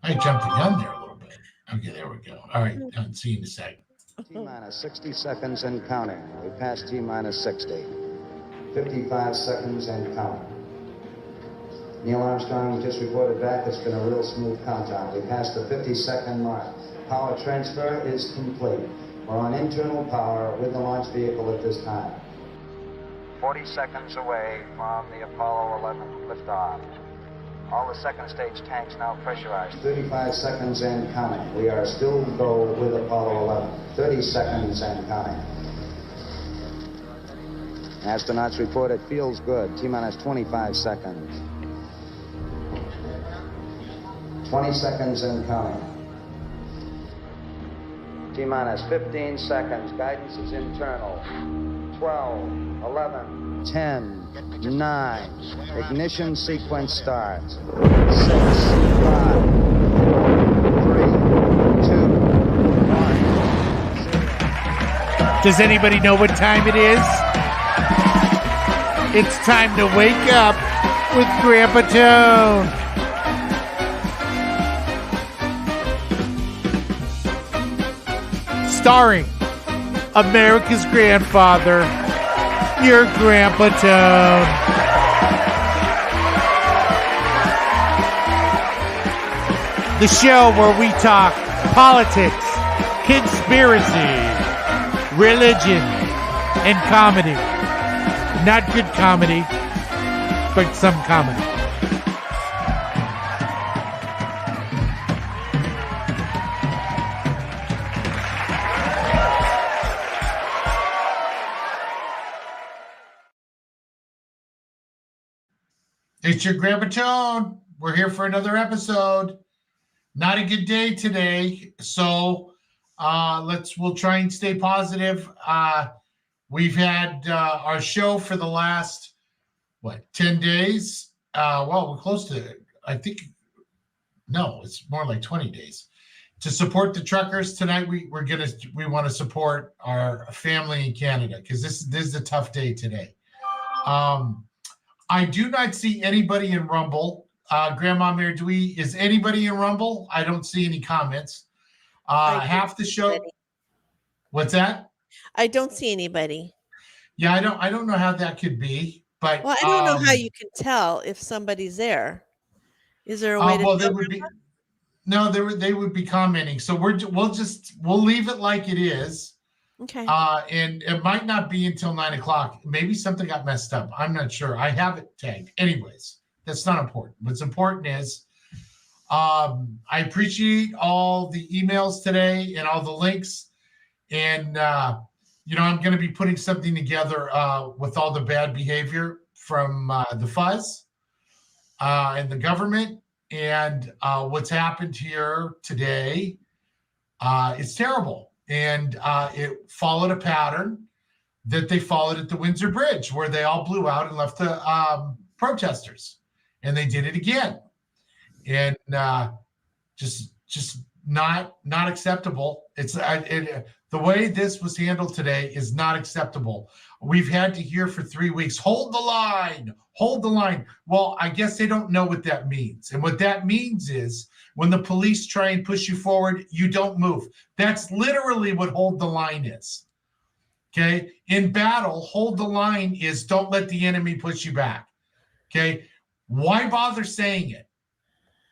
I jumped the gun there a little bit. Okay, there we go. All right, see you in a sec. T-minus 60 seconds and counting. We passed T-minus 60. 55 seconds and counting. Neil Armstrong just reported back it's been a real smooth countdown. We passed the 50-second mark. Power transfer is complete. We're on internal power with the launch vehicle at this time. 40 seconds away from the Apollo 11 liftoff. All the second stage tanks now pressurized. 35 seconds and counting. We are still go with Apollo 11. 30 seconds and counting. Astronauts report it feels good. T-minus 25 seconds. 20 seconds and counting. T-minus 15 seconds. Guidance is internal. 12, 11, 10, 9. Ignition sequence starts. 6, 5, 4, 3, 2, 1. Does anybody know what time it is? It's time to wake up with Grandpa Tone. Starring America's grandfather, your Grandpa Tone. The show where we talk politics, conspiracy, religion, and comedy. Not good comedy, but some comedy. It's your Grandpa Tone. We're here for another episode. Not a good day today, so we'll try and stay positive. We've had our show for the last 10 days. We're close to, I think, no, it's more like 20 days. To support the truckers tonight, we want to support our family in Canada because this is a tough day today. I do not see anybody in Rumble. Grandma Mary, is anybody in Rumble? I don't see any comments. Half the show. Anybody. What's that? I don't see anybody. Yeah, I don't know how that could be, but Well, I don't know how you can tell if somebody's there. Is there a way to? Well, they would be. No, they would be commenting. So we'll leave it like it is. Okay. And it might not be until 9:00. Maybe something got messed up. I'm not sure. I have it tagged. Anyways, that's not important. What's important is I appreciate all the emails today and all the links. And, I'm going to be putting something together with all the bad behavior from the fuzz and the government. And what's happened here today is terrible. And it followed a pattern that they followed at the Windsor Bridge, where they all blew out and left the protesters, and they did it again, and just not acceptable. It's the way this was handled today is not acceptable. We've had to hear for 3 weeks, hold the line. Well, I guess they don't know what that means, and what that means is when the police try and push you forward, you don't move. That's literally what hold the line is. Okay? In battle, hold the line is don't let the enemy push you back. Okay? Why bother saying it?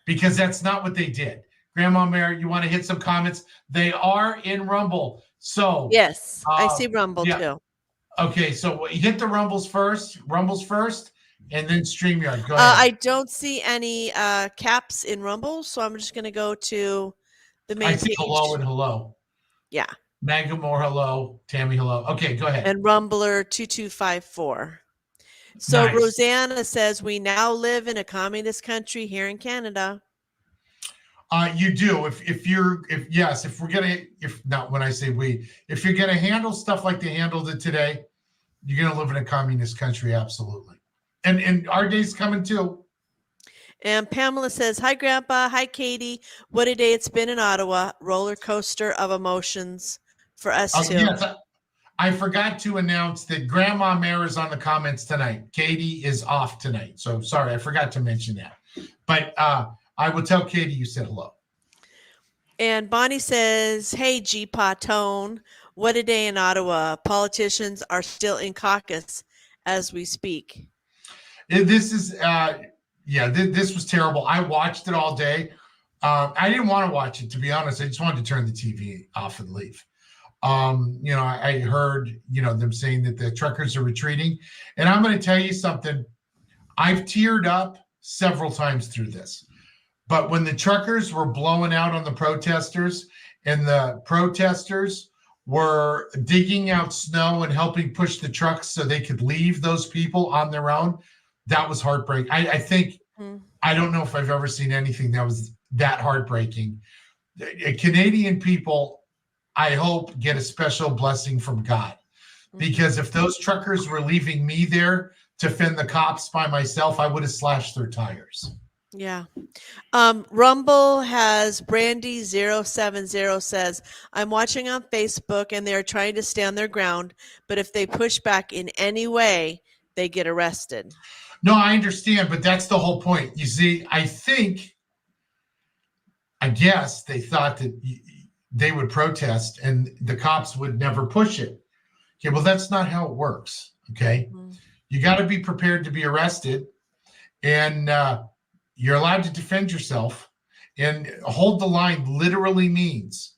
Because that's not what they did. Grandma Mary, you want to hit some comments? They are in Rumble. So yes, I see Rumble too. Okay, so hit the Rumbles first, and then StreamYard. Go ahead. I don't see any caps in Rumble, so I'm just going to go to the main I see page. hello and hello. Yeah. Magamore, hello. Tammy, hello. Okay, go ahead. And Rumbler 2254. So Nice. Rosanna says we now live in a communist country here in Canada. You do. If you're gonna handle stuff like they handled it today, you're gonna live in a communist country, absolutely. And our day's coming too. And Pamela says, hi, Grandpa. Hi, Katie. What a day it's been in Ottawa. Roller coaster of emotions for us too. Yes, I forgot to announce that Grandma Mare is on the comments tonight. Katie is off tonight. So sorry, I forgot to mention that. But I will tell Katie you said hello. And Bonnie says, "Hey, G-Pa Tone, what a day in Ottawa. Politicians are still in caucus as we speak." This is, this was terrible. I watched it all day. I didn't want to watch it, to be honest. I just wanted to turn the TV off and leave. I heard, them saying that the truckers are retreating. And I'm going to tell you something. I've teared up several times through this. But when the truckers were blowing out on the protesters and the protesters were digging out snow and helping push the trucks so they could leave those people on their own, that was heartbreaking. I think, I don't know if I've ever seen anything that was that heartbreaking. Canadian people, I hope, get a special blessing from God. Because if those truckers were leaving me there to fend the cops by myself, I would have slashed their tires. Yeah. Rumble has Brandy070 says, "I'm watching on Facebook and they're trying to stand their ground, but if they push back in any way, they get arrested." No, I understand, but that's the whole point. You see, I guess they thought that they would protest and the cops would never push it. Okay, well, that's not how it works. Okay. You got to be prepared to be arrested, and you're allowed to defend yourself. And hold the line literally means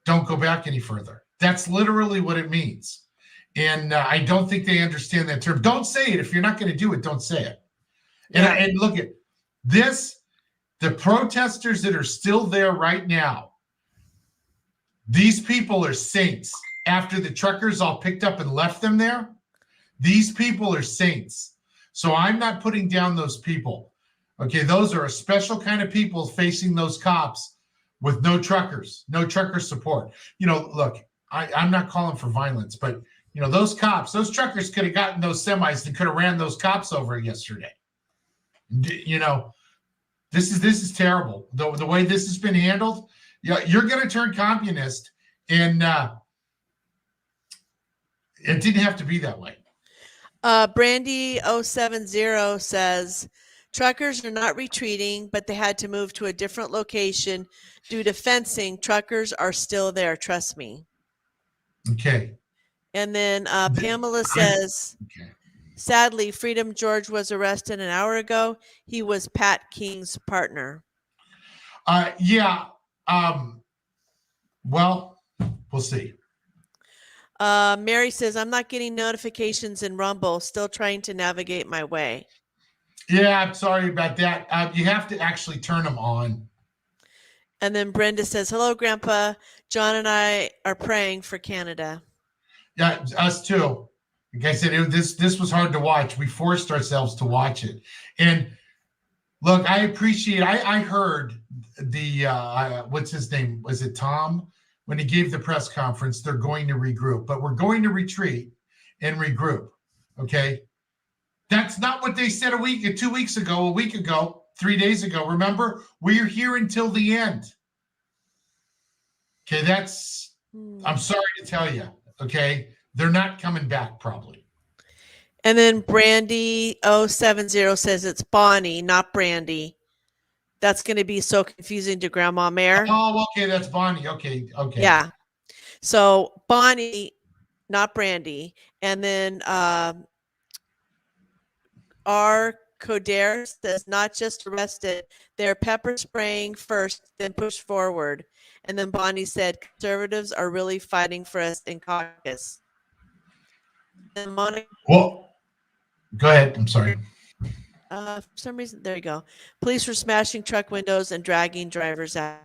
don't go back any further. That's literally what it means. And I don't think they understand that term. Don't say it. If you're not going to do it, don't say it. And look at this. The protesters that are still there right now, these people are saints. After the truckers all picked up and left them there, these people are saints. So I'm not putting down those people. Okay, those are a special kind of people facing those cops with no truckers, no trucker support. Look, I'm not calling for violence, but those cops, those truckers could have gotten those semis and could have ran those cops over yesterday. This is terrible. The way this has been handled, you're going to turn communist, and it didn't have to be that way. Brandy070 says, "Truckers are not retreating, but they had to move to a different location due to fencing. Truckers are still there. Trust me." Okay. And then Pamela says, "Sadly, Freedom George was arrested an hour ago. He was Pat King's partner." Well, we'll see. Mary says, "I'm not getting notifications in Rumble. Still trying to navigate my way." Yeah, I'm sorry about that. You have to actually turn them on. And then Brenda says, "Hello, Grandpa. John and I are praying for Canada." Yeah, us too. Like I said, this was hard to watch. We forced ourselves to watch it. And look, I appreciate. I heard the what's his name? Was it Tom? When he gave the press conference, they're going to regroup, but we're going to retreat and regroup. Okay, that's not what they said 2 weeks ago, a week ago, 3 days ago. Remember, we're here until the end. Okay, I'm sorry to tell you. Okay, they're not coming back probably. And then Brandy070 says it's Bonnie, not Brandy. That's going to be so confusing to Grandma Mare. Oh, okay, that's Bonnie. Okay. Yeah. So Bonnie, not Brandy. And then R. Coder says, "Not just arrested, they're pepper spraying first, then push forward." And then Bonnie said, "Conservatives are really fighting for us in caucus." And Monica. Well, go ahead. I'm sorry. For some reason, there you go. "Police were smashing truck windows and dragging drivers out."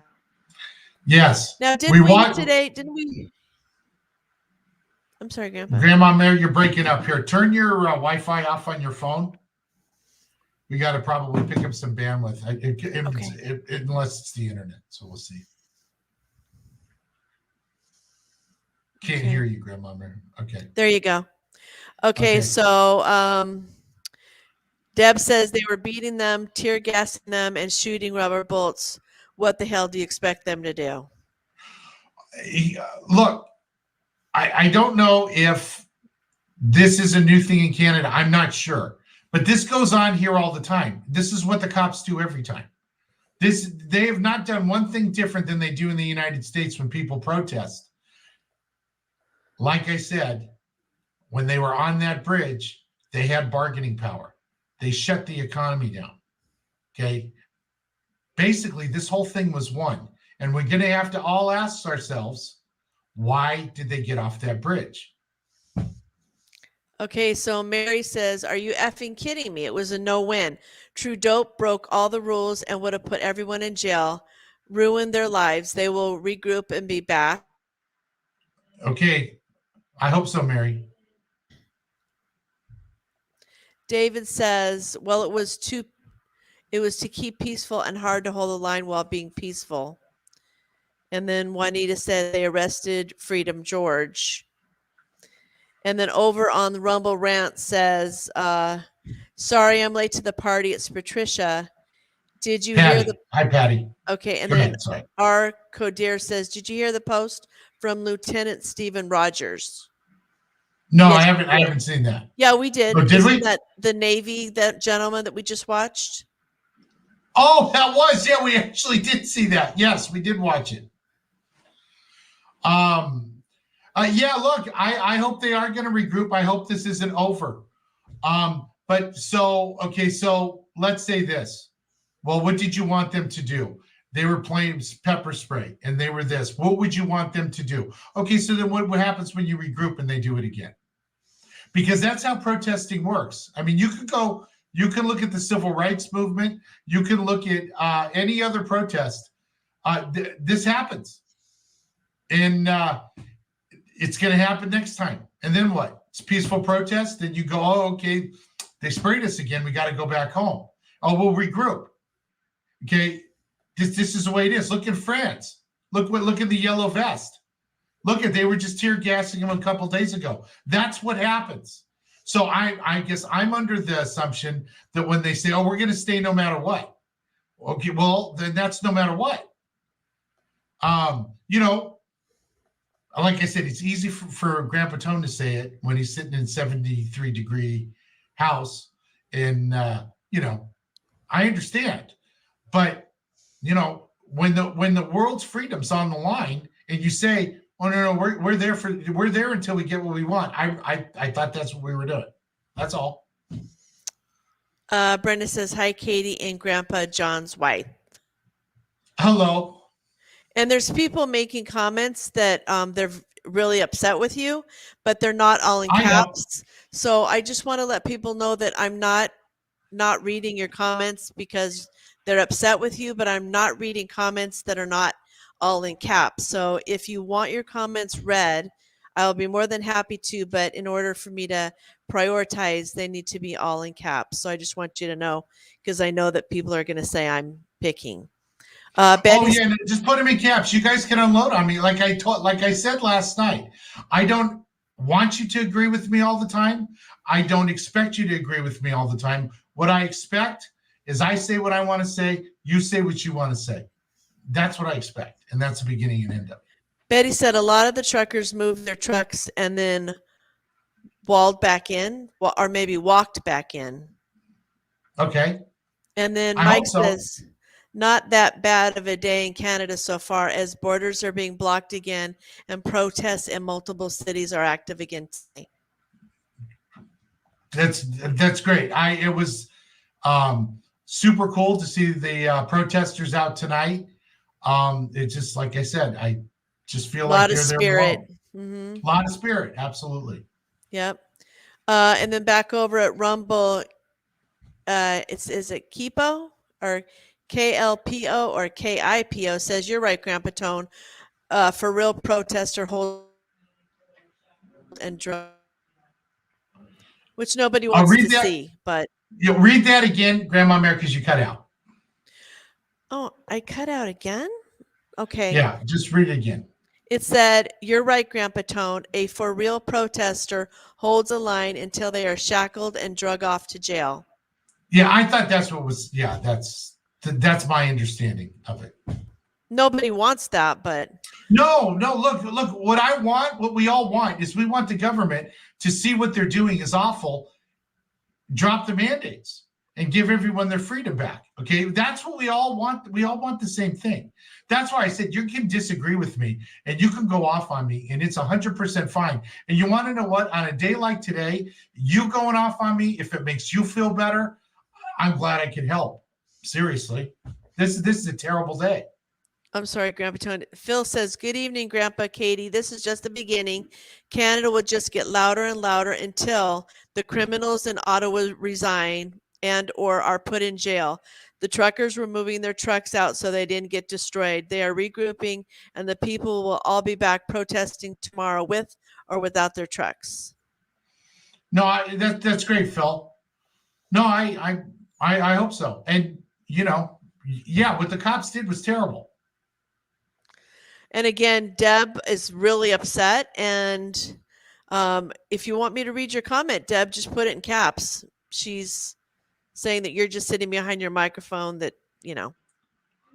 Yes. Now, didn't we today? Didn't we? I'm sorry, Grandpa. Grandma Mary, you're breaking up here. Turn your Wi-Fi off on your phone. We got to probably pick up some bandwidth, unless it's the internet. So we'll see. Can't hear you, Grandma Mary. Okay. There you go. Okay. So Deb says they were beating them, tear gassing them, and shooting rubber bullets. What the hell do you expect them to do? Look, I don't know if this is a new thing in Canada. I'm not sure. But this goes on here all the time. This is what the cops do every time. They have not done one thing different than they do in the United States when people protest. Like I said, when they were on that bridge, they had bargaining power. They shut the economy down. Okay. Basically, this whole thing was won. And we're going to have to all ask ourselves, why did they get off that bridge? Okay, so Mary says, are you effing kidding me? It was a no-win. Trudeau broke all the rules and would have put everyone in jail, ruined their lives. They will regroup and be back. Okay. I hope so, Mary. David says, well, it was to keep peaceful and hard to hold the line while being peaceful. And then Juanita said they arrested Freedom George. And then over on the Rumble Rant says, sorry, I'm late to the party. It's Patricia. Did you hear the... Hi, Patty. Okay, and Go then ahead, sorry. R. Coder says, did you hear the post from Lieutenant Stephen Rogers? No, Yes, I haven't seen that. Yeah, we did. Oh, did Isn't we? that the Navy, that gentleman that we just watched? Oh, that was, yeah, we actually did see that. Yes, we did watch it. Yeah, look, I hope they are going to regroup. I hope this isn't over. But so let's say this. Well, what did you want them to do? They were playing pepper spray and they were this. What would you want them to do? Okay, so then what happens when you regroup and they do it again? Because that's how protesting works. I mean, you can look at the civil rights movement. You can look at any other protest. This happens. And it's going to happen next time. And then what? It's peaceful protest. Then you go, oh, okay, they sprayed us again. We got to go back home. Oh, we'll regroup. Okay, this is the way it is. Look at France. Look at the yellow vest. They were just tear gassing them a couple days ago. That's what happens. So I guess I'm under the assumption that when they say, oh, we're going to stay no matter what. Okay, well, then that's no matter what. Like I said, it's easy for Grandpa Tone to say it when he's sitting in 73-degree house. And, I understand. But, when the world's freedom's on the line and you say, oh, no, we're there until we get what we want. I thought that's what we were doing. That's all. Brenda says, hi, Katie and Grandpa John's wife. Hello. And there's people making comments that they're really upset with you, but they're not all in caps. So I just want to let people know that I'm not reading your comments because they're upset with you, but I'm not reading comments that are not all in caps. So if you want your comments read, I'll be more than happy to, but in order for me to prioritize, they need to be all in caps. So I just want you to know, because I know that people are going to say I'm picking. Just put them in caps. You guys can unload on me. Like I said last night, I don't want you to agree with me all the time. I don't expect you to agree with me all the time. What I expect is I say what I want to say. You say what you want to say. That's what I expect. And that's the beginning and end of it. Betty said a lot of the truckers moved their trucks and then walled back in, or maybe walked back in. Okay. And then Mike says, not that bad of a day in Canada so far, as borders are being blocked again and protests in multiple cities are active again today. That's great. It was super cool to see the protesters out tonight. It's just like I said, I just feel like they're spirit. A lot of spirit. Absolutely. Yep. And then back over at Rumble, is it Kipo or KLPO or KIPO says, you're right, Grandpa Tone. For real protester hold and drug, which nobody wants to see, but you read that again, Grandma Mary, because you cut out. Oh, I cut out again? Okay. Yeah, just read it again. It said, you're right, Grandpa Tone. A for real protester holds a line until they are shackled and drug off to jail. Yeah, I thought that's what was, that's my understanding of it. Nobody wants that, but. No, look, what we all want is we want the government to see what they're doing is awful, drop the mandates. and give everyone their freedom back. Okay, that's what we all want. We all want the same thing. That's why I said you can disagree with me and you can go off on me, and it's 100% fine. And you want to know what? On a day like today, you going off on me, if it makes you feel better, I'm glad I can help. Seriously, this is a terrible day. I'm sorry, Grandpa Tony. Phil says, "Good evening, Grandpa Katie. This is just the beginning. Canada will just get louder and louder until the criminals in Ottawa resign and or are put in jail. The truckers were moving their trucks out so they didn't get destroyed. They are regrouping, and the people will all be back protesting tomorrow with or without their trucks." No, that's great, Phil. No, I hope so. And yeah, what the cops did was terrible. And again, Deb is really upset. And if you want me to read your comment, Deb, just put it in caps. She's saying that you're just sitting behind your microphone, that,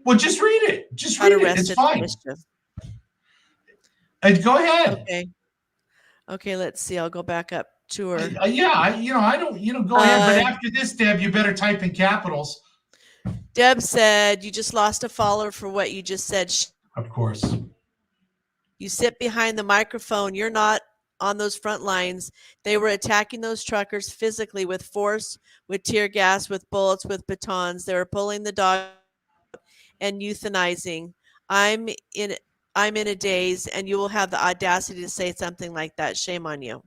Well, just read it. Just got read it. arrested It's for fine. mischief. Go ahead. Okay, let's see. I'll go back up to her. I don't, go ahead. But after this, Deb, you better type in capitals. Deb said, "You just lost a follower for what you just said. Of course. You sit behind the microphone. You're not on those front lines. They were attacking those truckers physically with force, with tear gas, with bullets, with batons. They were pulling the dog and euthanizing. I'm in a daze, and you will have the audacity to say something like that. Shame on you."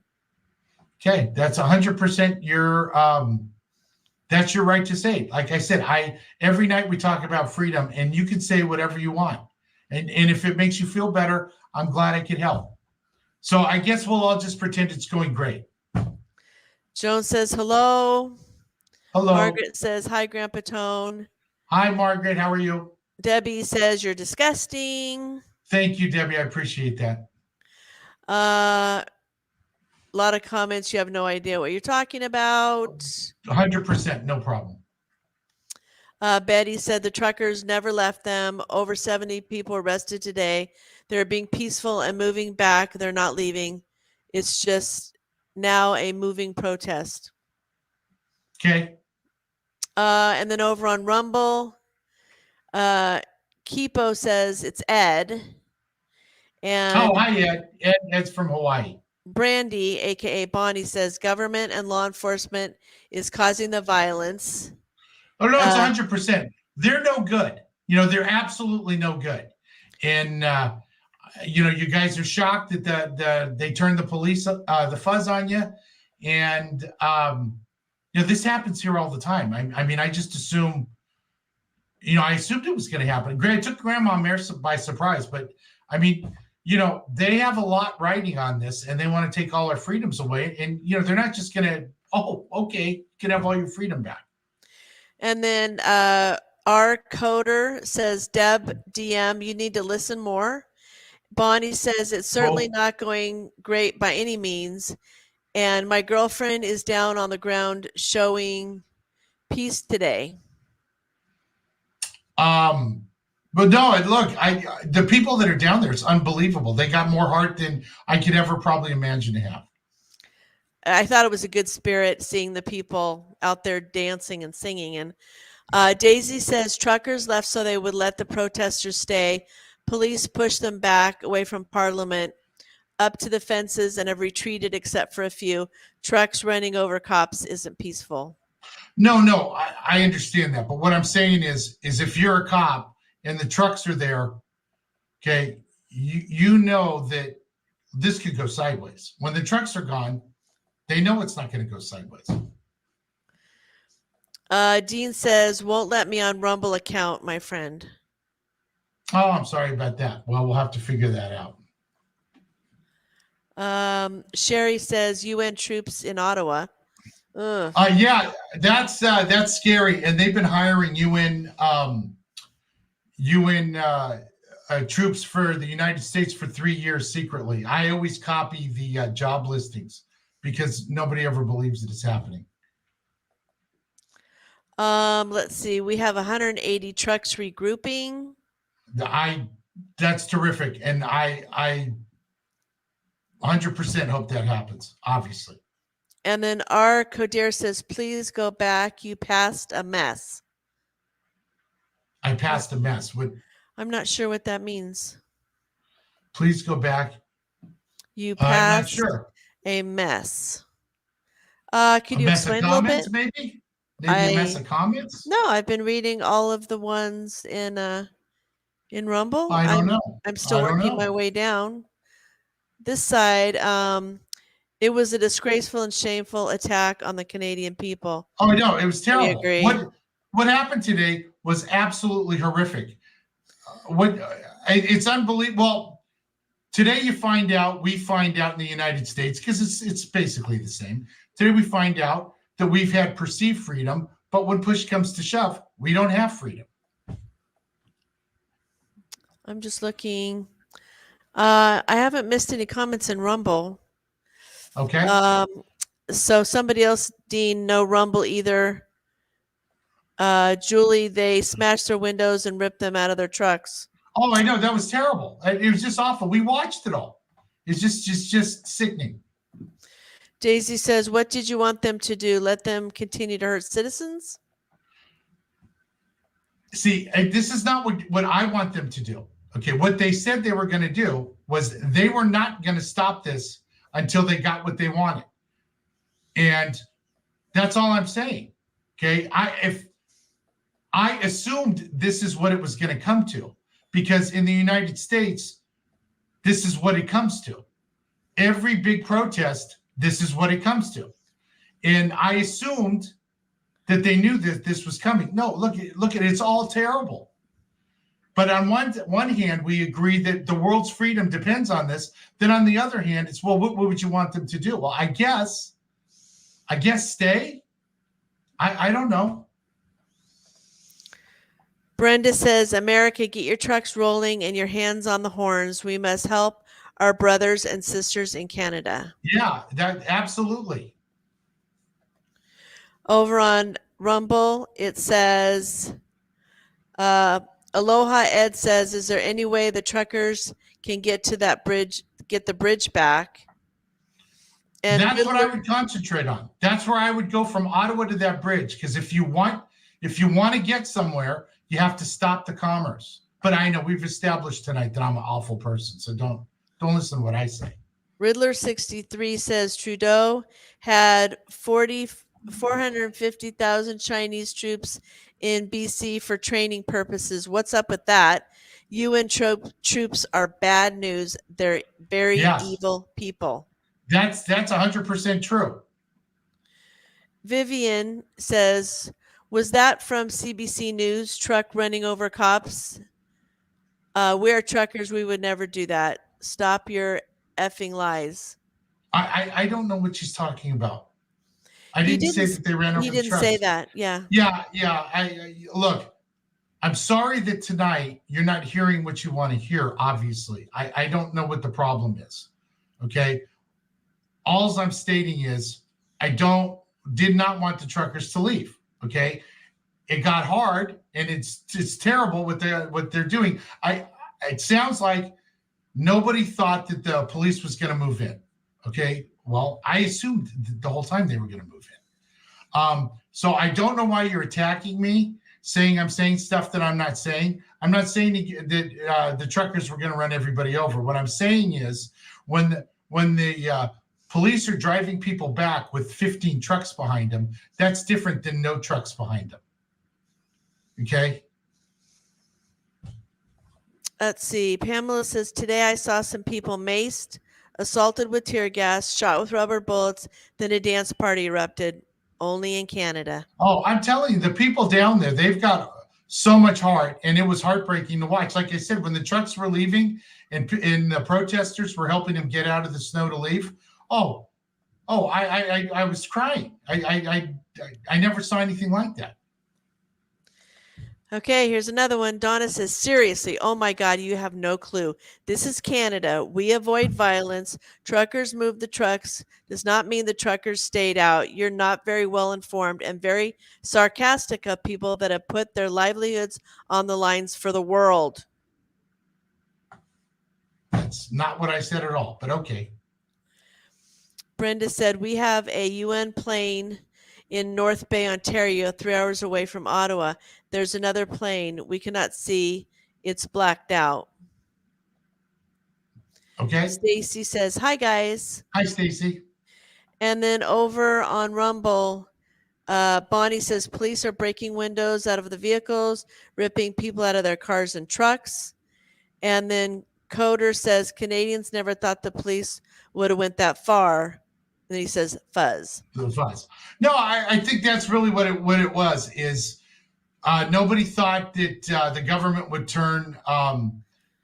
Okay, that's 100% that's your right to say. Like I said, every night we talk about freedom, and you can say whatever you want. And if it makes you feel better, I'm glad I could help. So I guess we'll all just pretend it's going great. Joan says hello. Hello. Margaret says hi, Grandpa Tone. Hi, Margaret. How are you? Debbie says you're disgusting. Thank you, Debbie. I appreciate that. A lot of comments. You have no idea what you're talking about. 100%, no problem. Betty said the truckers never left them. Over 70 people arrested today. They're being peaceful and moving back. They're not leaving. It's just now a moving protest. Okay. And then over on Rumble, Kipo says it's Ed. And Hi, Ed. Ed's from Hawaii. Brandy, aka Bonnie, says government and law enforcement is causing the violence. Oh no, it's 100%. They're no good. They're absolutely no good. And you guys are shocked that they turned the police the fuzz on you, and this happens here all the time. I just assume, I assumed it was going to happen. It took Grandma Mare by surprise, but they have a lot riding on this, and they want to take all our freedoms away. And they're not just going to, okay, you can have all your freedom back. And then our coder says, Deb, DM, you need to listen more. Bonnie says it's certainly not going great by any means. And my girlfriend is down on the ground showing peace today. But no, look, the people that are down there, it's unbelievable. They got more heart than I could ever probably imagine to have. I thought it was a good spirit seeing the people out there dancing and singing. And Daisy says truckers left so they would let the protesters stay. Police pushed them back away from Parliament, up to the fences, and have retreated except for a few. Trucks running over cops isn't peaceful. No, I understand that. But what I'm saying is if you're a cop and the trucks are there, okay, you know that this could go sideways. When the trucks are gone, they know it's not going to go sideways. Dean says, won't let me on Rumble account, my friend. Oh, I'm sorry about that. Well, we'll have to figure that out. Sherry says UN troops in Ottawa. Yeah, that's scary. And they've been hiring UN troops for the United States for 3 years secretly. I always copy the job listings because nobody ever believes that it's happening. Let's see. We have 180 trucks regrouping. That's terrific. And I 100% hope that happens, obviously. And then R. Coder says, please go back. You passed a mess. I passed a mess. I'm not sure what that means. Please go back. You I'm not passed sure. a mess. Can A you mess of explain a little bit? comments, maybe? Maybe a mess of comments? No, I've been reading all of the ones in Rumble. I don't know. I'm still I don't working know. my way down. This side, it was a disgraceful and shameful attack on the Canadian people. Oh no, it was terrible. agree. What happened today was absolutely horrific. It's unbelievable. Well, today we find out in the United States, because it's basically the same. Today we find out that we've had perceived freedom, but when push comes to shove, we don't have freedom. I'm just looking. I haven't missed any comments in Rumble. Okay. So somebody else, Dean, no Rumble either. Julie, they smashed their windows and ripped them out of their trucks. Oh, I know, that was terrible. It was just awful. We watched it all. It's just sickening. Daisy says, what did you want them to do? Let them continue to hurt citizens? See, this is not what I want them to do. Okay, what they said they were going to do was they were not going to stop this until they got what they wanted. And that's all I'm saying. Okay, I assumed this is what it was going to come to, because in the United States, this is what it comes to. Every big protest, this is what it comes to. And I assumed that they knew that this was coming. No, look at it. It's all terrible. But on one hand, we agree that the world's freedom depends on this. Then on the other hand, it's, well, what would you want them to do? Well, I guess stay. I don't know. Brenda says, America, get your trucks rolling and your hands on the horns. We must help our brothers and sisters in Canada. Yeah, that absolutely. Over on Rumble, it says, Aloha Ed says, is there any way the truckers can get to that bridge, get the bridge back? And that's what I would concentrate on. That's where I would go, from Ottawa to that bridge. Because if you want to get somewhere, you have to stop the commerce. But I know we've established tonight that I'm an awful person, so don't listen to what I say. Riddler 63 says Trudeau had 450,000 Chinese troops in BC for training purposes. What's up with that? UN troops are bad news. They're very evil people. That's 100% true. Vivian says, was that from CBC News, truck running over cops? We are truckers. We would never do that. Stop your effing lies. I don't know what she's talking about. I didn't say that they ran over the trucks. He didn't say that. Yeah. Yeah. Look, I'm sorry that tonight you're not hearing what you want to hear, obviously. I don't know what the problem is. Okay. All I'm stating is I did not want the truckers to leave. Okay. It got hard, and it's terrible what they're doing. It sounds like nobody thought that the police was going to move in. Okay. Well, I assumed the whole time they were going to move in. So I don't know why you're attacking me, saying I'm saying stuff that I'm not saying. I'm not saying that the truckers were going to run everybody over. What I'm saying is when the police are driving people back with 15 trucks behind them, that's different than no trucks behind them. Okay. Let's see. Pamela says, today I saw some people maced, assaulted with tear gas, shot with rubber bullets, then a dance party erupted. Only in Canada. Oh, I'm telling you, the people down there, they've got so much heart, and it was heartbreaking to watch. Like I said, when the trucks were leaving and the protesters were helping them get out of the snow to leave, I was crying. I never saw anything like that. Okay, here's another one. Donna says, seriously, oh my God, you have no clue. This is Canada. We avoid violence. Truckers move the trucks. Does not mean the truckers stayed out. You're not very well informed and very sarcastic of people that have put their livelihoods on the lines for the world. That's not what I said at all, but okay. Brenda said, we have a UN plane in North Bay, Ontario, 3 hours away from Ottawa. There's another plane. We cannot see. It's blacked out. Okay. Stacy says, hi, guys. Hi, Stacy. And then over on Rumble, Bonnie says, police are breaking windows out of the vehicles, ripping people out of their cars and trucks. And then Coder says, Canadians never thought the police would have went that far. And he says, fuzz. The fuzz. No, I think that's really what it was. Is nobody thought that the government would turn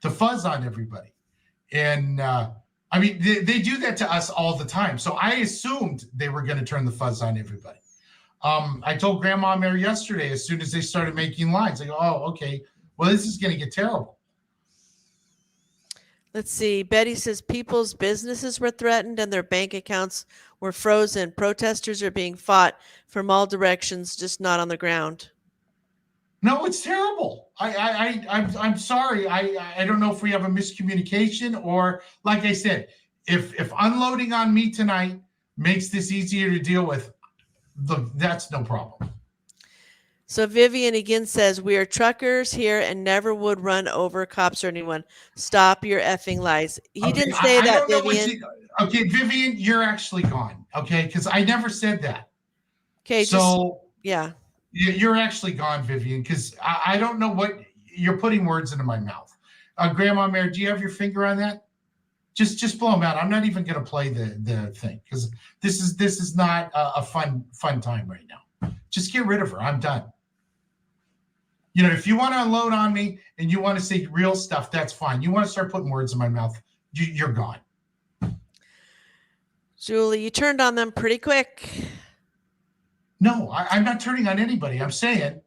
the fuzz on everybody, and I mean they do that to us all the time. So I assumed they were going to turn the fuzz on everybody. I told Grandma Mary yesterday, as soon as they started making lines, I go, oh, okay, well, this is going to get terrible. Let's see. Betty says people's businesses were threatened and their bank accounts were frozen. Protesters are being fought from all directions, just not on the ground. No, it's terrible. I'm sorry. I don't know if we have a miscommunication or, like I said, if unloading on me tonight makes this easier to deal with, that's no problem. So Vivian again says, we are truckers here and never would run over cops or anyone. Stop your effing lies. He didn't say that, Vivian. Okay, Vivian, you're actually gone. Okay, because I never said that. Okay, so yeah. You're actually gone, Vivian, because I don't know what you're putting words into my mouth. Grandma Mary, do you have your finger on that? Just blow them out. I'm not even going to play the thing because this is not a fun time right now. Just get rid of her. I'm done. You know, if you want to unload on me and you want to say real stuff, that's fine. You want to start putting words in my mouth, you're gone. Julie, you turned on them pretty quick. No, I'm not turning on anybody. I'm saying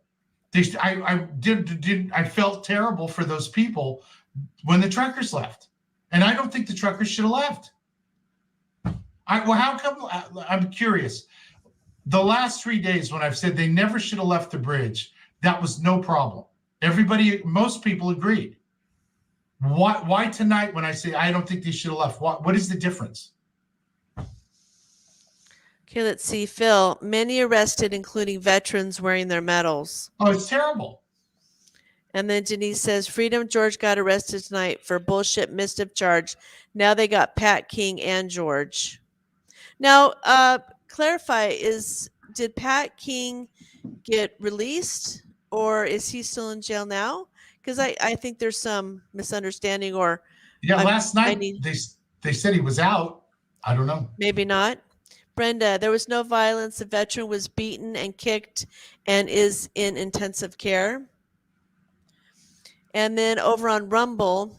I felt terrible for those people when the truckers left. And I don't think the truckers should have left. How come? I'm curious. The last 3 days when I've said they never should have left the bridge, that was no problem. Most people agreed. Why tonight when I say I don't think they should have left? What is the difference? Okay, let's see. Phil, many arrested, including veterans wearing their medals. Oh, it's terrible. And then Denise says, Freedom George got arrested tonight for bullshit mischief charge. Now they got Pat King and George. Now, clarify, did Pat King get released or is he still in jail now? Because I think there's some misunderstanding or. Yeah, last night they said he was out. I don't know. Maybe not. Brenda, there was no violence. The veteran was beaten and kicked and is in intensive care. And then over on Rumble,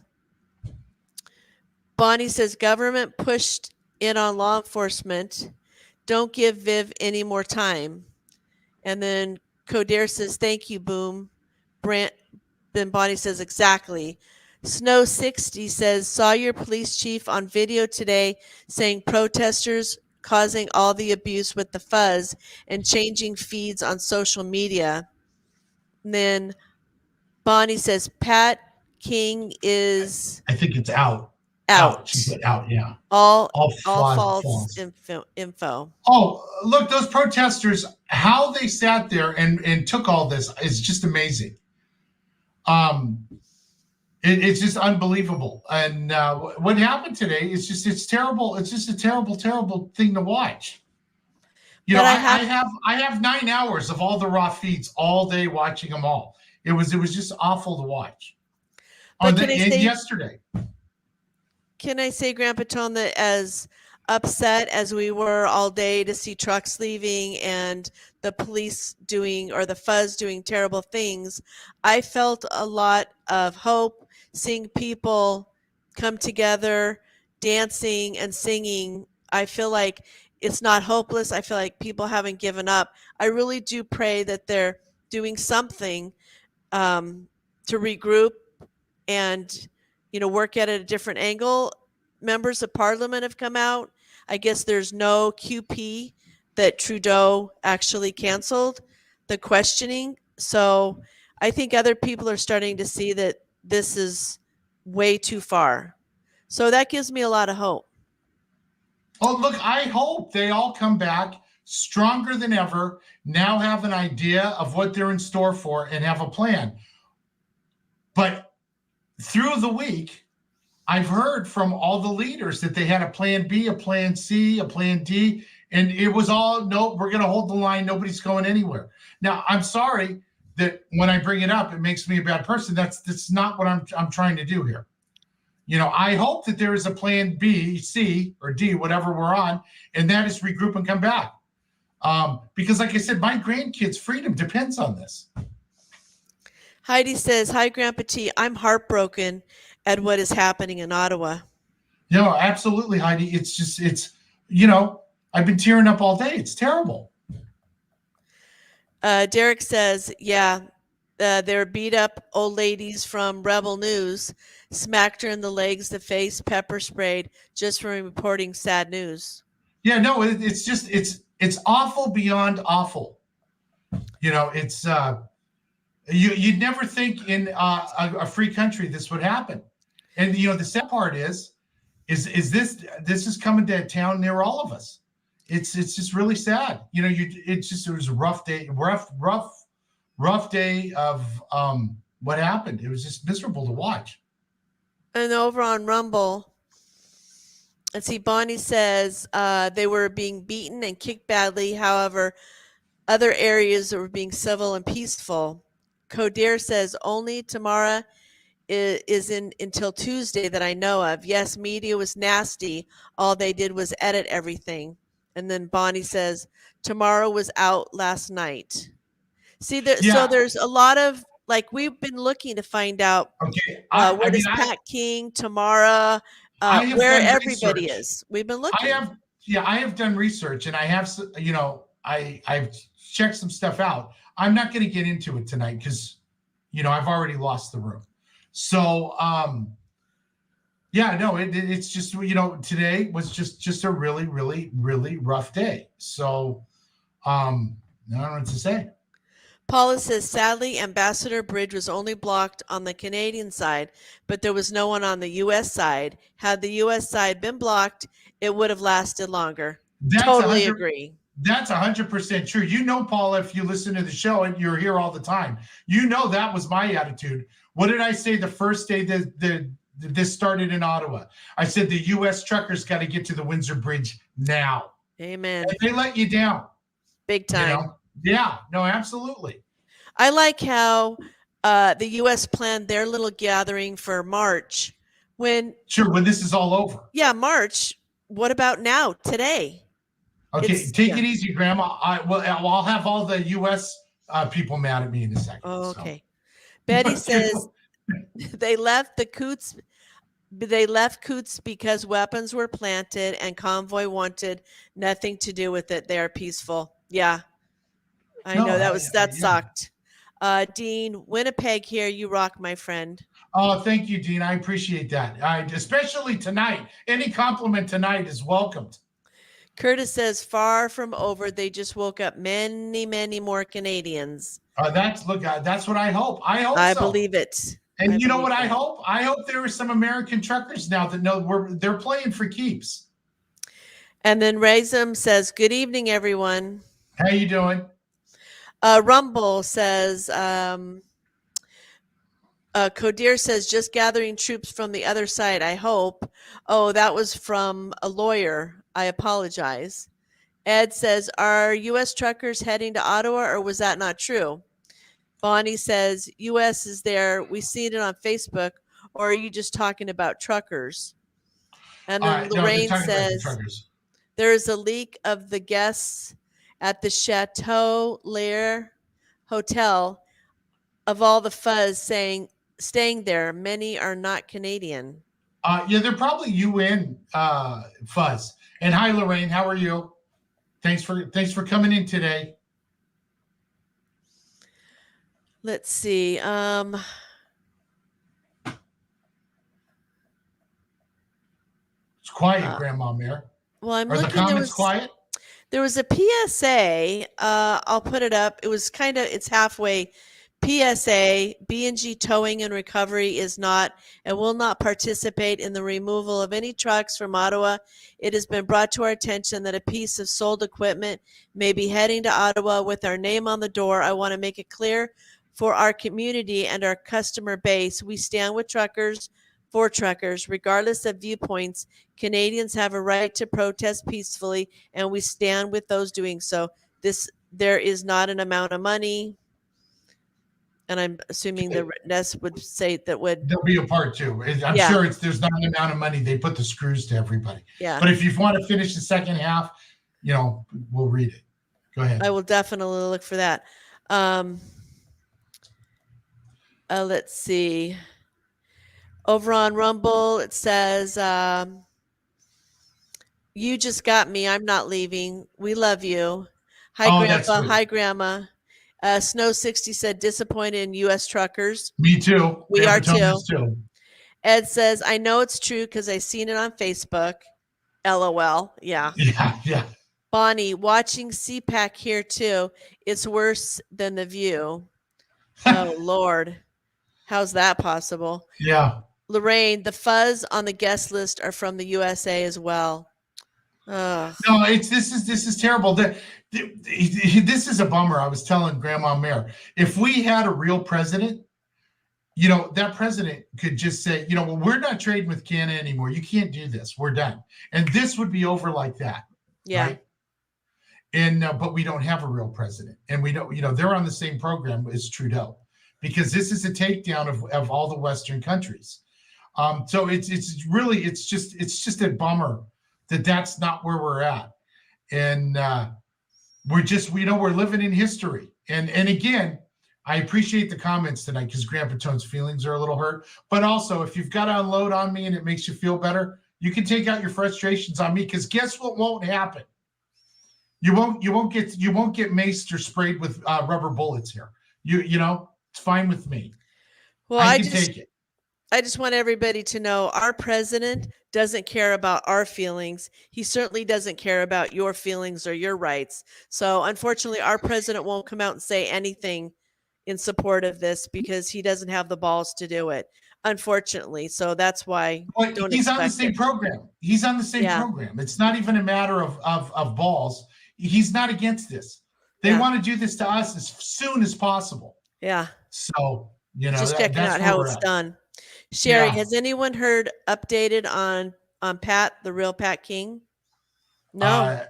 Bonnie says government pushed in on law enforcement. Don't give Viv any more time. And then Coder says, thank you, Boom. Then Bonnie says, exactly. Snow 60 says, saw your police chief on video today saying protesters causing all the abuse with the fuzz and changing feeds on social media. And then Bonnie says, Pat King is... I think it's out. Out. She said out, yeah. All false info. Oh, look, those protesters, how they sat there and took all this is just amazing. It's just unbelievable. And what happened today is it's terrible. It's just a terrible, terrible thing to watch. You know, I have 9 hours of all the raw feeds all day watching them all. It was just awful to watch. Yesterday. Can I say, Grandpa Tone, that as upset as we were all day to see trucks leaving and the police doing or the fuzz doing terrible things, I felt a lot of hope seeing people come together, dancing and singing. I feel like it's not hopeless. I feel like people haven't given up. I really do pray that they're doing something to regroup and, you know, work at a different angle. Members of parliament have come out. I guess there's no QP that Trudeau actually canceled the questioning. So I think other people are starting to see that this is way too far. So that gives me a lot of hope. Oh, look, I hope they all come back stronger than ever, now have an idea of what they're in store for and have a plan. But through the week, I've heard from all the leaders that they had a plan B, a plan C, a plan D, and it was all, nope, we're going to hold the line. Nobody's going anywhere. Now, I'm sorry that when I bring it up, it makes me a bad person. That's not what I'm trying to do here. You know, I hope that there is a plan B, C, or D, whatever we're on, and that is regroup and come back. Because like I said, my grandkids' freedom depends on this. Heidi says, "Hi, Grandpa T. I'm heartbroken at what is happening in Ottawa." You know, absolutely, Heidi. It's you know, I've been tearing up all day. It's terrible. Derek says, "Yeah, they're beat up old ladies from Rebel News, smacked her in the legs, the face, pepper sprayed, just for reporting sad news." Yeah, no, it's just it's awful beyond awful. You know, it's you'd never think in a free country this would happen. And you know, the sad part is this is coming to a town near all of us. It's just really sad. You know, it was a rough day, rough day of what happened. It was just miserable to watch. And over on Rumble, let's see, Bonnie says they were being beaten and kicked badly. However, other areas were being civil and peaceful. Coder says only Tamara is in until Tuesday that I know of. Yes, media was nasty. All they did was edit everything. And then Bonnie says tomorrow was out last night. See, so there's a lot of, like, we've been looking to find out where does Pat King, Tamara, where everybody is. We've been looking. I have done research, and I have, you know, I've checked some stuff out. I'm not going to get into it tonight because, you know, I've already lost the room. So, yeah, no, it's just, you know, today was just a really, really, really rough day. So, I don't know what to say. Paula says, sadly, Ambassador Bridge was only blocked on the Canadian side, but there was no one on the U.S. side. Had the U.S. side been blocked, it would have lasted longer. Totally agree. That's 100% true. You know, Paula, if you listen to the show and you're here all the time, you know that was my attitude. What did I say the first day that this started in Ottawa? I said the U.S. truckers got to get to the Windsor Bridge now. Amen. And they let you down. Big time. You know? Yeah, no, absolutely. I like how the U.S. planned their little gathering for March. When this is all over. Yeah, March. What about now, today? Okay, take it easy, Grandma. I'll have all the U.S. People mad at me in a second. Oh, okay. So. Betty says they left Coutts because weapons were planted and convoy wanted nothing to do with it. They are peaceful. Yeah, I know that sucked. Dean, Winnipeg here. You rock, my friend. Oh, thank you, Dean. I appreciate that. Especially tonight. Any compliment tonight is welcomed. Curtis says, far from over. They just woke up many, many more Canadians. That's what I hope. I believe it. And you know what I hope? I hope there are some American truckers now that know they're playing for keeps. And then Razum says, good evening, everyone. How you doing? Rumble says, Codir says, just gathering troops from the other side, I hope. Oh, that was from a lawyer. I apologize. Ed says, are U.S. truckers heading to Ottawa, or was that not true? Bonnie says, U.S. is there. We see it on Facebook. Or are you just talking about truckers? And then Lorraine says, there is a leak of the guests at the Chateau Lair Hotel of all the fuzz staying there. Many are not Canadian. Yeah, they're probably UN fuzz. And hi, Lorraine. How are you? Thanks for coming in today. Let's see. It's quiet, Grandma Mare. Well, I'm looking. Are the comments quiet? There was a PSA. I'll put it up. It was it's halfway PSA, B&G Towing and Recovery is not and will not participate in the removal of any trucks from Ottawa. It has been brought to our attention that a piece of sold equipment may be heading to Ottawa with our name on the door. I want to make it clear for our community and our customer base, we stand with truckers, for truckers, regardless of viewpoints. Canadians have a right to protest peacefully, and we stand with those doing so. There is not an amount of money, and I'm assuming the Ness would say that would. There'll be a part two. I'm Yeah. sure there's not an amount of money. They put the screws to everybody. Yeah, But if you want to finish the second half, we'll read it. Go ahead. I will definitely look for that. Let's see. Over on Rumble, it says, "You just got me. I'm not leaving. We love you." Hi, Oh, that's Grandpa. sweet. Hi, Grandma. Snow 60 said, "Disappointed in U.S. truckers." Me too. We Grandpa are too. Tony's too. Ed says, "I know it's true because I seen it on Facebook." LOL. Yeah. Yeah. Bonnie, watching CPAC here too. It's worse than The View. Oh, Lord. How's that possible? Yeah. Lorraine, the fuzz on the guest list are from the USA as well. Ugh. No, this is terrible. This is a bummer. I was telling Grandma Mare, if we had a real president, that president could just say, well, we're not trading with Canada anymore. You can't do this. We're done. And this would be over like that. Yeah. Right? And but we don't have a real president, and we don't. They're on the same program as Trudeau, because this is a takedown of all the Western countries. So it's just a bummer that that's not where we're at, and we're living in history. And again, I appreciate the comments tonight because Grandpa Tone's feelings are a little hurt. But also, if you've got to unload on me and it makes you feel better, you can take out your frustrations on me, because guess what won't happen? You won't get maced or sprayed with rubber bullets here. It's fine with me. Well, I can take it. I just want everybody to know our president doesn't care about our feelings. He certainly doesn't care about your feelings or your rights. So unfortunately, our president won't come out and say anything in support of this because he doesn't have the balls to do it, unfortunately. So that's why he's on the same program. He's on the same program. It's not even a matter of balls. He's not against this. They want to do this to us as soon as possible. Yeah. So, just checking out how it's done. Sherry, has anyone heard updated on Pat, the real Pat King? No.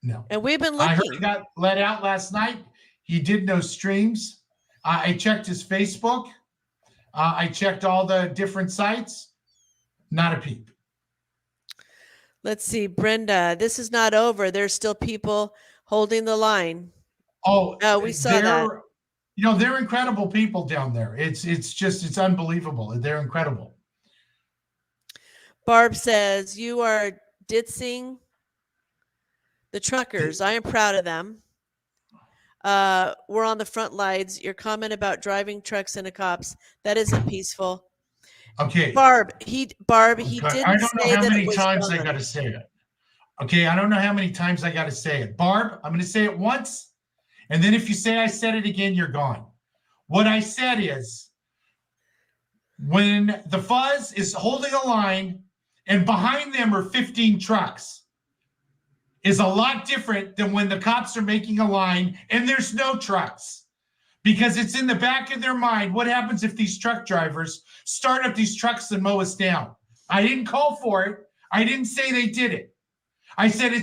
No. And we've been looking. I heard he got let out last night. He did no streams. I checked his Facebook. I checked all the different sites. Not a peep. Let's see, Brenda, this is not over. There's still people holding the line. Oh, we saw that. They're incredible people down there. It's unbelievable. They're incredible. Barb says, "You are ditzing the truckers. I am proud of them. We're on the front lines. Your comment about driving trucks into cops, that isn't peaceful." Okay. Barb, he didn't I don't say know how that many it was times fun. I got to say it. Okay, I don't know how many times I got to say it. Barb, I'm going to say it once, and then if you say I said it again, you're gone. What I said is, when the fuzz is holding a line and behind them are 15 trucks, is a lot different than when the cops are making a line and there's no trucks. Because it's in the back of their mind, what happens if these truck drivers start up these trucks and mow us down? I didn't call for it. I didn't say they did it. I said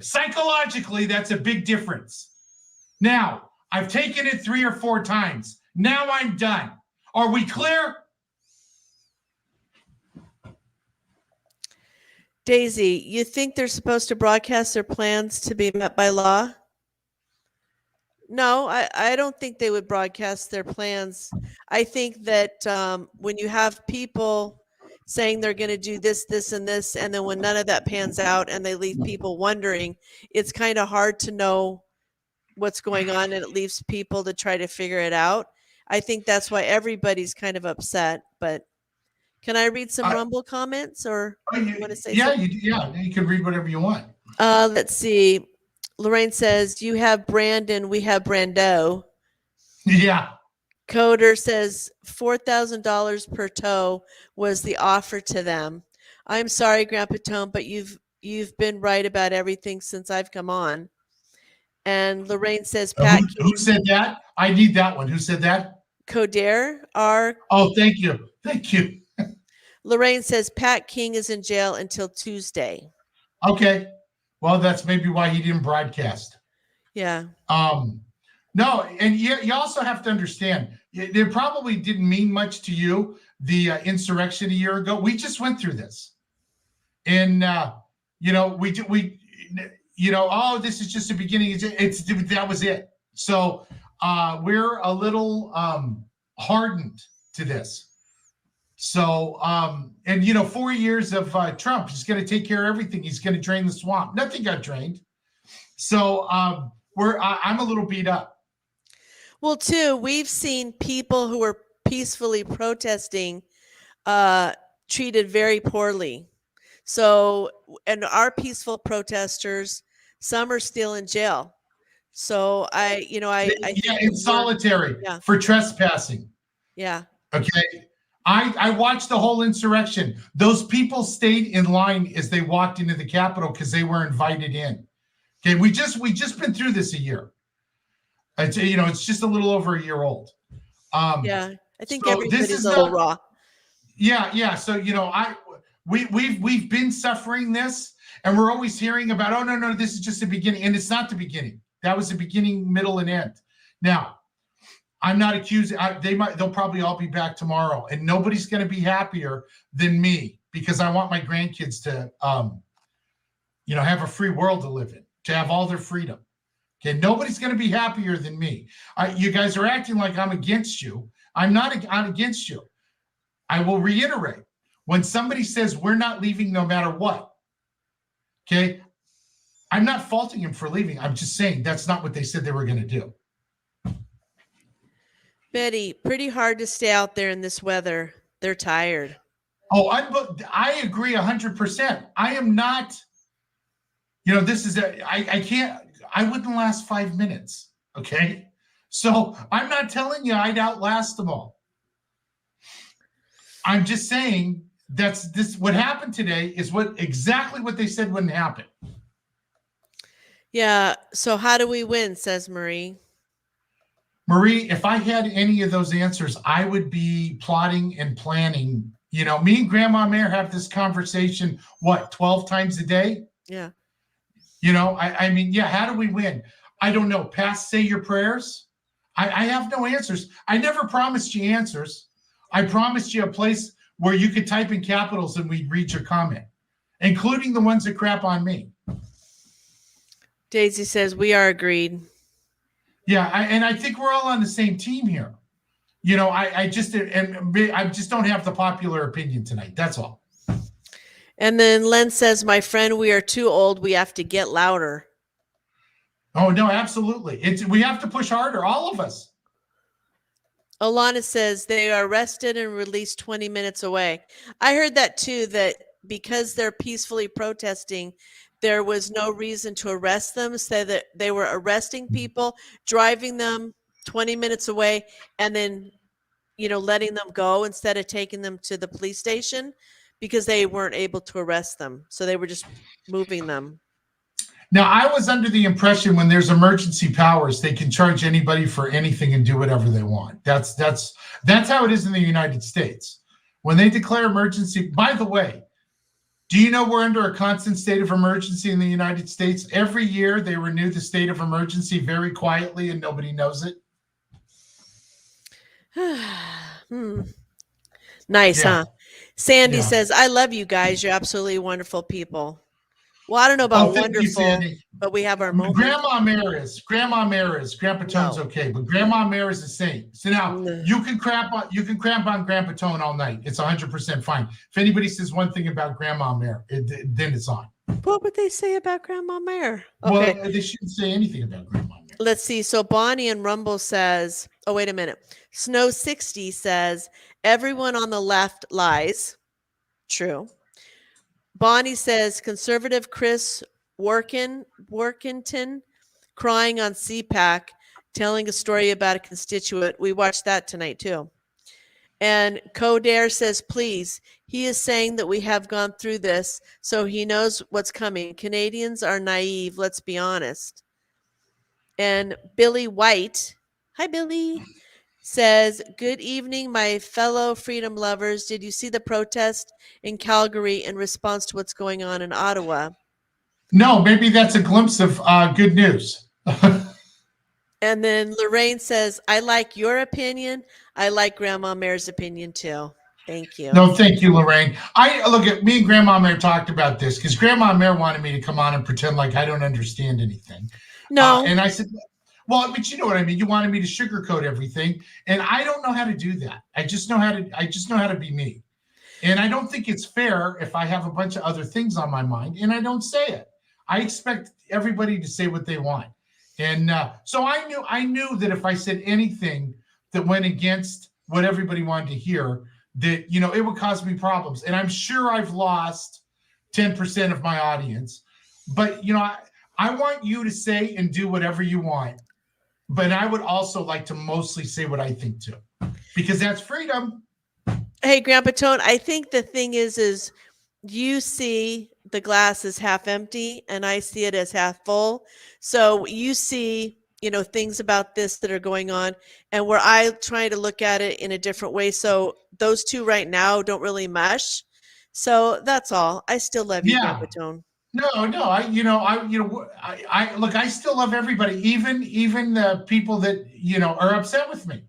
psychologically, that's a big difference. Now, I've taken it 3 or 4 times. Now I'm done. Are we clear? Daisy, you think they're supposed to broadcast their plans to be met by law? No, I don't think they would broadcast their plans. I think that when you have people saying they're going to do this, this, and this, and then when none of that pans out and they leave people wondering, it's kind of hard to know what's going on, and it leaves people to try to figure it out. I think that's why everybody's kind of upset. But can I read some Rumble comments, or you want to say something? You can read whatever you want. Let's see. Lorraine says, "You have Brandon, we have Brando." Yeah. Coder says $4,000 per toe was the offer to them. I'm sorry, Grandpa Tone, but you've been right about everything since I've come on. And Lorraine says Pat Who said that? I need that one. Who said that? Coder are. Oh, thank you. Thank you. Lorraine says Pat King is in jail until Tuesday. Okay. Well, that's maybe why he didn't broadcast. Yeah. No, and you also have to understand, it probably didn't mean much to you, the insurrection a year ago. We just went through this. And, oh, this is just the beginning. That was it. So we're a little hardened to this. So, 4 years of Trump, he's going to take care of everything. He's going to drain the swamp. Nothing got drained. So I'm a little beat up. Well, too, we've seen people who were peacefully protesting treated very poorly. So, and our peaceful protesters, some are still in jail. So in solitary for trespassing. Yeah. Okay. I watched the whole insurrection. Those people stayed in line as they walked into the Capitol because they were invited in. Okay, we just been through this a year. It's just a little over a year old. I think everybody's a little raw. Yeah. So we've been suffering this, and we're always hearing about, oh no, this is just the beginning, and it's not the beginning. That was the beginning, middle, and end. Now, I'm not accusing. They'll probably all be back tomorrow, and nobody's going to be happier than me because I want my grandkids to, have a free world to live in, to have all their freedom. Okay, nobody's going to be happier than me. You guys are acting like I'm against you. I'm not against you. I will reiterate, when somebody says we're not leaving no matter what, okay, I'm not faulting him for leaving. I'm just saying that's not what they said they were going to do. Betty, pretty hard to stay out there in this weather. They're tired. Oh, I agree 100%. I am not, I can't, I wouldn't last 5 minutes. Okay. So I'm not telling you I'd outlast them all. I'm just saying what happened today is exactly what they said wouldn't happen. Yeah. So how do we win? Says Marie. Marie, if I had any of those answers, I would be plotting and planning. Me and Grandma Mayor have this conversation, 12 times a day? Yeah. How do we win? I don't know. Say your prayers. I have no answers. I never promised you answers. I promised you a place where you could type in capitals and we'd read your comment, including the ones that crap on me. Daisy says we are agreed. Yeah, and I think we're all on the same team here. I just don't have the popular opinion tonight. That's all. And then Len says, my friend, we are too old. We have to get louder. Oh, no, absolutely. We have to push harder, all of us. Alana says they are arrested and released 20 minutes away. I heard that too, that because they're peacefully protesting, there was no reason to arrest them, so that they were arresting people, driving them 20 minutes away, and then, letting them go instead of taking them to the police station because they weren't able to arrest them. So they were just moving them. Now, I was under the impression when there's emergency powers, they can charge anybody for anything and do whatever they want. That's how it is in the United States. When they declare emergency, by the way, do you know we're under a constant state of emergency in the United States? Every year they renew the state of emergency very quietly and nobody knows it. Nice, huh? Sandy says, I love you guys. You're absolutely wonderful people. Well, I don't know about wonderful, but we have our moments. Grandma Mayor is. Grandpa Tone's okay, but Grandma Mayor is the same. So now you can crap on Grandpa Tone all night. It's 100% fine. If anybody says one thing about Grandma Mayor, then it's on. What would they say about Grandma Mayor? Okay. Well, they shouldn't say anything about Grandma Mayor. Let's see. So Bonnie and Rumble says, oh, wait a minute. Snow 60 says, everyone on the left lies. True. Bonnie says, conservative Chris Workington crying on CPAC telling a story about a constituent. We watched that tonight too. And Coder says, please, he is saying that we have gone through this, so he knows what's coming. Canadians are naive, let's be honest. And Billy White, hi, Billy, says, good evening, my fellow freedom lovers. Did you see the protest in Calgary in response to what's going on in Ottawa? No, maybe that's a glimpse of good news. And then Lorraine says, I like your opinion. I like Grandma Mare's opinion too. Thank you. No, thank you, Lorraine. I look at me and Grandma Mare talked about this because Grandma Mare wanted me to come on and pretend like I don't understand anything. No. And I said, well, but you know what I mean. You wanted me to sugarcoat everything, and I don't know how to do that. I just know how to be me. And I don't think it's fair if I have a bunch of other things on my mind and I don't say it. I expect everybody to say what they want. And so I knew that if I said anything that went against what everybody wanted to hear, that, you know, it would cause me problems. And I'm sure I've lost 10% of my audience. But, you know, I want you to say and do whatever you want. But I would also like to mostly say what I think too, because that's freedom. Hey, Grandpa Tone, I think the thing is you see the glass is half empty and I see it as half full. So you see, you know, things about this that are going on and where I try to look at it in a different way. So those two right now don't really mesh. So that's all. I still love you, Grandpa Tone. No, I look, I still love everybody, even the people that, you know, are upset with me.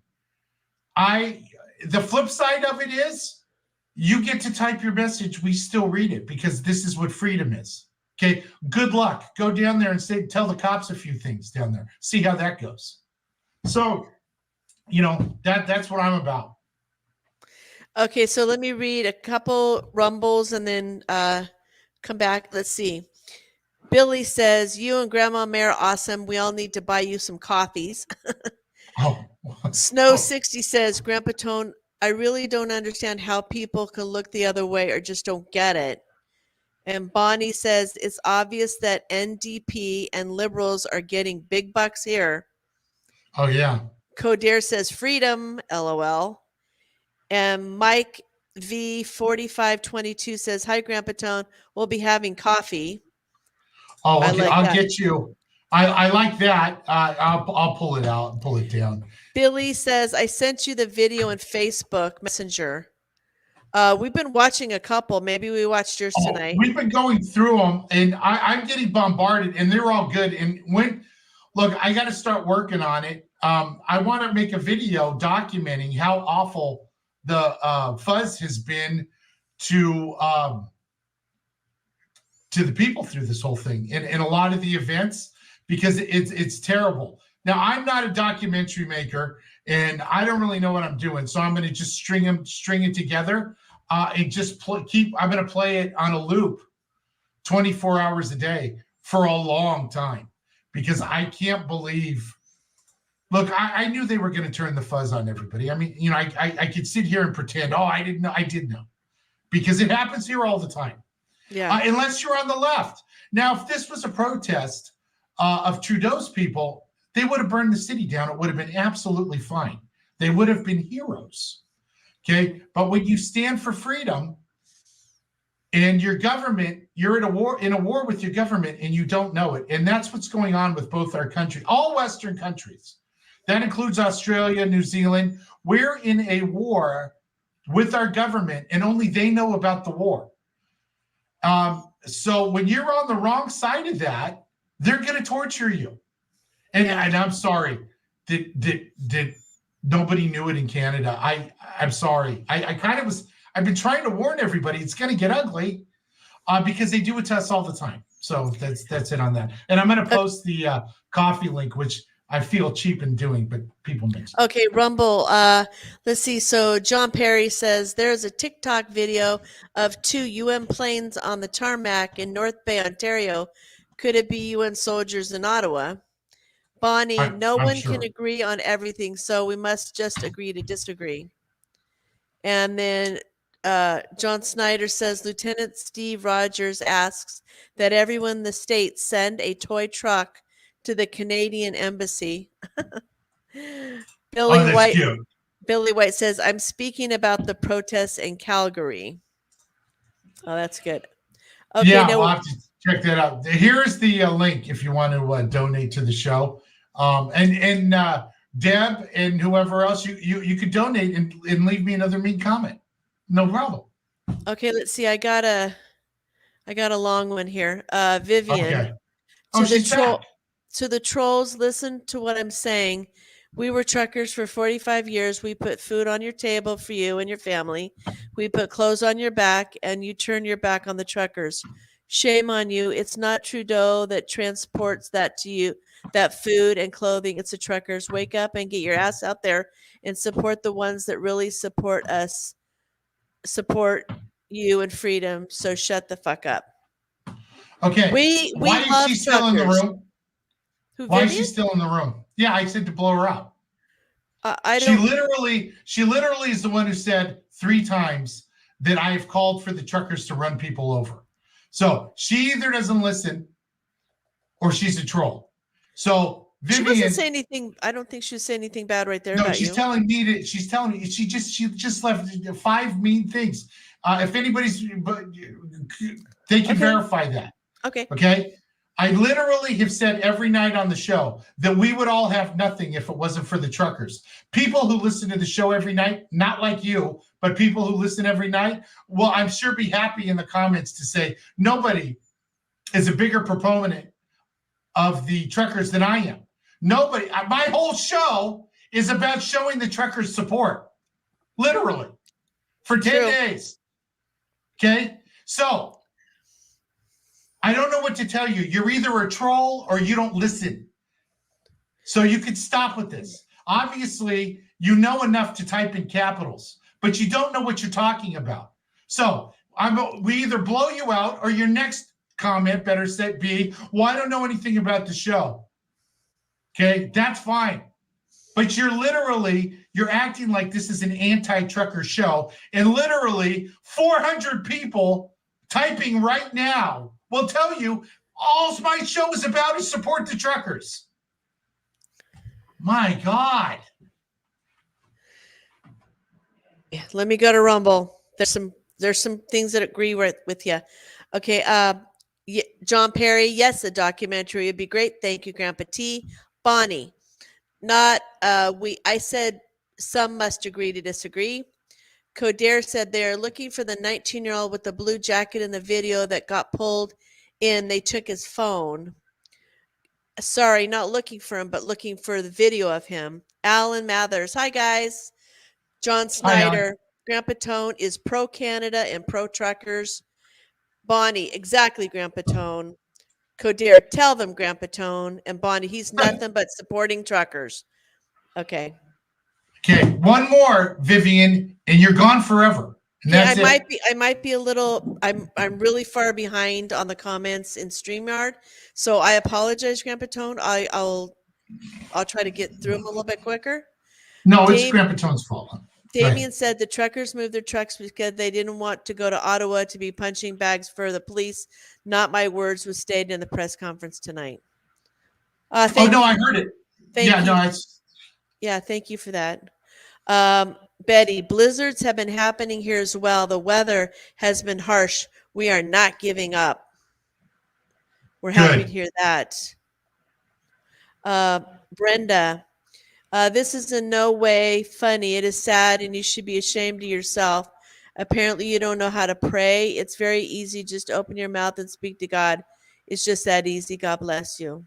The flip side of it is you get to type your message. We still read it because this is what freedom is. Okay. Good luck. Go down there and tell the cops a few things down there. See how that goes. So, you know, that's what I'm about. Okay. So let me read a couple rumbles and then come back. Let's see. Billy says, you and Grandma Mare are awesome. We all need to buy you some coffees. Snow 60 says, Grandpa Tone, I really don't understand how people can look the other way or just don't get it. And Bonnie says, it's obvious that NDP and liberals are getting big bucks here. Oh, yeah. Coder says, freedom, LOL. And Mike V4522 says, hi, Grandpa Tone. We'll be having coffee. Oh, okay. I'll get you. I like that. I'll pull it out and pull it down. Billy says, I sent you the video in Facebook Messenger. We've been watching a couple. Maybe we watched yours tonight. We've been going through them, and I'm getting bombarded, and they're all good. And look, I got to start working on it. I want to make a video documenting how awful the fuzz has been to the people through this whole thing, and a lot of the events, because it's terrible. Now, I'm not a documentary maker, and I don't really know what I'm doing, so I'm going to just string it together, and just I'm going to play it on a loop 24 hours a day for a long time, because I can't believe. Look, I knew they were going to turn the fuzz on everybody. I mean, you know, I could sit here and pretend, oh, I didn't know. I did know, because it happens here all the time. Yeah. Unless you're on the left. Now, if this was a protest of Trudeau's people, they would have burned the city down. It would have been absolutely fine. They would have been heroes. Okay. But when you stand for freedom and your government, you're in a war with your government and you don't know it. And that's what's going on with both our countries, all Western countries. That includes Australia, New Zealand. We're in a war with our government and only they know about the war. So when you're on the wrong side of that, they're going to torture you. And I'm sorry that nobody knew it in Canada. I'm sorry. I've been trying to warn everybody. It's going to get ugly because they do it to us all the time. So that's it on that. And I'm going to post the coffee link, which I feel cheap in doing, but people mix it. Okay, Rumble. Let's see. So John Perry says there's a TikTok video of 2 UN planes on the tarmac in North Bay, Ontario. Could it be UN soldiers in Ottawa? Bonnie, no one can agree on everything, so we must just agree to disagree. And then John Snyder says Lieutenant Steve Rogers asks that everyone in the States send a toy truck to the Canadian embassy. Oh, that's cute. Billy White says, I'm speaking about the protests in Calgary. Oh, that's good. Okay, Yeah, now we'll have to check that out. Here's the link if you want to donate to the show. And Deb and whoever else, you could donate and leave me another mean comment. No problem. okay, let's see. I got a long one here. Vivian. Okay. Oh, she's back. To the trolls, listen to what I'm saying. We were truckers for 45 years. We put food on your table for you and your family. We put clothes on your back, and you turn your back on the truckers. Shame on you. It's not Trudeau that transports that to you, that food and clothing. It's the truckers. Wake up and get your ass out there and support the ones that really support us, support you and freedom. So shut the fuck up. Okay. We Why love is she still in the truckers. room? Who, Why is Vivian? she still in the room? Yeah, I said to blow her out. I She don't. literally is the one who said 3 times that I have called for the truckers to run people over. So she either doesn't listen or she's a troll. So She Vivian, wasn't saying anything. I don't think she was saying anything bad right there no, about she's you. telling me to. She's telling me she just left 5 mean things. If anybody's, but they can Okay. verify that. Okay. Okay. I literally have said every night on the show that we would all have nothing if it wasn't for the truckers. People who listen to the show every night, not like you, but people who listen every night, will I'm sure be happy in the comments to say nobody is a bigger proponent of the truckers than I am. Nobody, my whole show is about showing the truckers support, literally, for 10 True. days. Okay? So, I don't know what to tell you. You're either a troll or you don't listen. So you could stop with this. Obviously, you know enough to type in capitals, but you don't know what you're talking about. So we either blow you out or your next comment better be, well, I don't know anything about the show. Okay, that's fine. But you're acting like this is an anti-trucker show. And literally 400 people typing right now will tell you all my show is about is support the truckers. My God. Yeah, let me go to Rumble. There's some things that agree with you. Okay. John Perry. Yes, a documentary would be great. Thank you, Grandpa T. Bonnie. Not I said some must agree to disagree. Coder said they're looking for the 19-year-old with the blue jacket in the video that got pulled in. They took his phone. Sorry, not looking for him, but looking for the video of him. Alan Mathers. Hi, guys. John Snyder. Grandpa Tone is pro-Canada and pro-truckers. Bonnie. Exactly, Grandpa Tone. Coder. Tell them, Grandpa Tone. And Bonnie, he's nothing but supporting truckers. Okay. Okay, one more, Vivian, and you're gone forever. And Yeah, that's I might be a little. I'm really far behind on the comments in StreamYard, so I apologize, Grandpa Tone. I'll try to get through them a little bit quicker. No, it's Grandpa Tone's fault. Damien said the truckers moved their trucks because they didn't want to go to Ottawa to be punching bags for the police. Not my words, was stated in the press conference tonight. I heard it. Thank you for that. Betty, blizzards have been happening here as well. The weather has been harsh. We are not giving up. We're happy to hear that. Brenda, this is in no way funny. It is sad and you should be ashamed of yourself. Apparently you don't know how to pray. It's very easy. Just open your mouth and speak to God. It's just that easy. God bless you.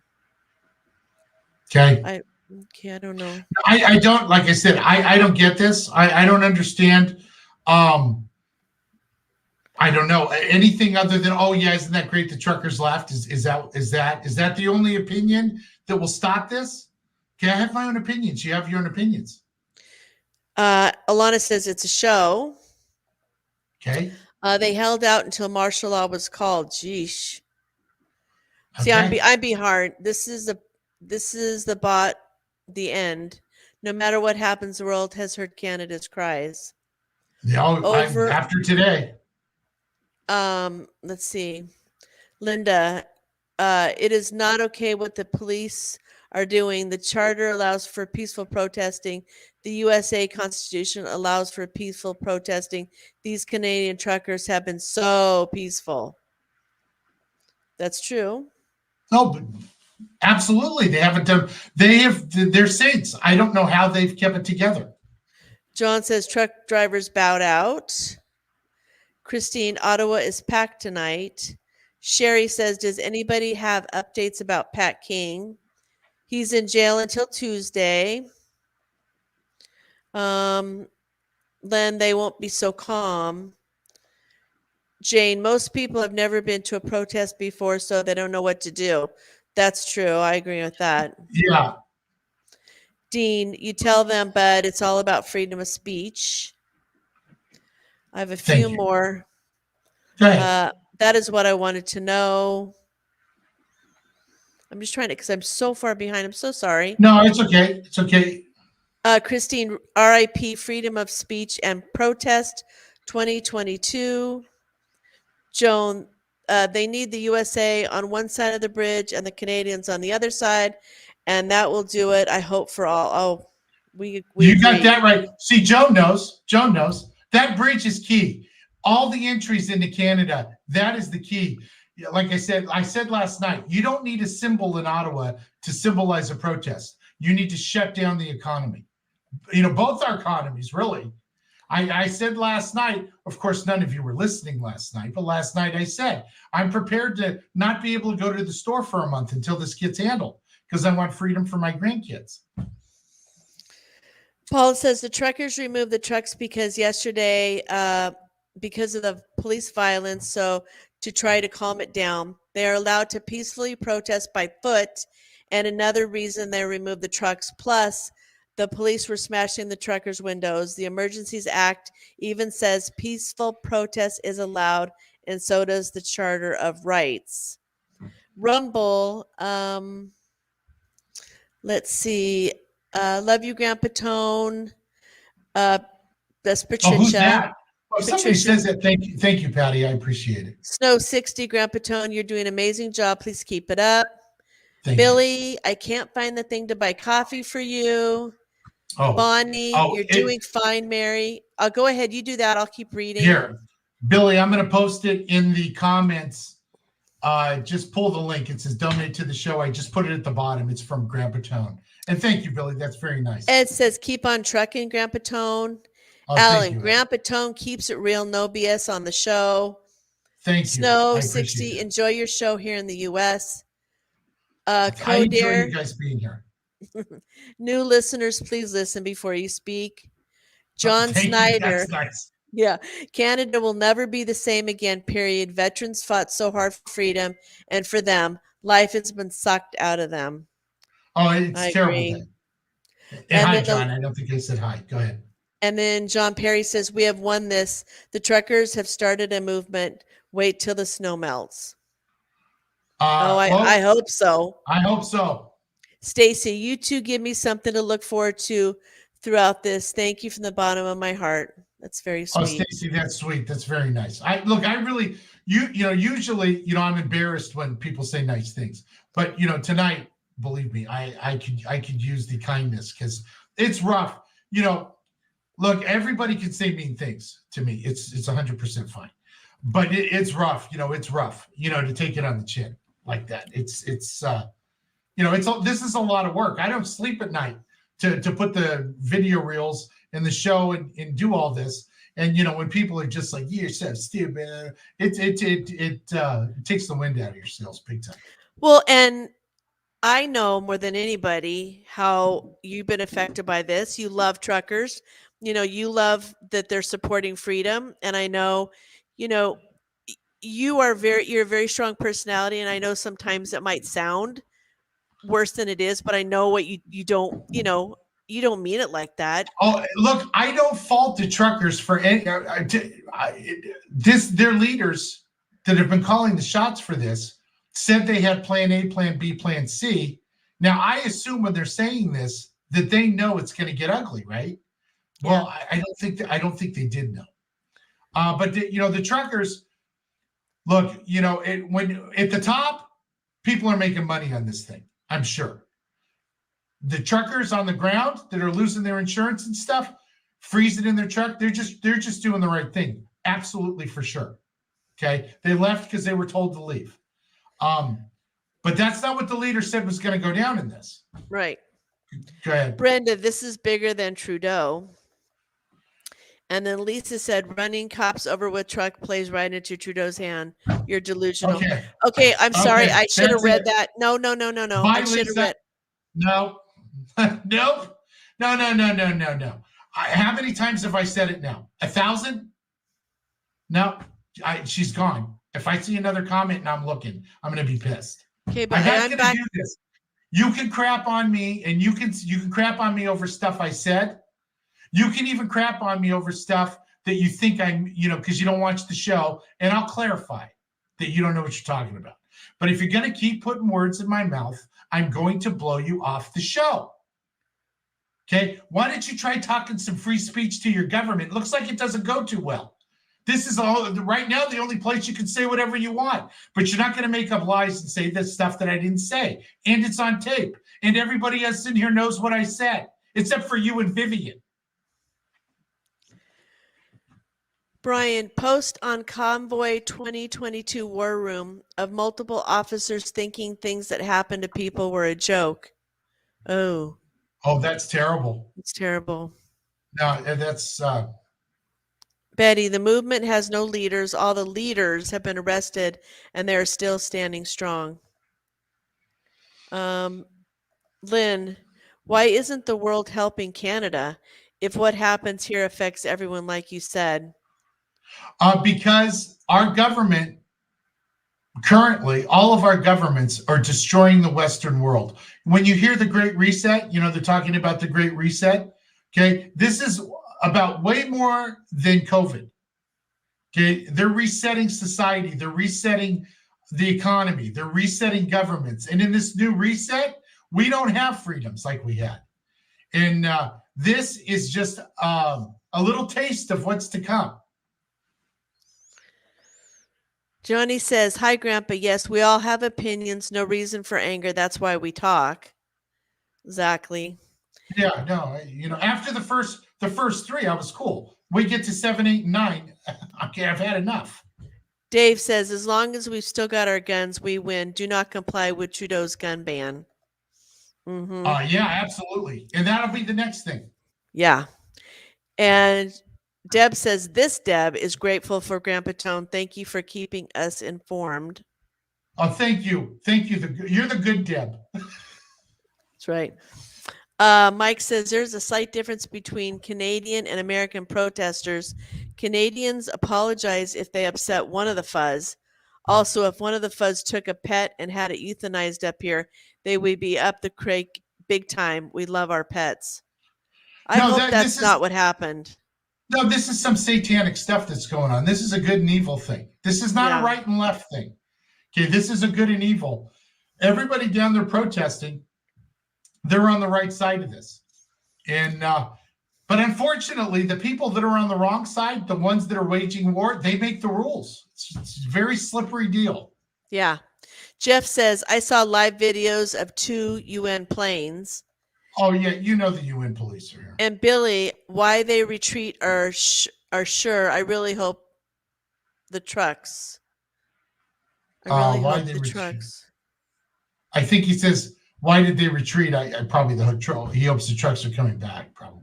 Okay. I don't know. I don't, like I said, I don't get this. I don't understand. I don't know anything other than, oh yeah, isn't that great? The truckers left. Is that the only opinion that will stop this? Okay, I have my own opinions. You have your own opinions. Alana says it's a show. Okay. They held out until martial law was called. Jeesh. Okay. See, I'm being hard. This is the bot. The end. No matter what happens, the world has heard Canada's cries. Yeah, after today. Let's see. Linda, it is not okay what the police are doing. The charter allows for peaceful protesting. The USA Constitution allows for peaceful protesting. These Canadian truckers have been so peaceful. That's true. No, but absolutely. They haven't done, they're saints. I don't know how they've kept it together. John says truck drivers bowed out. Christine, Ottawa is packed tonight. Sherry says, does anybody have updates about Pat King? He's in jail until Tuesday. Then they won't be so calm. Jane, most people have never been to a protest before, so they don't know what to do. That's true. I agree with that. Yeah. Dean, you tell them, but it's all about freedom of speech. I have a Thank few you. more. Go ahead. That is what I wanted to know. I'm just trying to, because I'm so far behind. I'm so sorry. No, it's okay. It's okay. Christine, RIP, freedom of speech and protest 2022. Joan, they need the USA on one side of the bridge and the Canadians on the other side, and that will do it. I hope for all. Oh, we You got agree. that right. See, Joan knows. Joan knows. That bridge is key. All the entries into Canada, that is the key. Like I said last night, you don't need a symbol in Ottawa to symbolize a protest. You need to shut down the economy. Both our economies, really. I said last night, of course, none of you were listening last night, but last night I said, I'm prepared to not be able to go to the store for a month until this gets handled because I want freedom for my grandkids. Paul says the truckers removed the trucks because yesterday, because of the police violence, so to try to calm it down. They are allowed to peacefully protest by foot, and another reason they removed the trucks. Plus, the police were smashing the truckers' windows. The Emergencies Act even says peaceful protest is allowed, and so does the Charter of Rights. Rumble, let's see. Love you, Grandpa Tone. That's Patricia. Oh, who's that? Oh, somebody Patricia. says that. Thank you, Patty. I appreciate it. Snow 60, Grandpa Tone, you're doing an amazing job. Please keep it up. Thank you. Billy, I can't find the thing to buy coffee for you. Oh, Bonnie, Oh, you're it- doing fine, Mary. Go ahead. You do that. I'll keep reading. here, Billy, I'm going to post it in the comments. Just pull the link. It says donate to the show. I just put it at the bottom. It's from Grandpa Tone. And thank you, Billy. That's very nice. Ed says, keep on trucking, Grandpa Tone. Oh, thank Alan, you, Ed. Grandpa Tone keeps it real. No BS on the show. Thank you. Snow I appreciate 60, it. enjoy your show here in the U.S. I enjoy Coder, you guys being here. new listeners, please listen before you speak. John Thank you. Snyder. That's nice. Yeah, Canada will never be the same again, period. Veterans fought so hard for freedom, and for them, life has been sucked out of them. Oh, it's I terrible. agree. Thing. And And hi, then the- John. I don't think I said hi. Go ahead. And then John Perry says, we have won this. The truckers have started a movement. Wait till the snow melts. Well, I hope so. I hope so. Stacy, you two give me something to look forward to throughout this. Thank you from the bottom of my heart. That's very Oh, sweet. Stacy, that's sweet. That's very nice. I really, usually, I'm embarrassed when people say nice things, but tonight, believe me, I could use the kindness because it's rough. Look, everybody can say mean things to me. It's 100% fine, but it's rough. It's rough. To take it on the chin like that. This is a lot of work. I don't sleep at night to put the video reels and the show and do all this. And when people are just like, you're so stupid, it takes the wind out of your sails big time. Well, and I know more than anybody how you've been affected by this. You love truckers. You love that they're supporting freedom. And I know, you're a very strong personality. And I know sometimes it might sound worse than it is, but I know what you don't, you don't mean it like that. Oh, look, I don't fault the truckers for any, their leaders that have been calling the shots for this said they had plan A, plan B, plan C. Now, I assume when they're saying this, that they know it's going to get ugly, right? Yeah. Well, I don't think they did know. But the truckers, look, when at the top, people are making money on this thing, I'm sure. the truckers on the ground that are losing their insurance and stuff, freezing in their truck, they're just doing the right thing. Absolutely, for sure. Okay. They left because they were told to leave. But that's not what the leader said was going to go down in this. Right. Go ahead. Brenda, this is bigger than Trudeau. And then Lisa said, running cops over with truck plays right into Trudeau's hand. You're delusional. Okay, I'm sorry. Okay, I should have that's read it. that. No. Bye, I should have Lisa. read. No. Nope. No. How many times have I said it now? 1,000? No. She's gone. If I see another comment and I'm looking, I'm going to be pissed. Okay, but I'm not I'm going back. to do this. You can crap on me, and you can crap on me over stuff I said. You can even crap on me over stuff that you think I'm, because you don't watch the show, and I'll clarify that you don't know what you're talking about. But if you're going to keep putting words in my mouth, I'm going to blow you off the show. Okay? Why don't you try talking some free speech to your government? It looks like it doesn't go too well. This is all right now the only place you can say whatever you want, but you're not going to make up lies and say this stuff that I didn't say. And it's on tape. And everybody else in here knows what I said, except for you and Vivian. Brian, post on Convoy 2022 War Room of multiple officers thinking things that happened to people were a joke. Oh, That's terrible. it's terrible. No, that's Betty, the movement has no leaders. All the leaders have been arrested and they're still standing strong. Lynn, why isn't the world helping Canada if what happens here affects everyone like you said? Because our government, currently, all of our governments are destroying the Western world. When you hear the Great Reset, they're talking about the Great Reset. Okay, this is about way more than COVID. Okay, they're resetting society. They're resetting the economy. They're resetting governments. And in this new reset, we don't have freedoms like we had. And this is just a little taste of what's to come. Johnny says, hi, Grandpa. Yes, we all have opinions. No reason for anger. That's why we talk. Exactly. Yeah, no, after the first three, I was cool. We get to 7, 8, and 9. Okay, I've had enough. Dave says, as long as we've still got our guns, we win. Do not comply with Trudeau's gun ban. Mm-hmm. Yeah, absolutely. And that'll be the next thing. Yeah. And Deb says, this Deb is grateful for Grandpa Tone. Thank you for keeping us informed. Oh, thank you. Thank you. You're the good Deb. That's right. Mike says there's a slight difference between Canadian and American protesters. Canadians apologize if they upset one of the fuzz. Also, if one of the fuzz took a pet and had it euthanized up here, they would be up the creek big time. We love our pets. I hope that's not what happened. No, this is some satanic stuff that's going on. This is a good and evil thing. This is not a right and left thing. Okay, this is a good and evil. Everybody down there protesting, they're on the right side of this. And but unfortunately, the people that are on the wrong side, the ones that are waging war, they make the rules. It's a very slippery deal. Yeah. Jeff says, I saw live videos of 2 UN planes. Oh, yeah, the UN police are here. And Billy, why they retreat are sure. I really hope the trucks. I really hope the trucks. I think he says, why did they retreat? Probably he hopes the trucks are coming back, probably.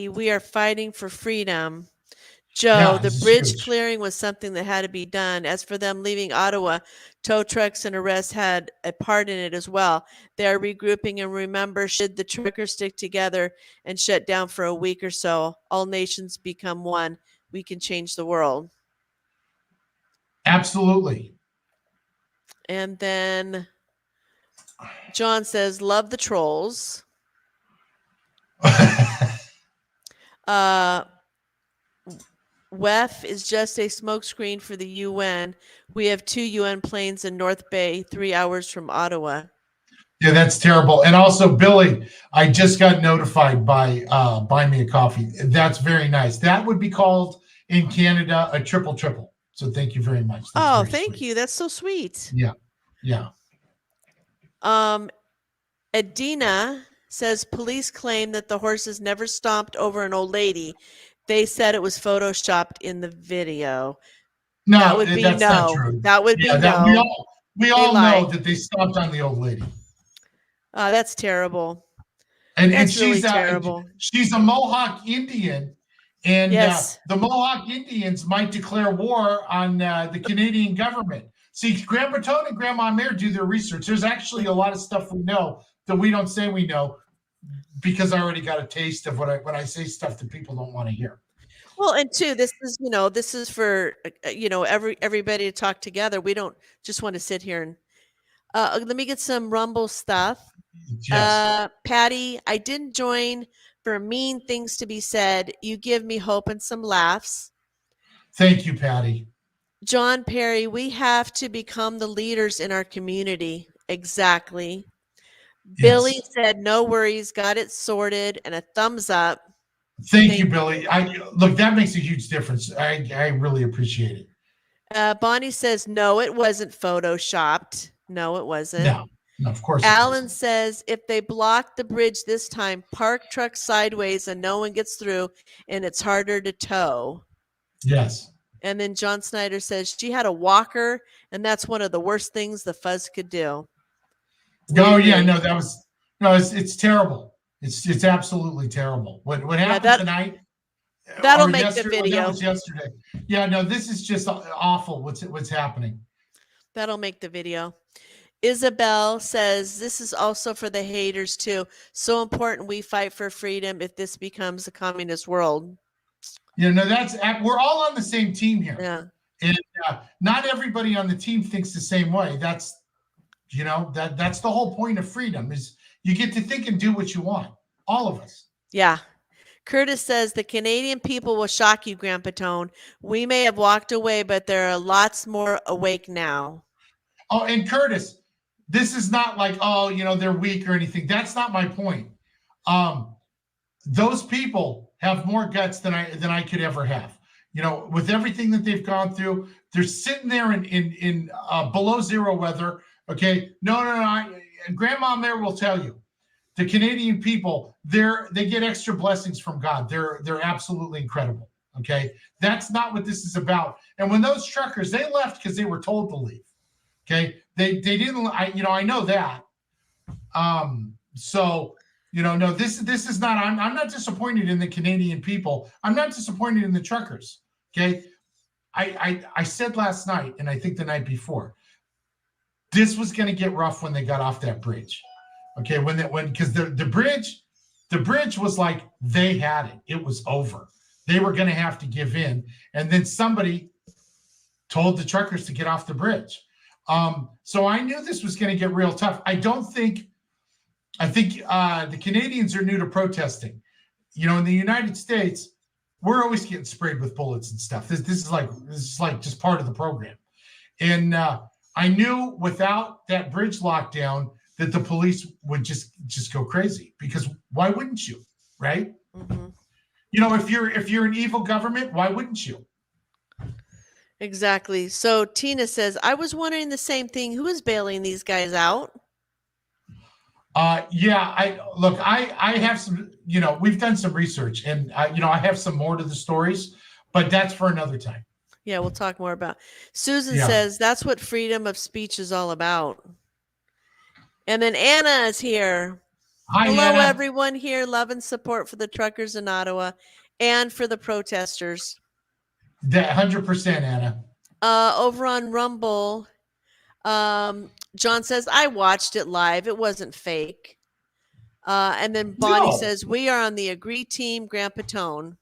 We are fighting for freedom. Joe, the bridge huge. clearing was something that had to be done. As for them leaving Ottawa, tow trucks and arrests had a part in it as well. They are regrouping, and remember, should the truckers stick together and shut down for a week or so, all nations become one. We can change the world. Absolutely. And then John says, love the trolls. WEF is just a smokescreen for the UN. We have 2 UN planes in North Bay, 3 hours from Ottawa. Yeah, that's terrible. And also, Billy, I just got notified by Buy Me a Coffee. That's very nice. That would be called in Canada a triple. So thank you very much. That's thank sweet. you. That's so sweet. Yeah. Adina says police claim that the horses never stomped over an old lady. They said it was photoshopped in the video. No, That would be that's not no. true. That would Yeah, be that no. we all lie. know that they stomped on the old lady. That's terrible. And That's she's really terrible. she's a Mohawk Indian, and Yes. the Mohawk Indians might declare war on the Canadian government. See, Grandpa Tone and Grandma Mare do their research. There's actually a lot of stuff we know that we don't say we know because I already got a taste of when I say stuff that people don't want to hear. Well, and two, this is for everybody to talk together. We don't just want to sit here and let me get some Rumble stuff. Yes. Patty, I didn't join for mean things to be said. You give me hope and some laughs. Thank you, Patty. John Perry, we have to become the leaders in our community. Exactly. Yes. Billy said, no worries, got it sorted, and a thumbs up. Thank you, Billy. Look, that makes a huge difference. I really appreciate it. Bonnie says, no, it wasn't photoshopped. No, it wasn't. No, of course. Alan says, if they block the bridge this time, park truck sideways and no one gets through and it's harder to tow. Yes. And then John Snyder says, she had a walker and that's one of the worst things the fuzz could do. Oh, yeah, no, it's terrible. It's absolutely terrible. What happened tonight? That'll make the video. That was yesterday. Yeah, no, this is just awful. What's happening? That'll make the video. Isabel says, this is also for the haters too. So important we fight for freedom if this becomes a communist world. You know, we're all on the same team here. Yeah. And not everybody on the team thinks the same way. That's the whole point of freedom is you get to think and do what you want. All of us. Yeah. Curtis says the Canadian people will shock you, Grandpa Tone. We may have walked away, but there are lots more awake now. Oh, and Curtis, this is not like, they're weak or anything. That's not my point. Those people have more guts than I could ever have. You know, with everything that they've gone through, they're sitting there in below zero weather. Okay, no. Grandma Mare will tell you, the Canadian people, they get extra blessings from God. They're absolutely incredible. Okay, that's not what this is about. And when those truckers, they left because they were told to leave. Okay, they didn't. I know that. So no, this is not. I'm not disappointed in the Canadian people. I'm not disappointed in the truckers. Okay, I said last night, and I think the night before, this was going to get rough when they got off that bridge. Okay, because the bridge was like they had it. It was over. They were going to have to give in, and then somebody told the truckers to get off the bridge. So I knew this was going to get real tough. I think the Canadians are new to protesting. In the United States, we're always getting sprayed with bullets and stuff. This is like just part of the program. And I knew without that bridge lockdown that the police would just go crazy, because why wouldn't you, right? Mm-hmm. If you're an evil government, why wouldn't you? Exactly. So Tina says, I was wondering the same thing. Who is bailing these guys out? Yeah, I have some, we've done some research, and I have some more to the stories, but that's for another time. Yeah, we'll talk more about. Susan says that's what freedom of speech is all about. And then Anna is here. Hi, hello, Anna. everyone here. Love and support for the truckers in Ottawa and for the protesters. 100%, Anna. Over on Rumble, John says, I watched it live. It wasn't fake. And then Bonnie says, we are on the Agree team, Grandpa Tone.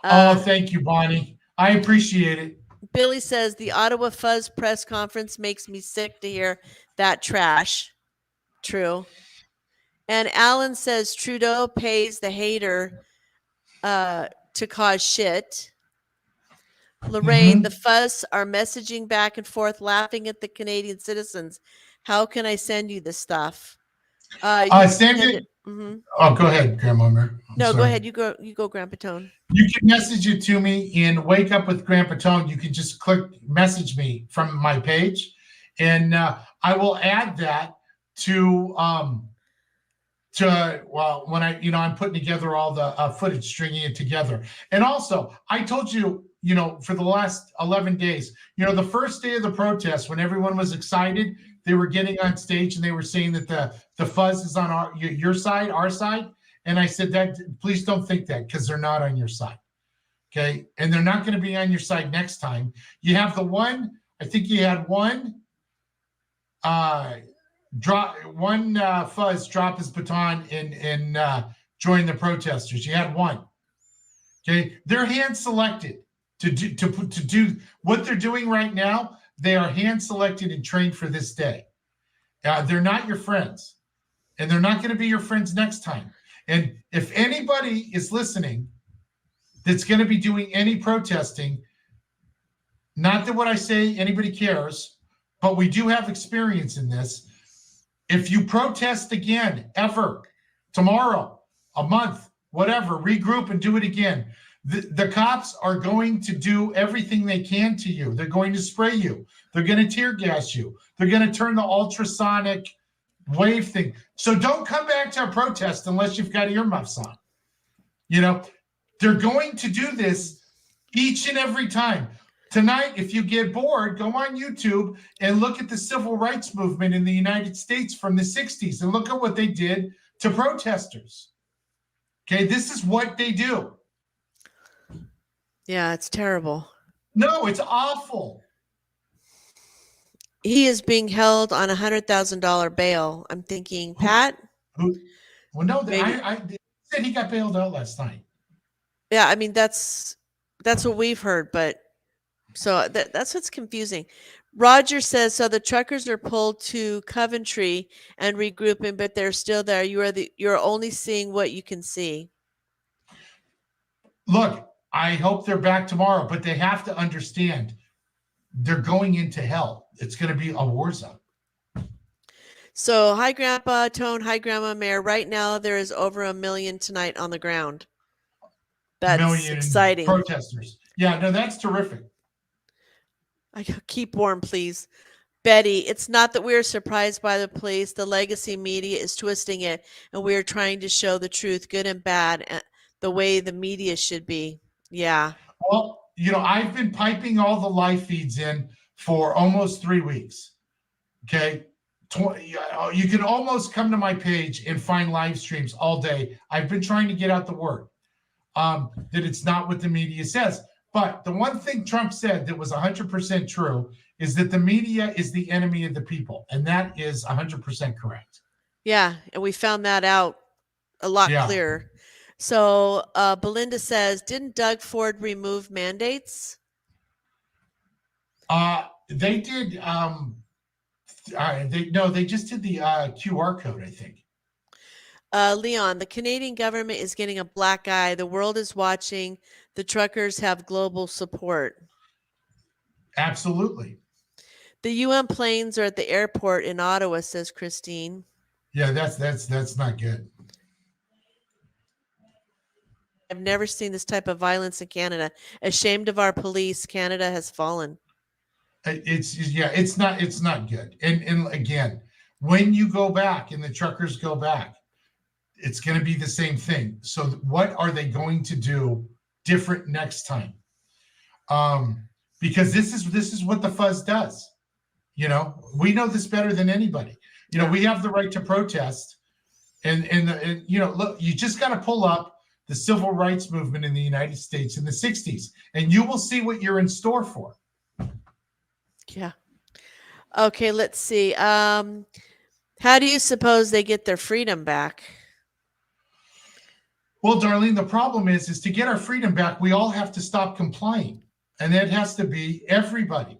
Thank you, Bonnie. I appreciate it. Billy says, the Ottawa Fuzz press conference makes me sick to hear that trash. True. And Alan says, Trudeau pays the hater to cause shit. Lorraine, the Fuzz are messaging back and forth, laughing at the Canadian citizens. How can I send you this stuff? Send it. Mm-hmm. Oh, go ahead, Grandma Mare. No, go ahead. You go, Grandpa Tone. You can message it to me in Wake Up with Grandpa Tone. You can just click message me from my page, and I will add that to well, when I'm putting together all the footage, stringing it together. And also, I told you, for the last 11 days, the first day of the protest, when everyone was excited, they were getting on stage and they were saying that the fuzz is on your side, our side. And I said that, please don't think that, because they're not on your side. Okay. And they're not going to be on your side next time. You have I think you had one fuzz drop his baton and join the protesters. You had one. Okay. They're hand selected to do what they're doing right now. They are hand selected and trained for this day. They're not your friends, and they're not going to be your friends next time. And if anybody is listening that's going to be doing any protesting, not that what I say anybody cares, but we do have experience in this. If you protest again, ever, tomorrow, a month, whatever, regroup and do it again. The cops are going to do everything they can to you. They're going to spray you. They're going to tear gas you. They're going to turn the ultrasonic wave thing. So don't come back to a protest unless you've got earmuffs on. They're going to do this each and every time. Tonight, if you get bored, go on YouTube and look at the civil rights movement in the United States from the 60s and look at what they did to protesters. Okay, this is what they do. Yeah, it's terrible. No, it's awful. He is being held on $100,000 bail. I'm thinking, Pat? Well, no, Maybe. I said he got bailed out last night. Yeah, I mean, that's what we've heard, but so that's what's confusing. Roger says, so the truckers are pulled to Coventry and regrouping, but they're still there. You're only seeing what you can see. Look, I hope they're back tomorrow, but they have to understand they're going into hell. It's going to be a war zone. So, hi, Grandpa Tone. Hi, Grandma Mayor. Right now, there is over 1 million tonight on the ground. That's exciting. Protesters. Yeah, no, that's terrific. Keep warm, please. Betty, it's not that we're surprised by the police. The legacy media is twisting it, and we are trying to show the truth, good and bad, the way the media should be. Yeah. Well, I've been piping all the live feeds in for almost 3 weeks. Okay. You can almost come to my page and find live streams all day. I've been trying to get out the word that it's not what the media says. But the one thing Trump said that was 100% true is that the media is the enemy of the people. And that is 100% correct. Yeah. And we found that out a lot clearer. So Belinda says, didn't Doug Ford remove mandates? They did. They just did the QR code, I think. Leon, the Canadian government is getting a black eye. The world is watching. The truckers have global support. Absolutely. The UN planes are at the airport in Ottawa, says Christine. Yeah, that's not good. I've never seen this type of violence in Canada. Ashamed of our police, Canada has fallen. It's not good. And again, when you go back and the truckers go back, it's going to be the same thing. So what are they going to do different next time? Because this is what the fuzz does. We know this better than anybody. We have the right to protest, and look, you just got to pull up the civil rights movement in the United States in the 60s, and you will see what you're in store for. Yeah. Okay, let's see. How do you suppose they get their freedom back? Well, Darlene, the problem is to get our freedom back, we all have to stop complying. And that has to be everybody.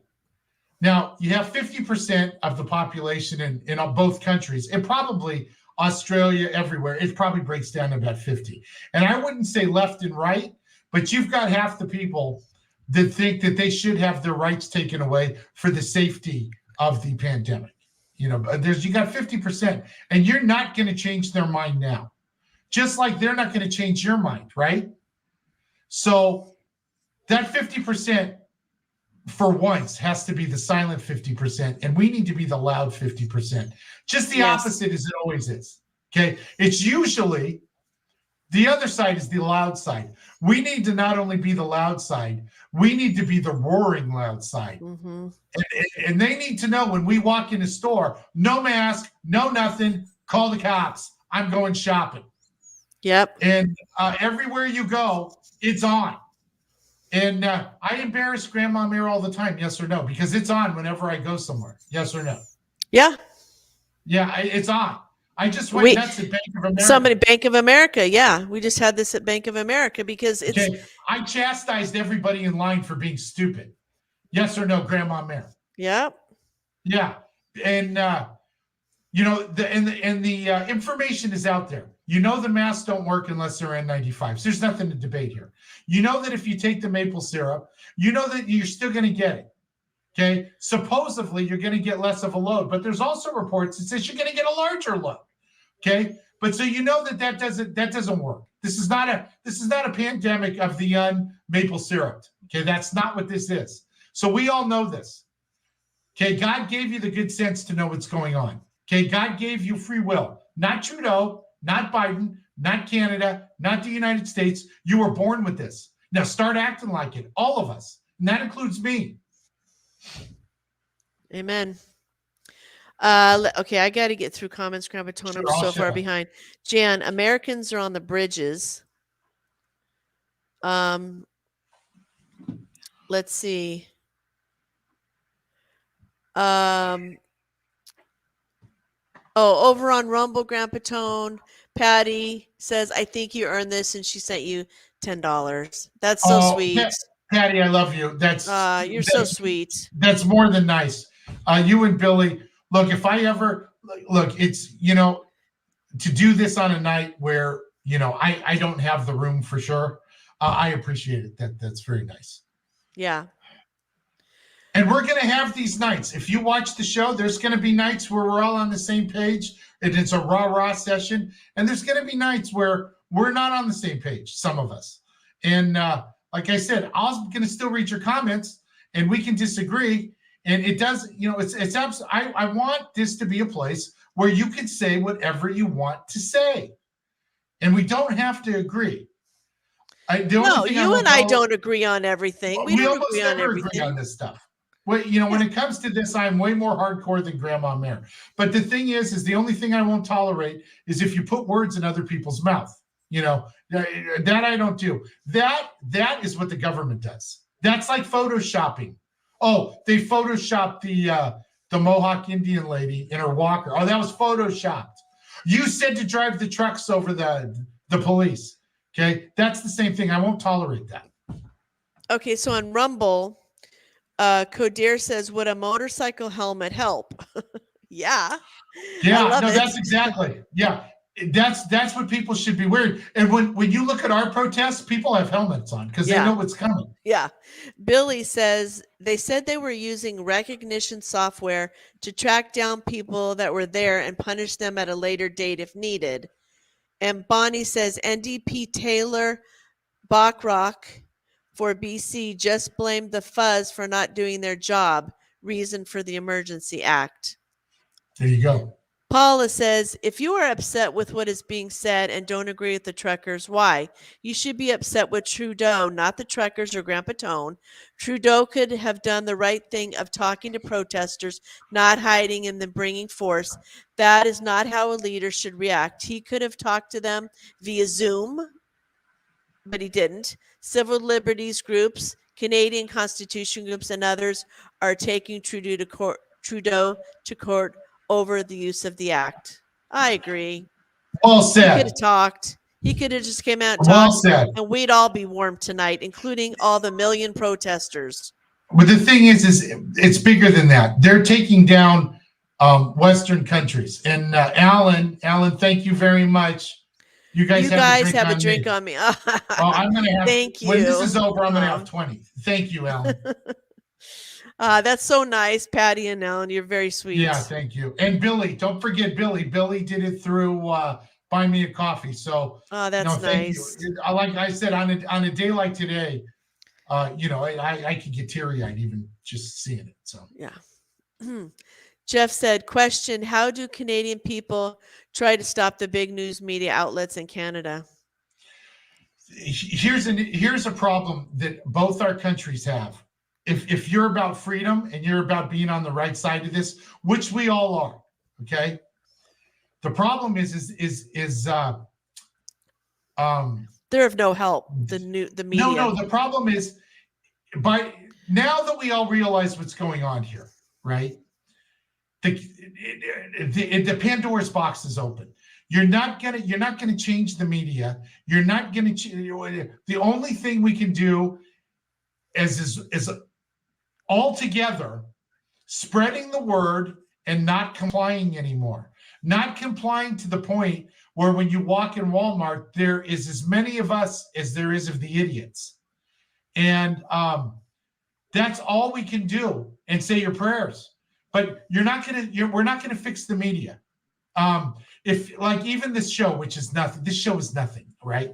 Now, you have 50% of the population in both countries, and probably Australia, everywhere. It probably breaks down to about 50. And I wouldn't say left and right, but you've got half the people that think that they should have their rights taken away for the safety of the pandemic. You got 50%, and you're not going to change their mind now. Just like they're not going to change your mind, right? So that 50% for once has to be the silent 50%, and we need to be the loud 50%. Just the opposite as it always is. Okay. It's usually the other side is the loud side. We need to not only be the loud side, we need to be the roaring loud side. Mm-hmm. And they need to know when we walk in a store, no mask, no nothing, call the cops. I'm going shopping. Yep. And everywhere you go, it's on. And I embarrass Grandma Mare all the time, yes or no, because it's on whenever I go somewhere, yes or no. Yeah. Yeah, it's on. I just went nuts at Bank of America. Bank of America. Yeah. We just had this at Bank of America because it's. Okay. I chastised everybody in line for being stupid. Yes or no, Grandma Mare? Yep. Yeah. And, you know, the information is out there. You know the masks don't work unless they're N95s. There's nothing to debate here. You know that if you take the maple syrup, you know that you're still going to get it. Okay. Supposedly you're going to get less of a load, but there's also reports that says you're going to get a larger load. Okay. But so you know that doesn't work. This is not a pandemic of the maple syrup. Okay. That's not what this is. So we all know this. Okay. God gave you the good sense to know what's going on. Okay. God gave you free will, not Trudeau, not Biden, not Canada, not the United States. You were born with this. Now start acting like it. All of us. And that includes me. Amen. Okay, I got to get through comments, Grandpa Tone. Sure, I'm so I'll far shut up. behind. Jan, Americans are on the bridges. Let's see. Over on Rumble, Grandpa Tone, Patty says, I think you earned this, and she sent you $10. That's so sweet. Patty, I love you. You're so sweet. That's more than nice. You and Billy, look, if I ever look, it's, you know, to do this on a night where, you know, I don't have the room for sure. I appreciate it. That's very nice. Yeah. And we're going to have these nights. If you watch the show, there's going to be nights where we're all on the same page and it's a rah-rah session. And there's going to be nights where we're not on the same page, some of us. And like I said, I'm going to still read your comments and we can disagree. And it does, you know, I want this to be a place where you can say whatever you want to say. And we don't have to agree. No, you and I don't agree on everything. We don't agree on everything. Agree on this stuff. Well, you know, when it comes to this, I'm way more hardcore than Grandma Mare. But the thing is the only thing I won't tolerate is if you put words in other people's mouth. You know, that I don't do. That is what the government does. That's like photoshopping. Oh, they photoshopped the Mohawk Indian lady in her walker. Oh, that was photoshopped. You said to drive the trucks over the police. Okay, that's the same thing. I won't tolerate that. Okay, so on Rumble, Codir says, would a motorcycle helmet help? Yeah. Yeah, no, that's exactly. Yeah, that's what people should be wearing. And when you look at our protests, people have helmets on because they know what's coming. Yeah. Billy says they said they were using recognition software to track down people that were there and punish them at a later date if needed. And Bonnie says NDP Taylor Bachrock for BC just blamed the fuzz for not doing their job. Reason for the Emergency Act. There you go. Paula says, if you are upset with what is being said and don't agree with the truckers, why? You should be upset with Trudeau, not the truckers or Grandpa Tone. Trudeau could have done the right thing of talking to protesters, not hiding and then bringing force. That is not how a leader should react. He could have talked to them via Zoom, but he didn't. Civil liberties groups, Canadian Constitution groups, and others are taking Trudeau to court over the use of the act. I agree. Well said. He could have talked. He could have just came out and well talked, said. and we'd all be warm tonight, including all the million protesters. But the thing is it's bigger than that. They're taking down Western countries. And Alan, thank you very much. You guys have a drink on me. Oh, I'm going to have. Thank you. When this is over, I'm going to have 20. Thank you, Alan. That's so nice, Patty and Alan. You're very sweet. Yeah, thank you. And Billy, don't forget Billy. Billy did it through Buy Me a Coffee. So, that's nice. You. Like I said, on a day like today, I could get teary-eyed even just seeing it. So yeah. Jeff said, question, how do Canadian people try to stop the big news media outlets in Canada? Here's a problem that both our countries have. If you're about freedom and you're about being on the right side of this, which we all are, okay? The problem is They're of no help. The media. no, the problem is by now that we all realize what's going on here, right? The Pandora's box is open. You're not gonna change the media. You're not gonna. The only thing we can do is all together spreading the word and not complying anymore. Not complying to the point where when you walk in Walmart, there is as many of us as there is of the idiots, and that's all we can do. And say your prayers. But we're not gonna fix the media. If like even this show, which is nothing, this show is nothing, right?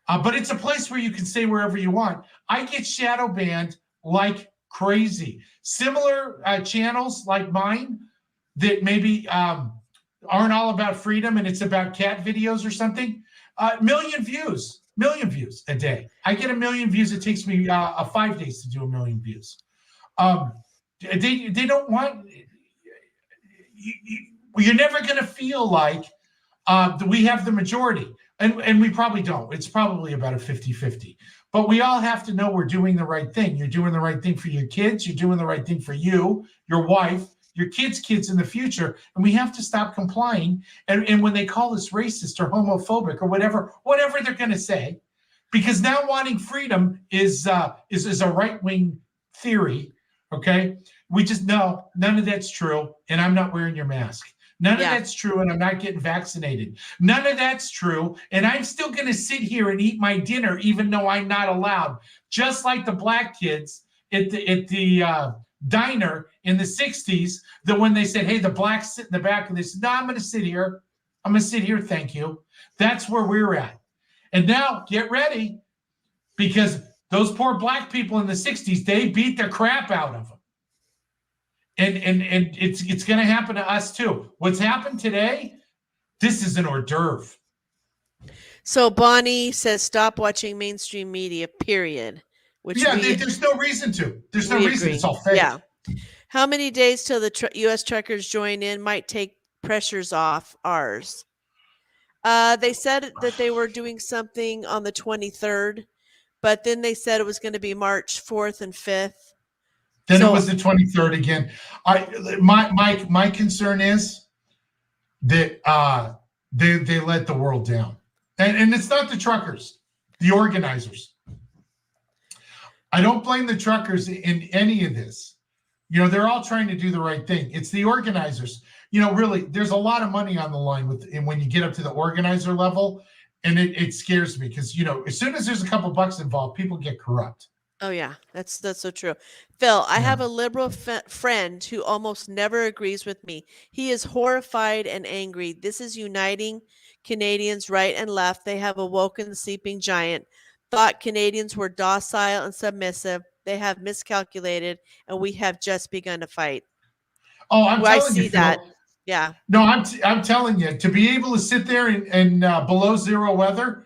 But it's a place where you can say wherever you want. I get shadow banned like crazy. Similar channels like mine that maybe aren't all about freedom and it's about cat videos or something. Million views a day. I get 1 million views. It takes me 5 days to do 1 million views. They don't want. You're never going to feel like we have the majority, and we probably don't. It's probably about a 50-50. But we all have to know we're doing the right thing. You're doing the right thing for your kids. You're doing the right thing for you, your wife, your kids in the future. And we have to stop complying. And when they call us racist or homophobic or whatever they're going to say, because now wanting freedom is a right-wing theory. Okay, we just know none of that's true, and I'm not wearing your mask. None of that's true, and I'm not getting vaccinated. None of that's true, and I'm still going to sit here and eat my dinner, even though I'm not allowed. Just like the black kids at the diner in the '60s, that when they said, "Hey, the blacks sit in the back," and they said, "No, I'm going to sit here. I'm going to sit here. Thank you." That's where we're at. And now get ready, because those poor black people in the '60s, they beat the crap out of them. And it's going to happen to us too. What's happened today, this is an hors d'oeuvre. So Bonnie says, stop watching mainstream media, period. Which there's no reason to. There's no reason. Agree. It's all fake. Yeah. How many days till the U.S. truckers join in might take pressures off ours? They said that they were doing something on the 23rd. But then they said it was going to be March 4th and 5th. Then it was the 23rd again. My concern is that they let the world down. And it's not the truckers, the organizers. I don't blame the truckers in any of this. You know, they're all trying to do the right thing. It's the organizers. You know, really, there's a lot of money on the line and when you get up to the organizer level. And it scares me because, you know, as soon as there's a couple bucks involved, people get corrupt. Oh, yeah, that's so true. Phil, I have a liberal friend who almost never agrees with me. He is horrified and angry. This is uniting Canadians right and left. They have awoken the sleeping giant. Thought Canadians were docile and submissive. They have miscalculated, and we have just begun to fight. Oh, I see you, that. Yeah. No, I'm telling you, to be able to sit there in below zero weather.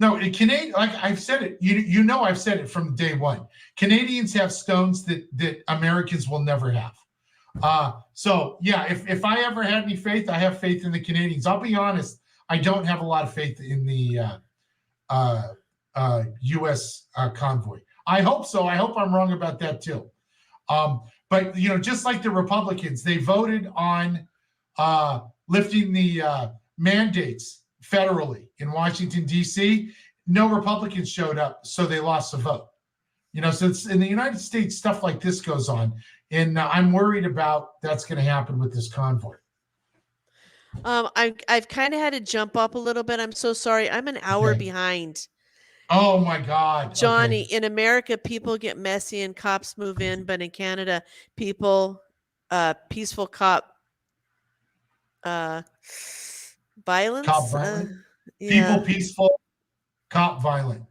No, Canadian, like I've said it, you know I've said it from day one. Canadians have stones that Americans will never have. So yeah, if I ever had any faith, I have faith in the Canadians. I'll be honest, I don't have a lot of faith in the U.S. Convoy. I hope so. I hope I'm wrong about that too. But you know, just like the Republicans, they voted on lifting the mandates federally in Washington, D.C. No Republicans showed up, so they lost the vote. You know, so it's, in the United States, stuff like this goes on. And I'm worried about that's going to happen with this convoy. I've kind of had to jump up a little bit. I'm so sorry. I'm an hour behind. Oh, my God. Johnny, in America, people get messy and cops move in. But in Canada, people, peaceful cop violence. Cop violent. People peaceful, cop violent.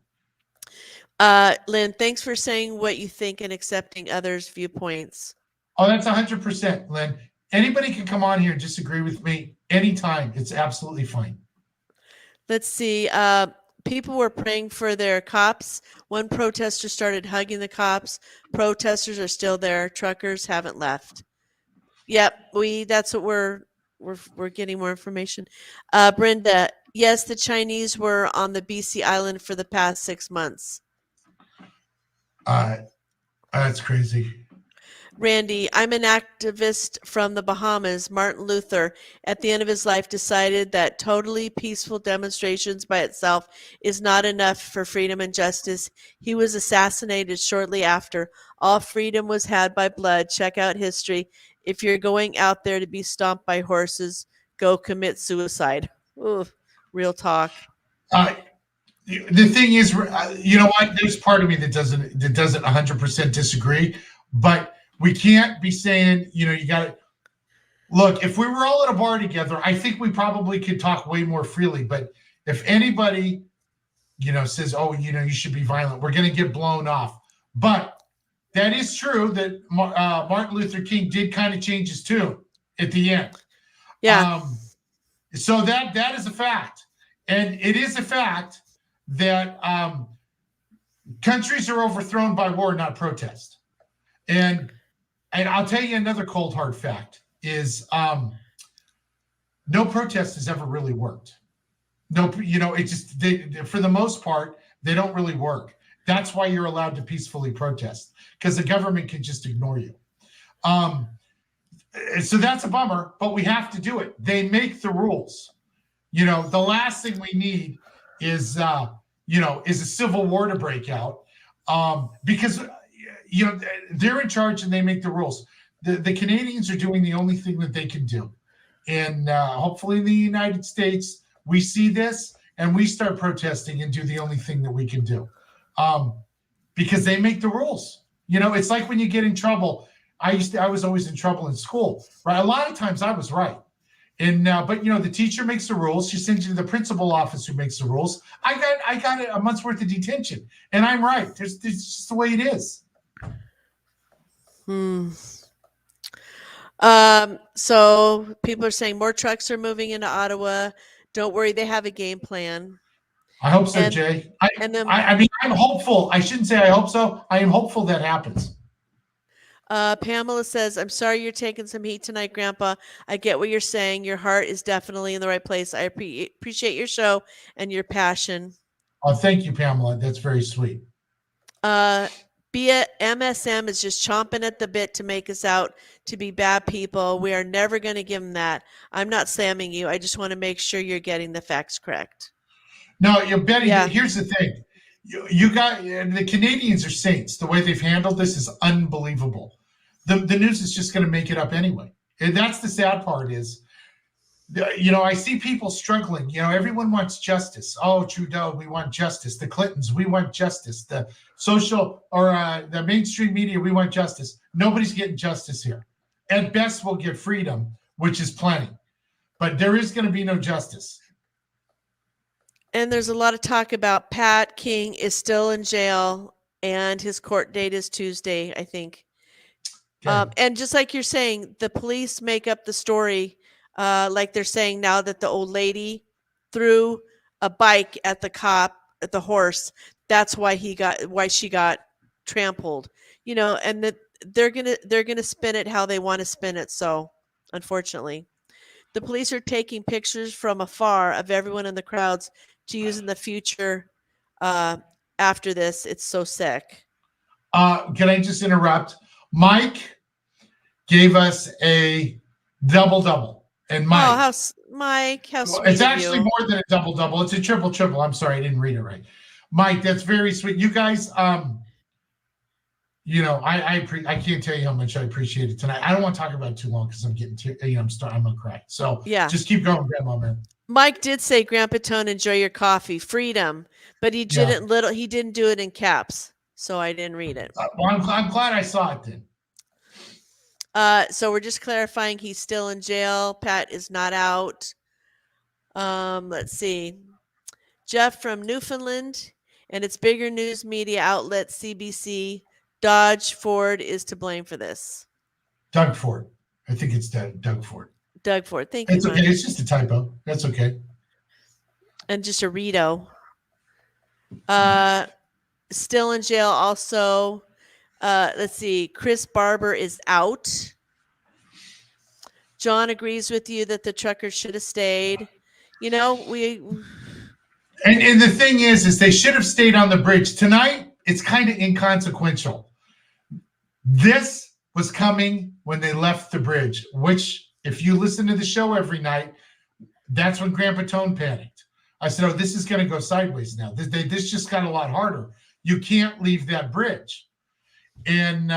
Lynn, thanks for saying what you think and accepting others' viewpoints. Oh, that's 100%, Lynn. Anybody can come on here and disagree with me anytime. It's absolutely fine. Let's see. People were praying for their cops. One protester started hugging the cops. Protesters are still there. Truckers haven't left. Yep, that's what we're getting more information. Brenda, yes, the Chinese were on the BC island for the past 6 months. That's crazy. Randy, I'm an activist from the Bahamas. Martin Luther, at the end of his life, decided that totally peaceful demonstrations by itself is not enough for freedom and justice. He was assassinated shortly after. All freedom was had by blood. Check out history. If you're going out there to be stomped by horses, go commit suicide. Ooh, real talk. The thing is, you know what? There's part of me that doesn't 100% disagree, but we can't be saying, you got to look. If we were all at a bar together, I think we probably could talk way more freely. But if anybody, says, "Oh, you should be violent," we're going to get blown off. But that is true that Martin Luther King did kind of change his tune at the end. Yeah. So that is a fact, and it is a fact that countries are overthrown by war, not protest. And I'll tell you another cold hard fact is no protest has ever really worked. No, it just for the most part they don't really work. That's why you're allowed to peacefully protest, because the government can just ignore you. So that's a bummer, but we have to do it. They make the rules. The last thing we need is a civil war to break out, because they're in charge and they make the rules. The Canadians are doing the only thing that they can do, and hopefully in the United States we see this and we start protesting and do the only thing that we can do, because they make the rules. It's like when you get in trouble. I was always in trouble in school, right? A lot of times I was right. And but the teacher makes the rules. She sends you to the principal office who makes the rules. I got a month's worth of detention, and I'm right. It's just the way it is. So people are saying more trucks are moving into Ottawa. Don't worry, they have a game plan. I hope so, Jay. I mean, I'm hopeful. I shouldn't say I hope so. I am hopeful that happens. Pamela says, I'm sorry you're taking some heat tonight, Grandpa. I get what you're saying. Your heart is definitely in the right place. I appreciate your show and your passion. Oh, thank you, Pamela. That's very sweet. Bia MSM is just chomping at the bit to make us out to be bad people. We are never going to give them that. I'm not slamming you. I just want to make sure you're getting the facts correct. No, Betty, here's the thing. You got the Canadians are saints. The way they've handled this is unbelievable. The news is just going to make it up anyway. And that's the sad part is, I see people struggling. Everyone wants justice. Oh, Trudeau, we want justice. The Clintons, we want justice. The social or the mainstream media, we want justice. Nobody's getting justice here. At best, we'll get freedom, which is plenty. But there is going to be no justice. And there's a lot of talk about Pat King is still in jail and his court date is Tuesday, I think. Okay. And just like you're saying, the police make up the story. Like they're saying now that the old lady threw a bike at the cop, at the horse. That's why she got trampled, and that they're going to spin it how they want to spin it. So unfortunately, the police are taking pictures from afar of everyone in the crowds to use in the future after this. It's so sick. Can I just interrupt? Mike gave us a double. And Mike, Mike, how sweet it's of actually you. more than a double. It's a triple. I'm sorry, I didn't read it right. Mike, that's very sweet. You guys, I can't tell you how much I appreciate it tonight. I don't want to talk about it too long because I'm getting, I'm gonna cry. So yeah, just keep going, Grandma, man. Mike did say, "Grandpa Tone, enjoy your coffee, freedom," but he didn't He didn't do it in caps, so I didn't read it. Well, I'm glad I saw it then. So we're just clarifying he's still in jail. Pat is not out. Let's see. Jeff from Newfoundland and its bigger news media outlet CBC. Dodge Ford is to blame for this. Doug Ford. I think it's Doug Ford. Doug Ford. Thank you, It's okay. Mike. It's just a typo. That's okay. And just a Rito. Still in jail also. Let's see. Chris Barber is out. John agrees with you that the truckers should have stayed. You know, And the thing is they should have stayed on the bridge. Tonight, it's kind of inconsequential. This was coming when they left the bridge, which, if you listen to the show every night, that's when Grandpa Tone panicked. I said, oh, this is going to go sideways now. This just got a lot harder. You can't leave that bridge. And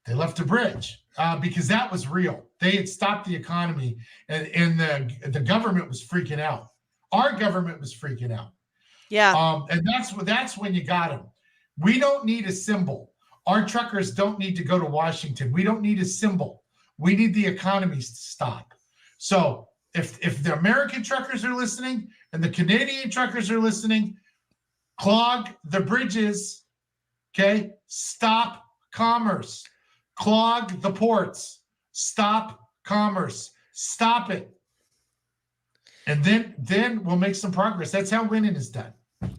they left the bridge because that was real. They had stopped the economy, and the government was freaking out. Our government was freaking out. yeah. And that's when you got them. We don't need a symbol. Our truckers don't need to go to Washington. We don't need a symbol. We need the economy to stop. So if the American truckers are listening and the Canadian truckers are listening, clog the bridges, okay? Stop commerce. Clog the ports. Stop commerce. Stop it. And then we'll make some progress. That's how winning is done. And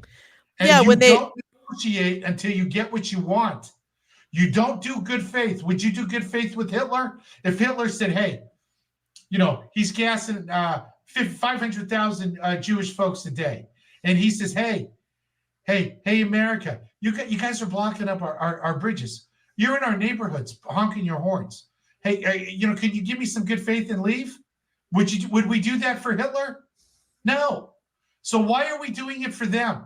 Yeah, you when they- don't negotiate until you get what you want. You don't do good faith. Would you do good faith with Hitler? If Hitler said, hey, he's gassing 500,000 Jewish folks a day. And he says, hey, America, you guys are blocking up our bridges. You're in our neighborhoods honking your horns. Hey, can you give me some good faith and leave? Would we do that for Hitler? No. So why are we doing it for them?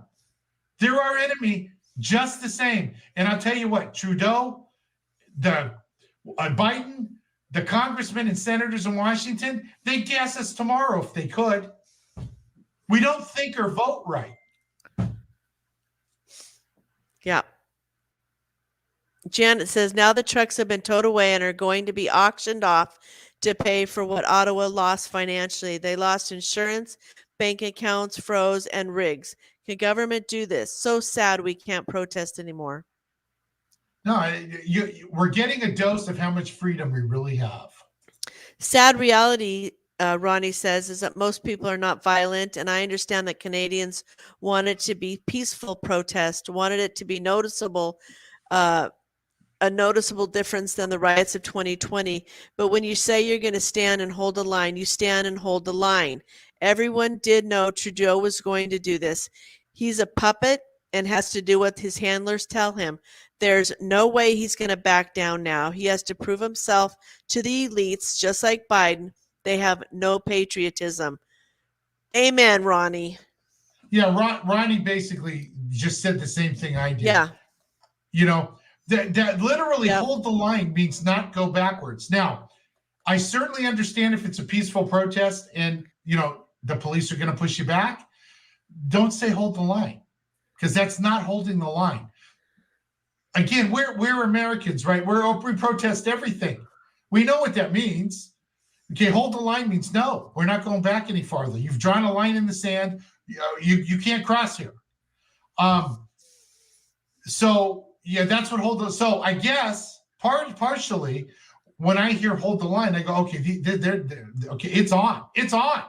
They're our enemy just the same. And I'll tell you what, Trudeau, Biden, the congressmen and senators in Washington, they'd gas us tomorrow if they could. We don't think or vote right. Yeah. Janet says, now the trucks have been towed away and are going to be auctioned off to pay for what Ottawa lost financially. They lost insurance, bank accounts froze, and rigs. Can government do this? So sad we can't protest anymore. No, we're getting a dose of how much freedom we really have. Sad reality, Ronnie says, is that most people are not violent, and I understand that Canadians want it to be peaceful protest, wanted it to be noticeable, a noticeable difference than the riots of 2020. But when you say you're going to stand and hold the line, you stand and hold the line. Everyone did know Trudeau was going to do this. He's a puppet and has to do what his handlers tell him. There's no way he's going to back down now. He has to prove himself to the elites, just like Biden. They have no patriotism. Amen, Ronnie. Yeah, Ronnie basically just said the same thing I did. Yeah. That literally Yep. hold the line means not go backwards. Now, I certainly understand if it's a peaceful protest and, the police are going to push you back. Don't say hold the line, because that's not holding the line. Again, we're Americans, right? We protest everything. We know what that means. Okay, hold the line means no, we're not going back any farther. You've drawn a line in the sand. You can't cross here. So yeah, that's what hold the. So I guess partially when I hear hold the line, I go, okay, they're okay. It's on. It's on.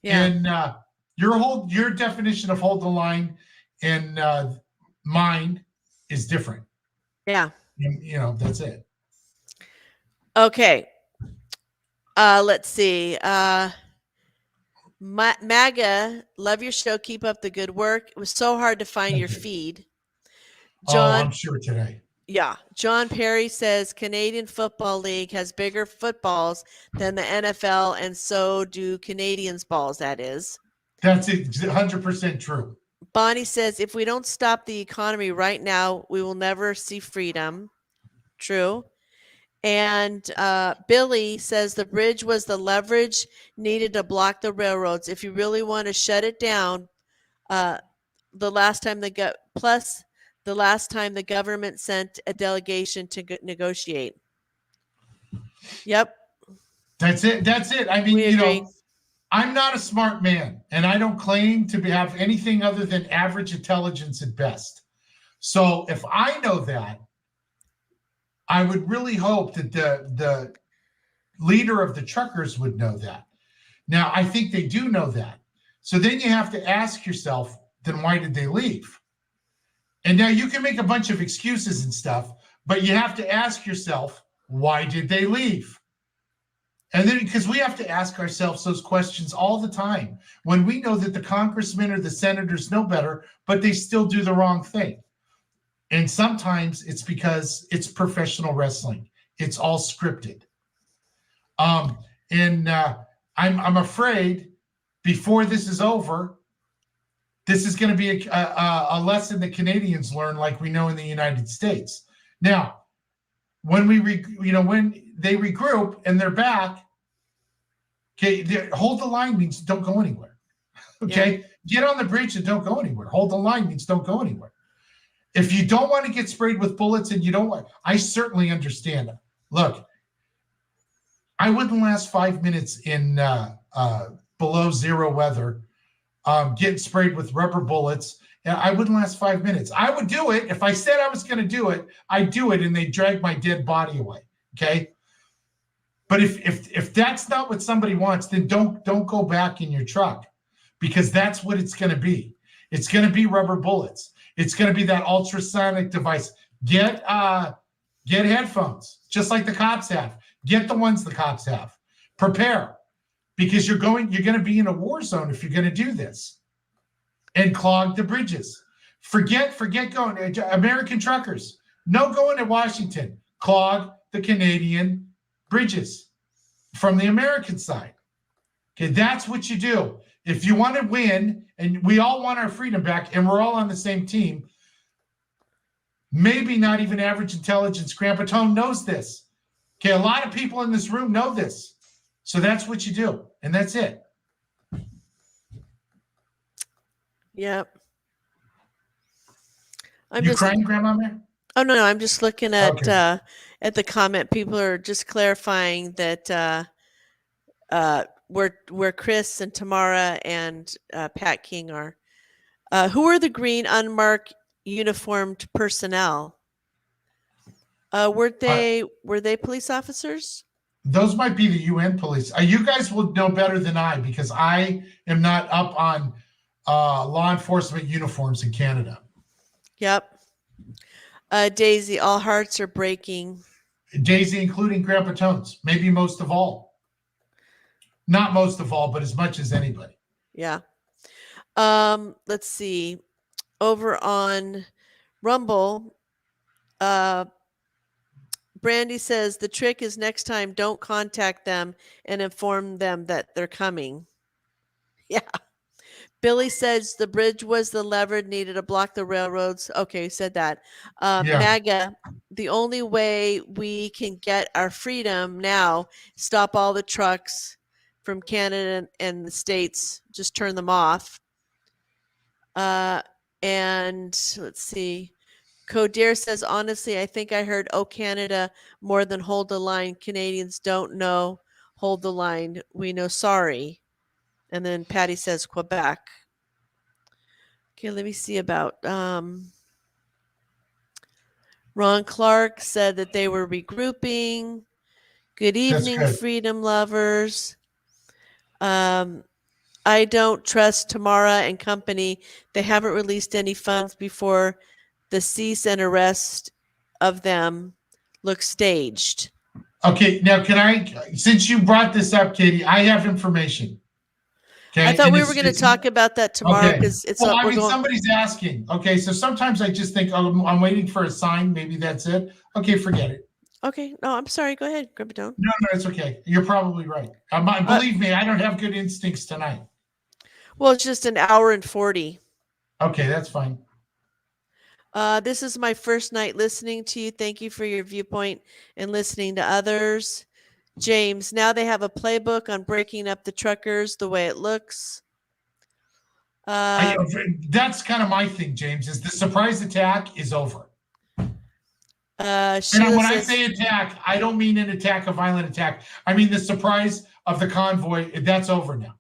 Yeah. And your definition of hold the line and mine is different. Yeah. And, that's it. Okay. Let's see. MAGA, love your show. Keep up the good work. It was so hard to find Thank your you. feed. Oh, John, I'm sure today. yeah. John Perry says Canadian Football League has bigger footballs than the NFL, and so do Canadians' balls, that is. That's 100% true. Bonnie says, if we don't stop the economy right now, we will never see freedom. True. And Billy says the bridge was the leverage needed to block the railroads. If you really want to shut it down, the last time the government sent a delegation to negotiate. Yep. That's it. I mean, We agree. I'm not a smart man, and I don't claim to have anything other than average intelligence at best. So if I know that, I would really hope that the leader of the truckers would know that. Now, I think they do know that. So then you have to ask yourself, then why did they leave? And now you can make a bunch of excuses and stuff, but you have to ask yourself, why did they leave? And then, because we have to ask ourselves those questions all the time when we know that the congressmen or the senators know better, but they still do the wrong thing. And sometimes it's because it's professional wrestling. It's all scripted. I'm afraid before this is over, this is going to be a lesson that Canadians learn, like we know in the United States. Now, when when they regroup and they're back, okay, hold the line means don't go anywhere. Okay, Get on the bridge and don't go anywhere. Hold the line means don't go anywhere. If you don't want to get sprayed with bullets and you don't want, I certainly understand it. Look, I wouldn't last 5 minutes in below zero weather, getting sprayed with rubber bullets. And I wouldn't last 5 minutes. I would do it. If I said I was going to do it, I'd do it, and they drag my dead body away. Okay. But if that's not what somebody wants, then don't go back in your truck, because that's what it's going to be. It's going to be rubber bullets. It's going to be that ultrasonic device. Get headphones, just like the cops have. Get the ones the cops have. Prepare, because you're going to be in a war zone if you're going to do this. And clog the bridges. Forget going. American truckers, no going to Washington. Clog the Canadian bridges from the American side. Okay, that's what you do. If you want to win, and we all want our freedom back, and we're all on the same team, maybe not even average intelligence Grandpa Tone knows this. Okay, a lot of people in this room know this. So that's what you do, and that's it. Yep. You crying, Grandma Mary? Oh no, I'm just looking at Okay. at the comment. People are just clarifying that where Chris and Tamara and Pat King are. Who are the green unmarked uniformed personnel? Were they police officers? Those might be the UN police. You guys will know better than I, because I am not up on law enforcement uniforms in Canada. Yep. Daisy, all hearts are breaking. Daisy, including Grandpa Tones, maybe most of all. Not most of all, but as much as anybody. Yeah. Let's see. Over on Rumble, Brandy says the trick is next time don't contact them and inform them that they're coming. Yeah. Billy says the bridge was the lever needed to block the railroads. Okay, said that. Yeah. MAGA, the only way we can get our freedom now, stop all the trucks from Canada and the States, just turn them off. And let's see. Coder says, honestly, I think I heard, oh, Canada, more than hold the line. Canadians don't know, hold the line. We know, sorry. And then Patty says, Quebec. Okay, let me see about Ron Clark said that they were regrouping. Good evening, good. freedom lovers. I don't trust Tamara and company. They haven't released any funds before the cease and arrest of them looks staged. Okay, now since you brought this up, Katie, I have information. Okay, I thought we were going to talk about that tomorrow because it's. Well, somebody's asking. Okay, so sometimes I just think, oh, I'm waiting for a sign. Maybe that's it. Okay, forget it. Okay, no, I'm sorry. Go ahead, Grandpa Tone. No, it's okay. You're probably right. Believe me, I don't have good instincts tonight. Well, it's just an hour and 40. Okay, that's fine. This is my first night listening to you. Thank you for your viewpoint and listening to others. James, now they have a playbook on breaking up the truckers the way it looks. That's kind of my thing, James, is the surprise attack is over. And when I say attack, I don't mean an attack, a violent attack. I mean the surprise of the convoy. That's over now.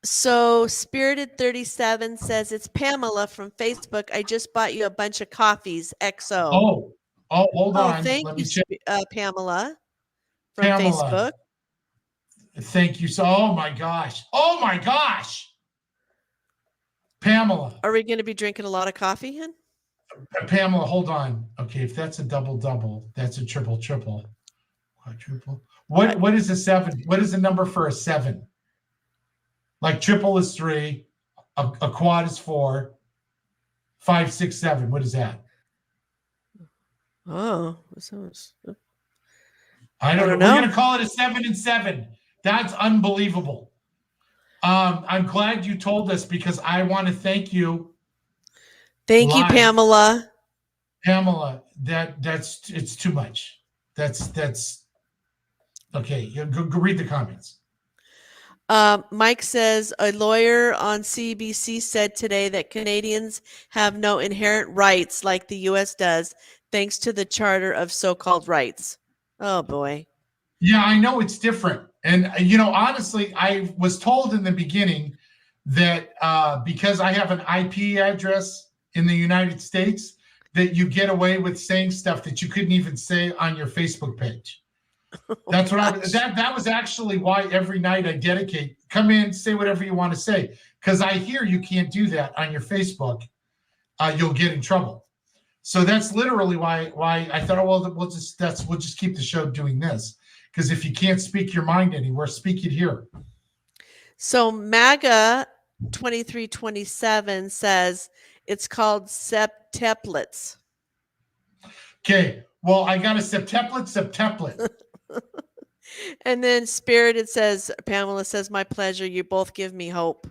So Spirited 37 says it's Pamela from Facebook. I just bought you a bunch of coffees. XO. Hold Oh, on. thank Let you, me check. Pamela from Pamela. Facebook. Thank you. So, oh my gosh. Pamela. Are we going to be drinking a lot of coffee, hen? Pamela, hold on. Okay, if that's a double, that's a triple, quadruple. What is a 7? What is the number for a 7? Like triple is 3, a quad is 4, 5, 6, 7. What is that? Oh, I don't don't know. We're know. gonna call it a 7 and 7. That's unbelievable. I'm glad you told us because I want to thank you. Thank you, Live. Pamela. Pamela, it's too much. That's okay. Go read the comments. Mike says a lawyer on CBC said today that Canadians have no inherent rights like the U.S. does, thanks to the Charter of so-called rights. Oh boy. Yeah, I know it's different. And, honestly, I was told in the beginning that because I have an IP address in the United States, that you get away with saying stuff that you couldn't even say on your Facebook page. That's what that was actually why every night I dedicate, come in, say whatever you want to say. Because I hear you can't do that on your Facebook. You'll get in trouble. So that's literally why I thought, oh, well, we'll just keep the show doing this. Because if you can't speak your mind anywhere, speak it here. So MAGA 2327 says it's called septuplets. Okay. Well, I got a septuplet. And then Spirited says, Pamela says, my pleasure. You both give me hope.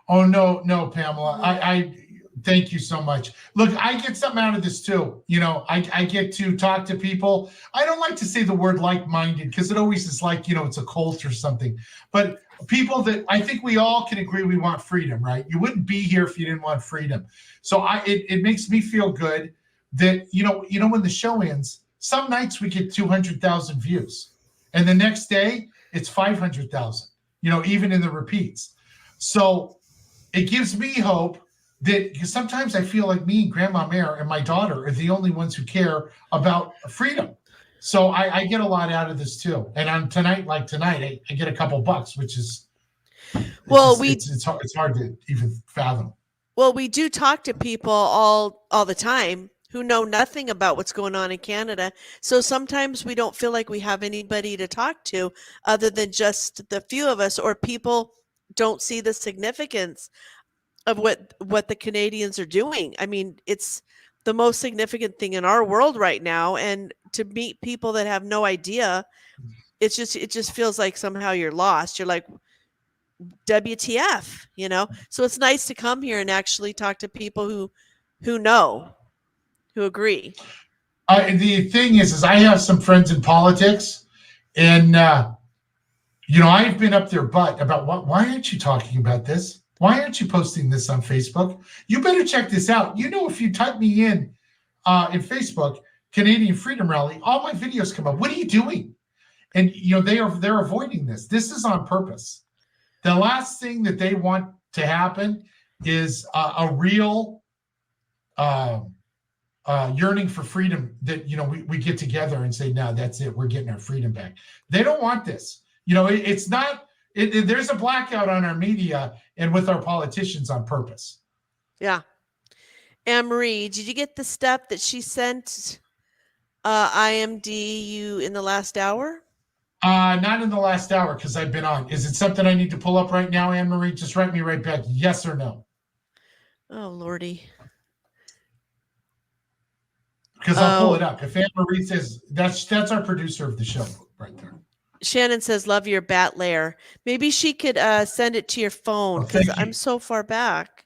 Oh, no, Pamela. I thank you so much. Look, I get something out of this too. I get to talk to people. I don't like to say the word like-minded because it always is like, it's a cult or something. But people that I think we all can agree we want freedom, right? You wouldn't be here if you didn't want freedom. So it makes me feel good that, when the show ends, some nights we get 200,000 views. And the next day it's 500,000, even in the repeats. So it gives me hope that because sometimes I feel like me and Grandma Mare and my daughter are the only ones who care about freedom. So I get a lot out of this too. And on tonight, I get a couple bucks, which is it's hard to even fathom. Well, we do talk to people all the time who know nothing about what's going on in Canada. So sometimes we don't feel like we have anybody to talk to other than just the few of us, or people don't see the significance of what the Canadians are doing. I mean, it's the most significant thing in our world right now. And to meet people that have no idea, it just feels like somehow you're lost. You're like, WTF, So it's nice to come here and actually talk to people who know, who agree. The thing is I have some friends in politics, and I've been up their butt about why aren't you talking about this? Why aren't you posting this on Facebook? You better check this out. If you type me in Facebook, Canadian Freedom Rally, all my videos come up. What are you doing? And they're avoiding this. This is on purpose. The last thing that they want to happen is a real yearning for freedom that we get together and say, no, that's it, we're getting our freedom back. They don't want this. It's not. There's a blackout on our media and with our politicians on purpose. Yeah. Anne-Marie, did you get the stuff that she sent IMD in the last hour? Not in the last hour because I've been on. Is it something I need to pull up right now, Anne-Marie? Just write me right back, yes or no. Oh, Lordy. Because I'll pull it up. If Anne-Marie says, that's our producer of the show right there. Shannon says, love your bat lair. Maybe she could send it to your phone because I'm so far back.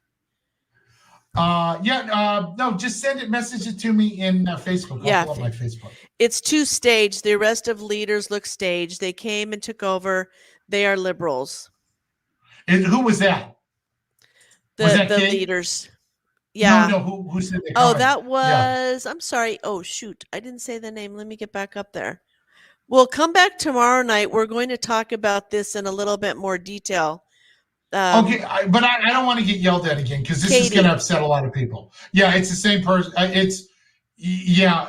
No, just send it, message it to me in Facebook. I'll pull up my Facebook. It's 2 staged. The arrest of leaders looks staged. They came and took over. They are liberals. And who was that? The leaders. Yeah. No, who said that? Oh, that was, I'm sorry. Oh, shoot. I didn't say the name. Let me get back up there. We'll come back tomorrow night. We're going to talk about this in a little bit more detail Okay, but I don't want to get yelled at again because this is Katie. going to upset a lot of people. Yeah, it's the same person. Yeah.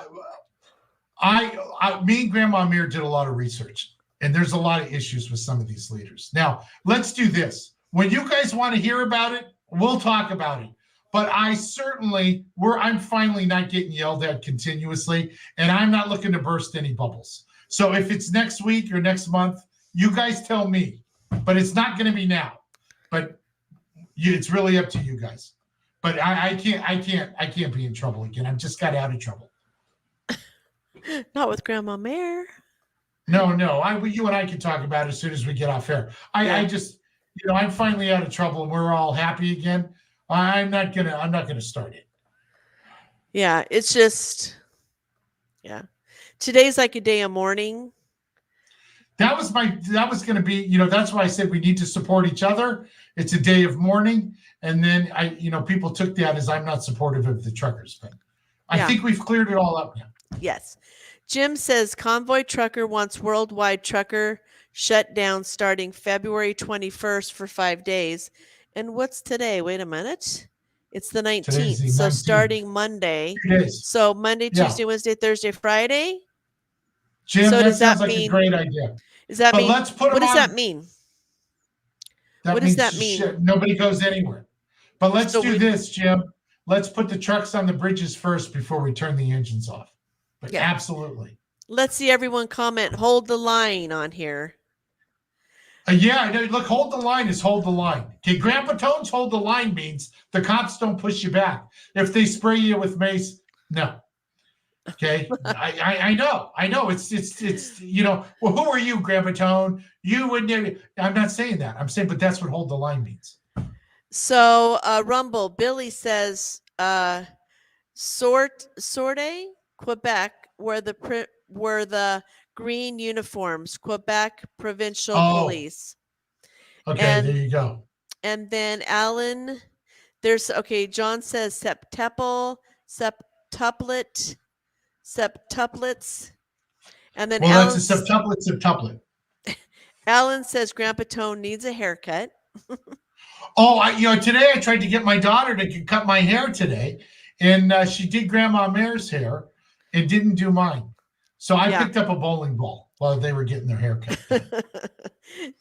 Me and Grandma Mir did a lot of research, and there's a lot of issues with some of these leaders. Now, let's do this. When you guys want to hear about it, we'll talk about it. But I'm finally not getting yelled at continuously, and I'm not looking to burst any bubbles. So if it's next week or next month, you guys tell me. But it's not going to be now. But it's really up to you guys. But I can't be in trouble again. I've just got out of trouble. Not with Grandma Mare. No. You and I can talk about it as soon as we get off air. I just, I'm finally out of trouble and we're all happy again. I'm not gonna start it. Yeah, it's just, yeah. Today's like a day of mourning. That was going to be, that's why I said we need to support each other. It's a day of mourning. And then people took that as I'm not supportive of the truckers. But I think we've cleared it all up now. Yes. Jim says Convoy Trucker wants worldwide trucker shut down starting February 21st for 5 days. And what's today? Wait a minute. It's the 19th. Today's the So 19th. starting Monday. 2 days. So Monday, Tuesday, Wednesday, Thursday, Friday. Jim, So that does that sounds like a mean- great idea. Does that But mean? let's put What them does on- that mean? What does that mean? Shit, nobody goes anywhere. But let's So do we- this, Jim. Let's put the trucks on the bridges first before we turn the engines off. But Yeah. absolutely. Let's see everyone comment. Hold the line on here. Yeah, no, look, hold the line is hold the line. Okay, Grandpa Tones hold the line means the cops don't push you back. If they spray you with mace, no. Okay, I know. It's well, who are you, Grandpa Tone? You wouldn't. I'm not saying that. I'm saying, but that's what hold the line means. So Rumble, Billy says Sorte, Quebec, where the green uniforms, Quebec Provincial Police. Okay, And- there you go. And then Alan, John says septuplets. And then Well, that's a septuplet. Alan says Grandpa Tone needs a haircut. Today I tried to get my daughter to cut my hair today, and she did Grandma Mare's hair and didn't do mine. So I picked up a bowling ball while they were getting their hair cut.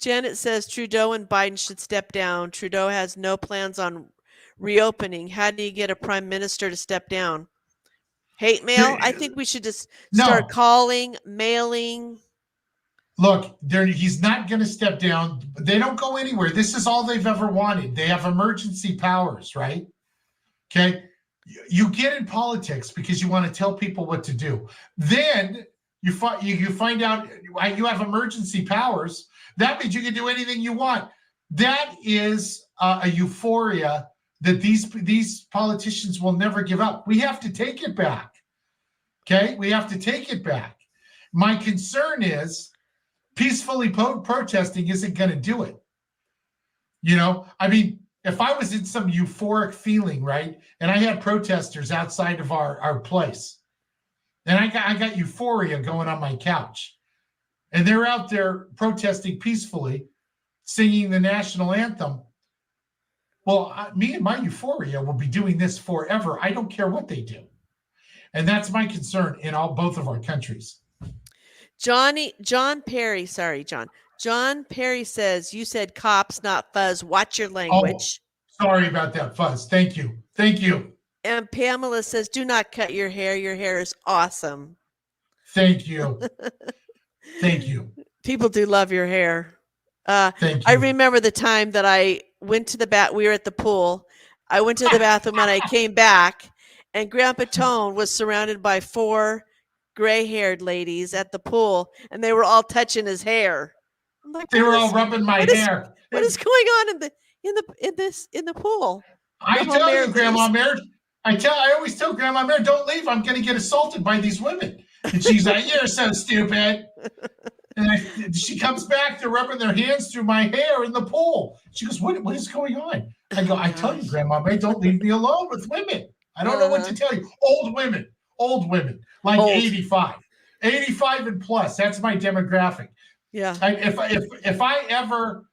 Janet says Trudeau and Biden should step down. Trudeau has no plans on reopening. How do you get a prime minister to step down? Hate mail? I think we should just start calling, mailing. Look, he's not going to step down. They don't go anywhere. This is all they've ever wanted. They have emergency powers, right? Okay. You get in politics because you want to tell people what to do. Then you find out you have emergency powers. That means you can do anything you want. That is a euphoria that these politicians will never give up. We have to take it back. Okay? We have to take it back. My concern is peacefully protesting isn't going to do it. If I was in some euphoric feeling, right, and I had protesters outside of our place, and I got euphoria going on my couch, and they're out there protesting peacefully, singing the national anthem. Well, me and my euphoria will be doing this forever. I don't care what they do. And that's my concern in both of our countries. John Perry says, you said cops, not fuzz. Watch your language. Oh, sorry about that, Fuzz. Thank you. And Pamela says, do not cut your hair. Your hair is awesome. Thank you. People do love your hair. Thank you. I remember the time that I went to we were at the pool. I went to the bathroom and I came back, and Grandpa Tone was surrounded by 4 gray-haired ladies at the pool, and they were all touching his hair. I'm like, they were all rubbing my hair. What is going on in the pool? I Grandma tell Mare, you, Grandma Mare. I always tell Grandma Mare, don't leave. I'm going to get assaulted by these women. And she's like, you're so stupid. And she comes back, they're rubbing their hands through my hair in the pool. She goes, what is going on? I go, I tell you, Grandma Mare, don't leave me alone with women. I don't know what to tell you. Old women, like 85 and plus. That's my demographic. Yeah. If I ever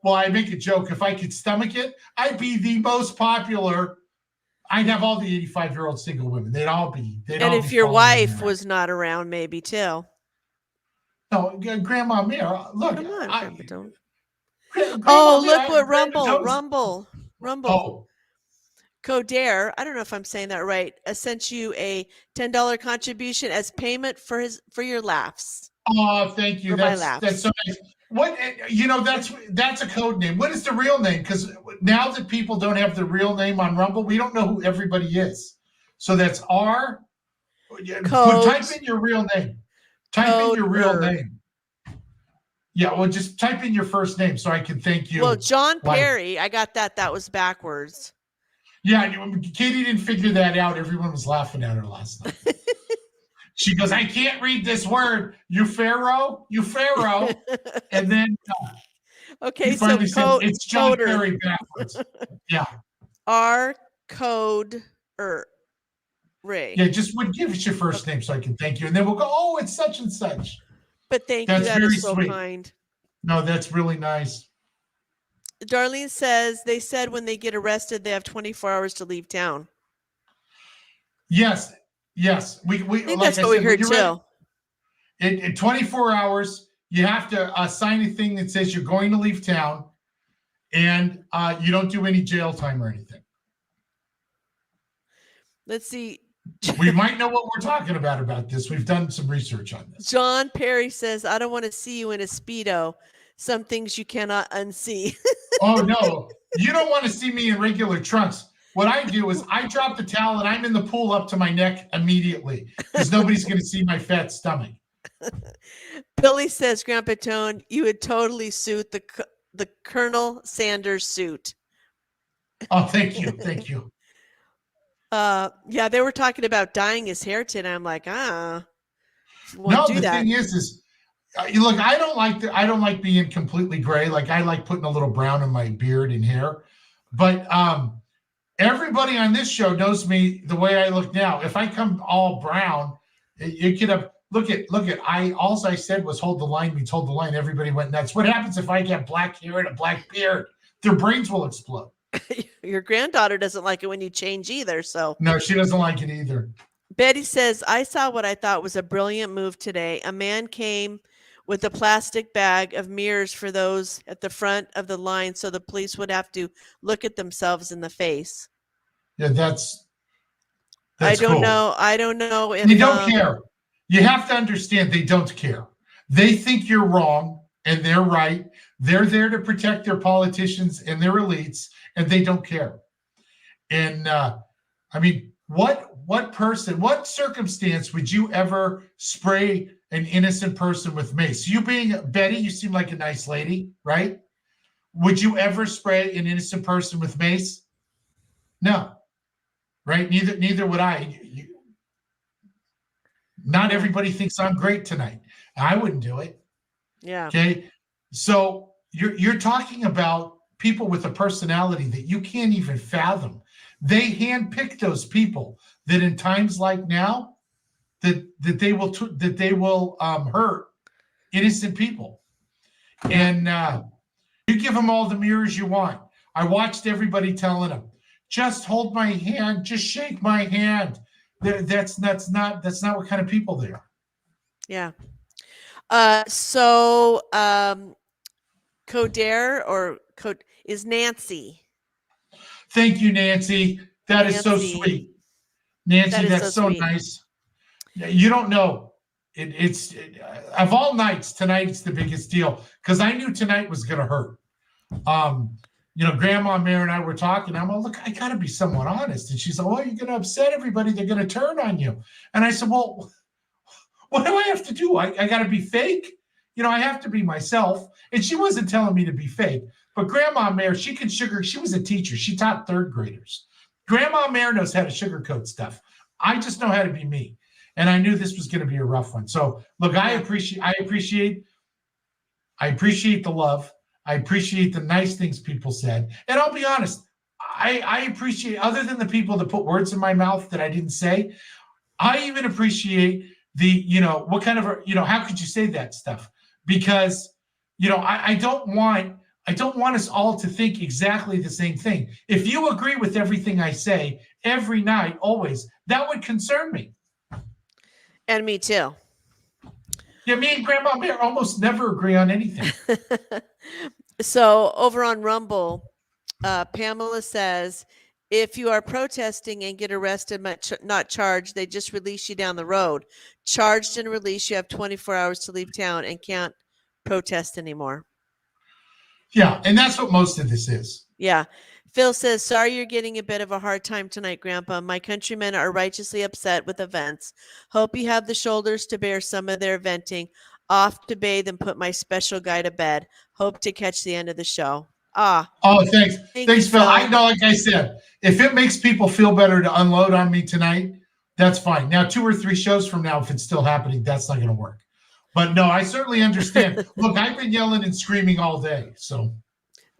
well, I make a joke. If I could stomach it, I'd be the most popular. I'd have all the 85-year-old single women. They'd all be. And if your wife was not around, maybe too. No, Grandma Mare. Look, Come on, Grandpa Tone. Grandma Mare, Look what Grandpa Tone's- Rumble. Oh, Codair, I don't know if I'm saying that right, sent you a $10 contribution as payment for your laughs. oh, thank you. For my That's so nice. What that's a code name. What is the real name? Because now that people don't have the real name on Rumble, we don't know who everybody is. So that's R. Type in your real name. Type in your real name. Yeah, well, just type in your first name so I can thank you. Well, John Perry, I got that. That was backwards. Yeah, Katie didn't figure that out. Everyone was laughing at her last night. She goes, I can't read this word. You pharaoh. And then okay, so said, it's John coder. Perry backwards. Yeah. R code Ray. Yeah, just would give us your first name so I can thank you. And then we'll go, oh, it's such and such. But thank That's you. That very is so sweet. kind. No, that's really nice. Darlene says they said when they get arrested, they have 24 hours to leave town. Yes. We I think like that's what we heard too. In 24 hours, you have to sign a thing that says you're going to leave town, and you don't do any jail time or anything. Let's see. We might know what we're talking about this. We've done some research on this. John Perry says, I don't want to see you in a Speedo. Some things you cannot unsee. Oh, no. You don't want to see me in regular trunks. What I do is I drop the towel and I'm in the pool up to my neck immediately because nobody's going to see my fat stomach. Billy says, Grandpa Tone, you would totally suit the Colonel Sanders suit. Oh, thank you. Thank you. Yeah, they were talking about dyeing his hair today. I'm like, No, the thing is look, I don't like being completely gray. Like I like putting a little brown in my beard and hair, but everybody on this show knows me the way I look now. If I come all brown, you could have look at. All I said was hold the line means hold the line. Everybody went nuts. What happens if I get black hair and a black beard? Their brains will explode. Your granddaughter doesn't like it when you change either. So no, she doesn't like it either. Betty says, I saw what I thought was a brilliant move today. A man came with a plastic bag of mirrors for those at the front of the line so the police would have to look at themselves in the face. Yeah, that's I don't cool. know. I don't know if they don't care. You have to understand they don't care. They think you're wrong and they're right. They're there to protect their politicians and their elites, and they don't care. And I mean, what circumstance would you ever spray an innocent person with mace? You being Betty, you seem like a nice lady, right? Would you ever spray an innocent person with mace? No, right? Neither would I. Not everybody thinks I'm great tonight. I wouldn't do it. Yeah. Okay. So you're talking about people with a personality that you can't even fathom. They handpick those people that in times like now that they will hurt innocent people. And you give them all the mirrors you want. I watched everybody telling them, just hold my hand, just shake my hand. That's not what kind of people they are. Yeah. So Codair is Nancy. Thank you, Nancy. That is so sweet. Nancy, that's so nice. You don't know. It's of all nights, tonight's the biggest deal because I knew tonight was going to hurt. Grandma Mare and I were talking. I'm like, look, I got to be somewhat honest. And she's like, oh, you're going to upset everybody. They're going to turn on you. And I said, well, what do I have to do? I got to be fake. I have to be myself. And she wasn't telling me to be fake. But Grandma Mare, she was a teacher. She taught third graders. Grandma Mare knows how to sugarcoat stuff. I just know how to be me. And I knew this was going to be a rough one. So look, I appreciate the love. I appreciate the nice things people said. And I'll be honest, I appreciate, other than the people that put words in my mouth that I didn't say, I even appreciate the, what kind of, how could you say that stuff? Because, I don't want I don't want us all to think exactly the same thing. If you agree with everything I say every night, always, that would concern me. And me too. Yeah, me and Grandma Bear almost never agree on anything. So over on Rumble, Pamela says, if you are protesting and get arrested but not charged, they just release you down the road. Charged and released, you have 24 hours to leave town and can't protest anymore. Yeah, and that's what most of this is. Yeah. Phil says, sorry you're getting a bit of a hard time tonight, Grandpa. My countrymen are righteously upset with events. Hope you have the shoulders to bear some of their venting. Off to bathe and put my special guy to bed. Hope to catch the end of the show. Ah. Oh, thanks. Thank Thanks, you, Phil. Phil. I know, like I said, if it makes people feel better to unload on me tonight, that's fine. Now, 2 or 3 shows from now, if it's still happening, that's not going to work. But no, I certainly understand. Look, I've been yelling and screaming all day. So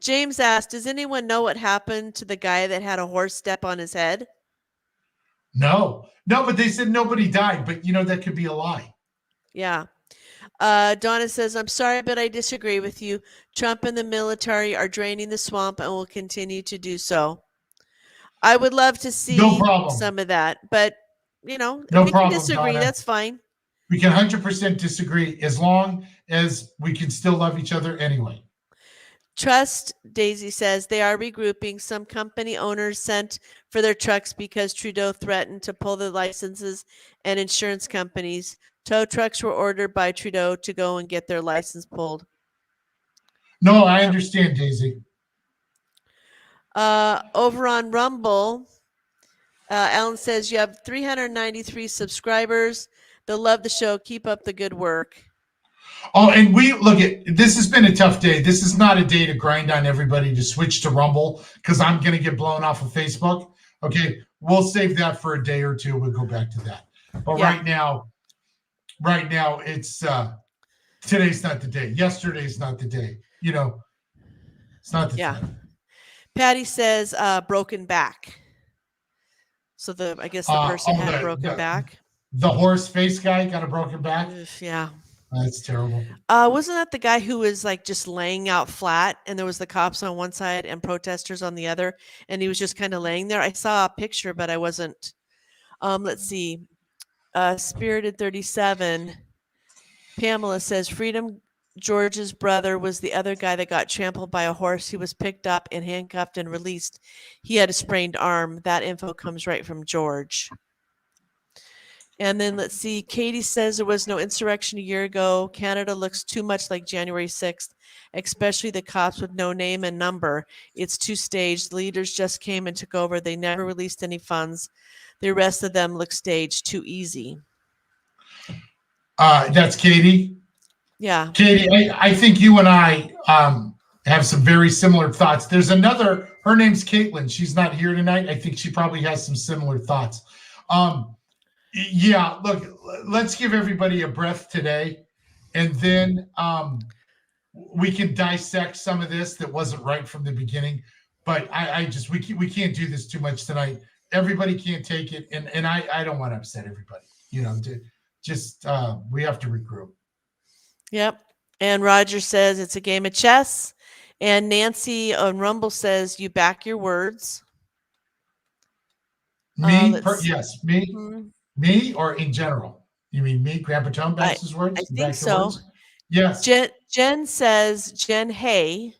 James asked, does anyone know what happened to the guy that had a horse step on his head? no, but they said nobody died. But, that could be a lie. Yeah. Donna says, I'm sorry, but I disagree with you. Trump and the military are draining the swamp and will continue to do so. I would love to see some of that, but we can disagree. Donna. That's fine. We can 100% disagree as long as we can still love each other anyway. Trust, Daisy says, they are regrouping. Some company owners sent for their trucks because Trudeau threatened to pull the licenses, and insurance companies. Tow trucks were ordered by Trudeau to go and get their license pulled. No, I understand, Daisy. Over on Rumble, Alan says, you have 393 subscribers. They'll love the show. Keep up the good work. Oh, and this has been a tough day. This is not a day to grind on everybody to switch to Rumble because I'm going to get blown off of Facebook. Okay, we'll save that for a day or two. We'll go back to that. But right now it's today's not the day. Yesterday's not the day. It's not the time. Patty says broken back. So I guess the person had a broken back. The horse face guy got a broken back. Yeah. That's terrible. Wasn't that the guy who was like just laying out flat and there was the cops on one side and protesters on the other, and he was just kind of laying there? I saw a picture, but I wasn't. Let's see. Spirited 37. Pamela says Freedom George's brother was the other guy that got trampled by a horse. He was picked up and handcuffed and released. He had a sprained arm. That info comes right from George. And then let's see. Katie says there was no insurrection a year ago. Canada looks too much like January 6th, especially the cops with no name and number. It's too staged. The leaders just came and took over. They never released any funds. The rest of them look staged, too easy. That's Katie. Yeah. Katie, I think you and I have some very similar thoughts. There's another, her name's Caitlin. She's not here tonight. I think she probably has some similar thoughts. Yeah, look, let's give everybody a breath today, and then we can dissect some of this that wasn't right from the beginning. But we can't do this too much tonight. Everybody can't take it, and I don't want to upset everybody. We have to regroup. Yep. And Roger says it's a game of chess. And Nancy on Rumble says you back your words. Me? Yes, me. Mm-hmm. Me or in general? You mean me? Grandpa Tom backs his words? I think so. Words? Yes. Jen says Jen Hay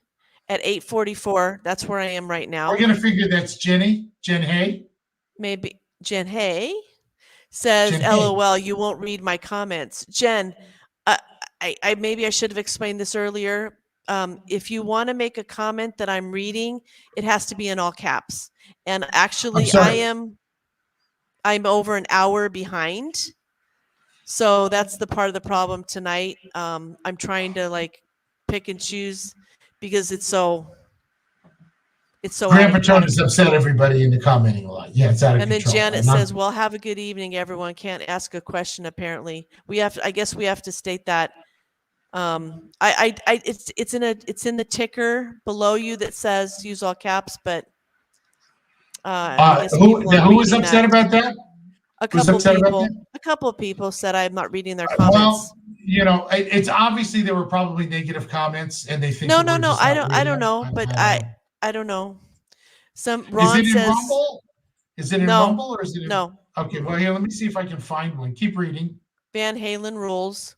at 8:44. That's where I am right now. We're going to figure that's Jenny. Jen Hay? Maybe Jen Hay says, Jen LOL, Hay. You won't read my comments. Jen, I maybe I should have explained this earlier. If you want to make a comment that I'm reading, it has to be in all caps. And actually, I'm over an hour behind. So that's the part of the problem tonight. I'm trying to pick and choose because it's so Grandpa Tone has upset everybody into commenting a lot. Yeah, it's out of control. And then Janet says, well, have a good evening, everyone. Can't ask a question, apparently. I guess we have to state that. It's in the ticker below you that says use all caps, but who was upset about that? A couple of people said I'm not reading their comments. Well, you know, it's obviously there were probably negative comments, and they think No, that no, we're no. just I not don't. I don't reading. know, but don't I. know. I don't know. Some Is Ron it in says Rumble? Is it in no, Rumble or is it in? no. Okay, well, here, let me see if I can find one. Keep reading. Van Halen rules,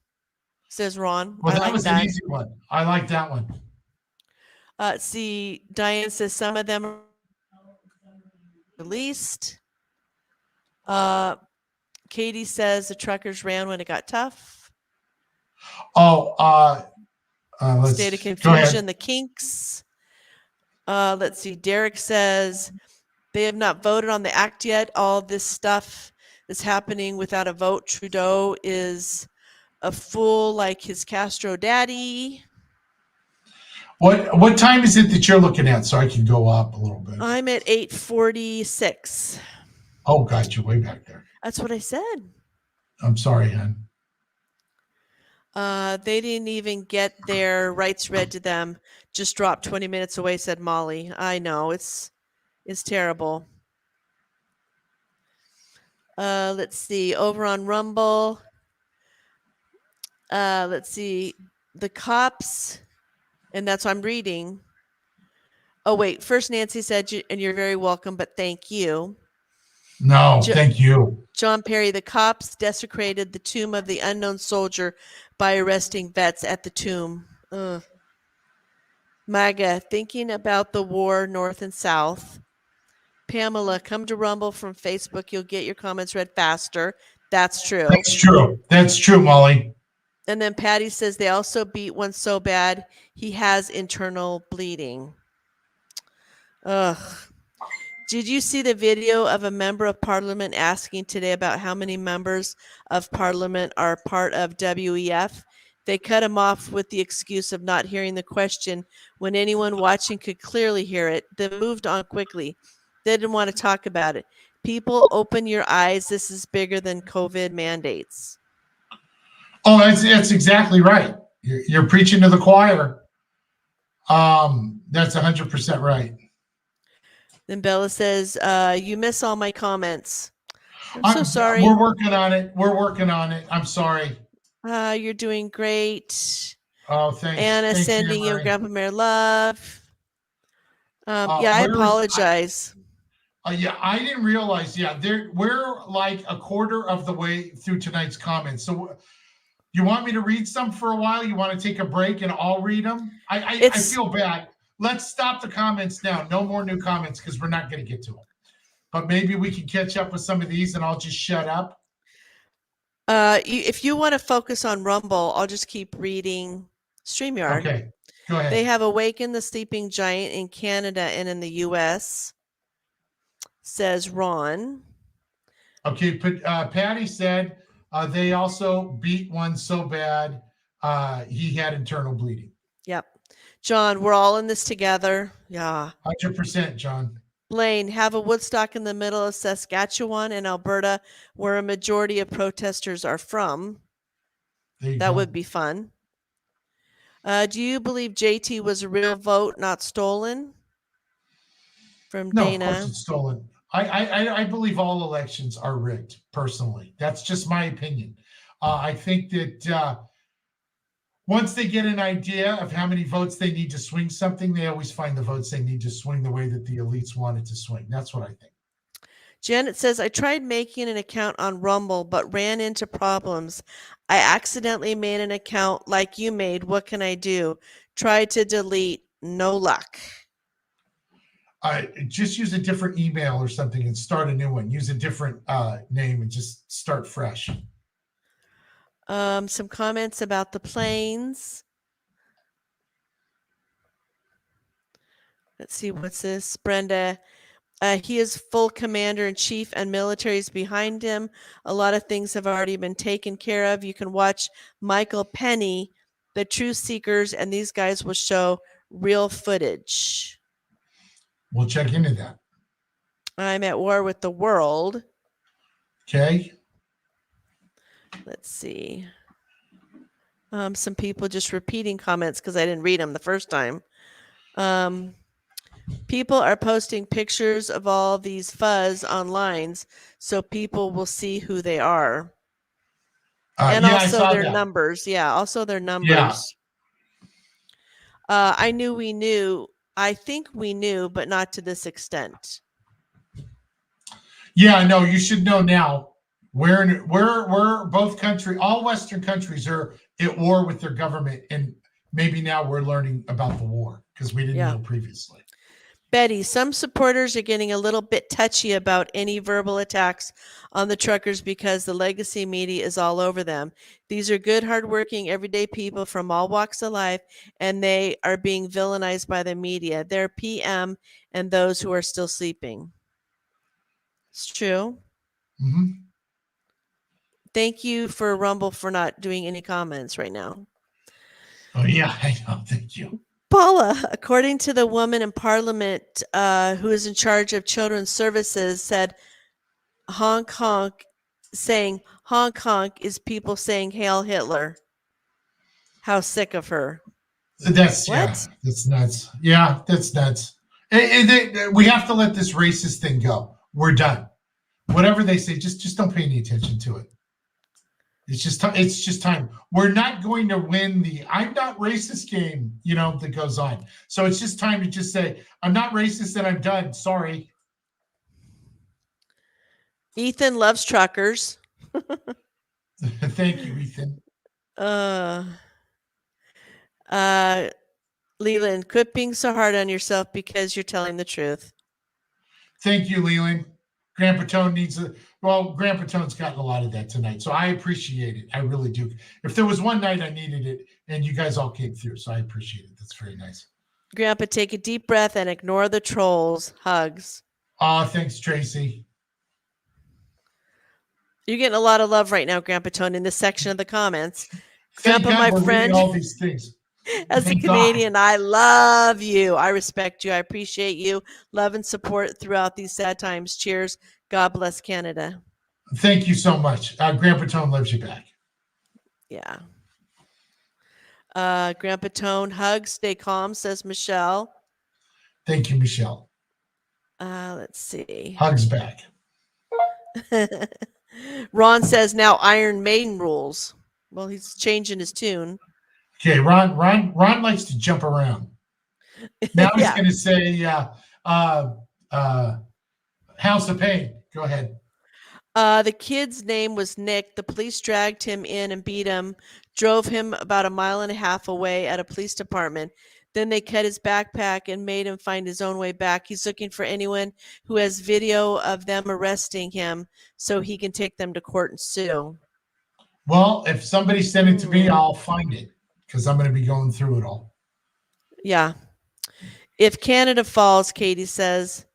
says Ron. Well, I that like was an that. easy one. I like that one. See, Diane says some of them are released. Katie says the truckers ran when it got tough. Oh, let's State of go ahead. confusion, the Kinks. Let's see. Derek says they have not voted on the act yet. All this stuff that's happening without a vote. Trudeau is a fool like his Castro daddy. What time is it that you're looking at so I can go up a little bit? I'm at 8:46. Oh, God, you're way back there. That's what I said. I'm sorry, hon. They didn't even get their rights read to them. Just dropped 20 minutes away, said Molly. I know, it's terrible. Let's see. Over on Rumble. Let's see. The cops, and that's what I'm reading. Oh, wait. First, Nancy said, and you're very welcome, but thank you. No, thank you. John Perry, the cops desecrated the tomb of the unknown soldier by arresting vets at the tomb. Ugh. MAGA, thinking about the war, North and South. Pamela, come to Rumble from Facebook. You'll get your comments read faster. That's true. That's true. That's true, Molly. And then Patty says they also beat one so bad he has internal bleeding. Ugh. Did you see the video of a member of parliament asking today about how many members of parliament are part of WEF? They cut him off with the excuse of not hearing the question when anyone watching could clearly hear it. They moved on quickly. They didn't want to talk about it. People, open your eyes. This is bigger than COVID mandates. Oh, that's exactly right. You're preaching to the choir. That's 100% right. Then Bella says, you miss all my comments. I'm so sorry. We're working on it. We're working on it. I'm sorry. You're doing great. Oh, thanks. Anna Thanks, sending you Anne-Marie. Grandpa Mayor love. Yeah, I apologize. Yeah, I didn't realize. Yeah, we're like a quarter of the way through tonight's comments. So you want me to read some for a while? You want to take a break and I'll read them? I feel bad. Let's stop the comments now. No more new comments because we're not going to get to them. But maybe we can catch up with some of these and I'll just shut up. If you want to focus on Rumble, I'll just keep reading StreamYard. Okay, go ahead. They have awakened the sleeping giant in Canada and in the U.S., says Ron. Okay, but Patty said they also beat one so bad he had internal bleeding. Yep. John, we're all in this together. Yeah. 100%, John. Blaine, have a Woodstock in the middle of Saskatchewan and Alberta where a majority of protesters are from. That would be fun. Do you believe JT was a real vote, not stolen? From No, Dana. of course it's stolen. I believe all elections are rigged, personally. That's just my opinion. I think that once they get an idea of how many votes they need to swing something, they always find the votes they need to swing the way that the elites wanted to swing. That's what I think. Janet says, I tried making an account on Rumble, but ran into problems. I accidentally made an account like you made. What can I do? Tried to delete. No luck. Just use a different email or something and start a new one. Use a different name and just start fresh. Some comments about the planes. Let's see, what's this? Brenda, he is full commander in chief and military is behind him. A lot of things have already been taken care of. You can watch Michael Penny, The Truth Seekers, and these guys will show real footage. We'll check into that. I'm at war with the world. Okay. Let's see. Some people just repeating comments because I didn't read them the first time. People are posting pictures of all these fuzz online so people will see who they are. And yeah, I also saw their that. numbers. Yeah, also their Yeah. numbers. I knew we knew. I think we knew, but not to this extent. Yeah, no, you should know now. We're both all Western countries are at war with their government, and maybe now we're learning about the war because we didn't Yeah. know previously. Betty, some supporters are getting a little bit touchy about any verbal attacks on the truckers because the legacy media is all over them. These are good, hardworking, everyday people from all walks of life, and they are being villainized by the media. They're PM and those who are still sleeping. It's true. Mhm. Thank you for Rumble for not doing any comments right now. Oh yeah, I know. Thank you. Paula, according to the woman in Parliament who is in charge of children's services, said honk honk, saying honk honk is people saying Hail Hitler. How sick of her. That's What? yeah, that's nuts. Yeah, that's nuts. We have to let this racist thing go. We're done. Whatever they say, just don't pay any attention to it. It's just time. We're not going to win the "I'm not racist" game, that goes on. So it's just time to just say, "I'm not racist" and I'm done. Sorry. Ethan loves truckers. Thank you, Ethan. Leland, quit being so hard on yourself because you're telling the truth. Thank you, Leland. Grandpa Tone Grandpa Tone's gotten a lot of that tonight, so I appreciate it. I really do. If there was one night I needed it, and you guys all came through, so I appreciate it. That's very nice. Grandpa, take a deep breath and ignore the trolls. Hugs. Oh, thanks, Tracy. You're getting a lot of love right now, Grandpa Tone, in this section of the comments. Thank Grandpa, God my we're reading friend, all these things. as a Thank God. Canadian, I love you. I respect you. I appreciate you. Love and support throughout these sad times. Cheers. God bless Canada. Thank you so much. Grandpa Tone loves you back. Yeah. Grandpa Tone, hugs, stay calm, says Michelle. Thank you, Michelle. Let's see. Hugs back. Ron says now Iron Maiden rules. Well, he's changing his tune. Okay, Ron likes to jump around. Now he's Yeah. going to say House of Pain. Go ahead. The kid's name was Nick. The police dragged him in and beat him, drove him about 1.5 miles away at a police department. Then they cut his backpack and made him find his own way back. He's looking for anyone who has video of them arresting him so he can take them to court and sue. Well, if somebody sent it to me, I'll find it because I'm going to be going through it all. Yeah. If Canada falls, Katie says,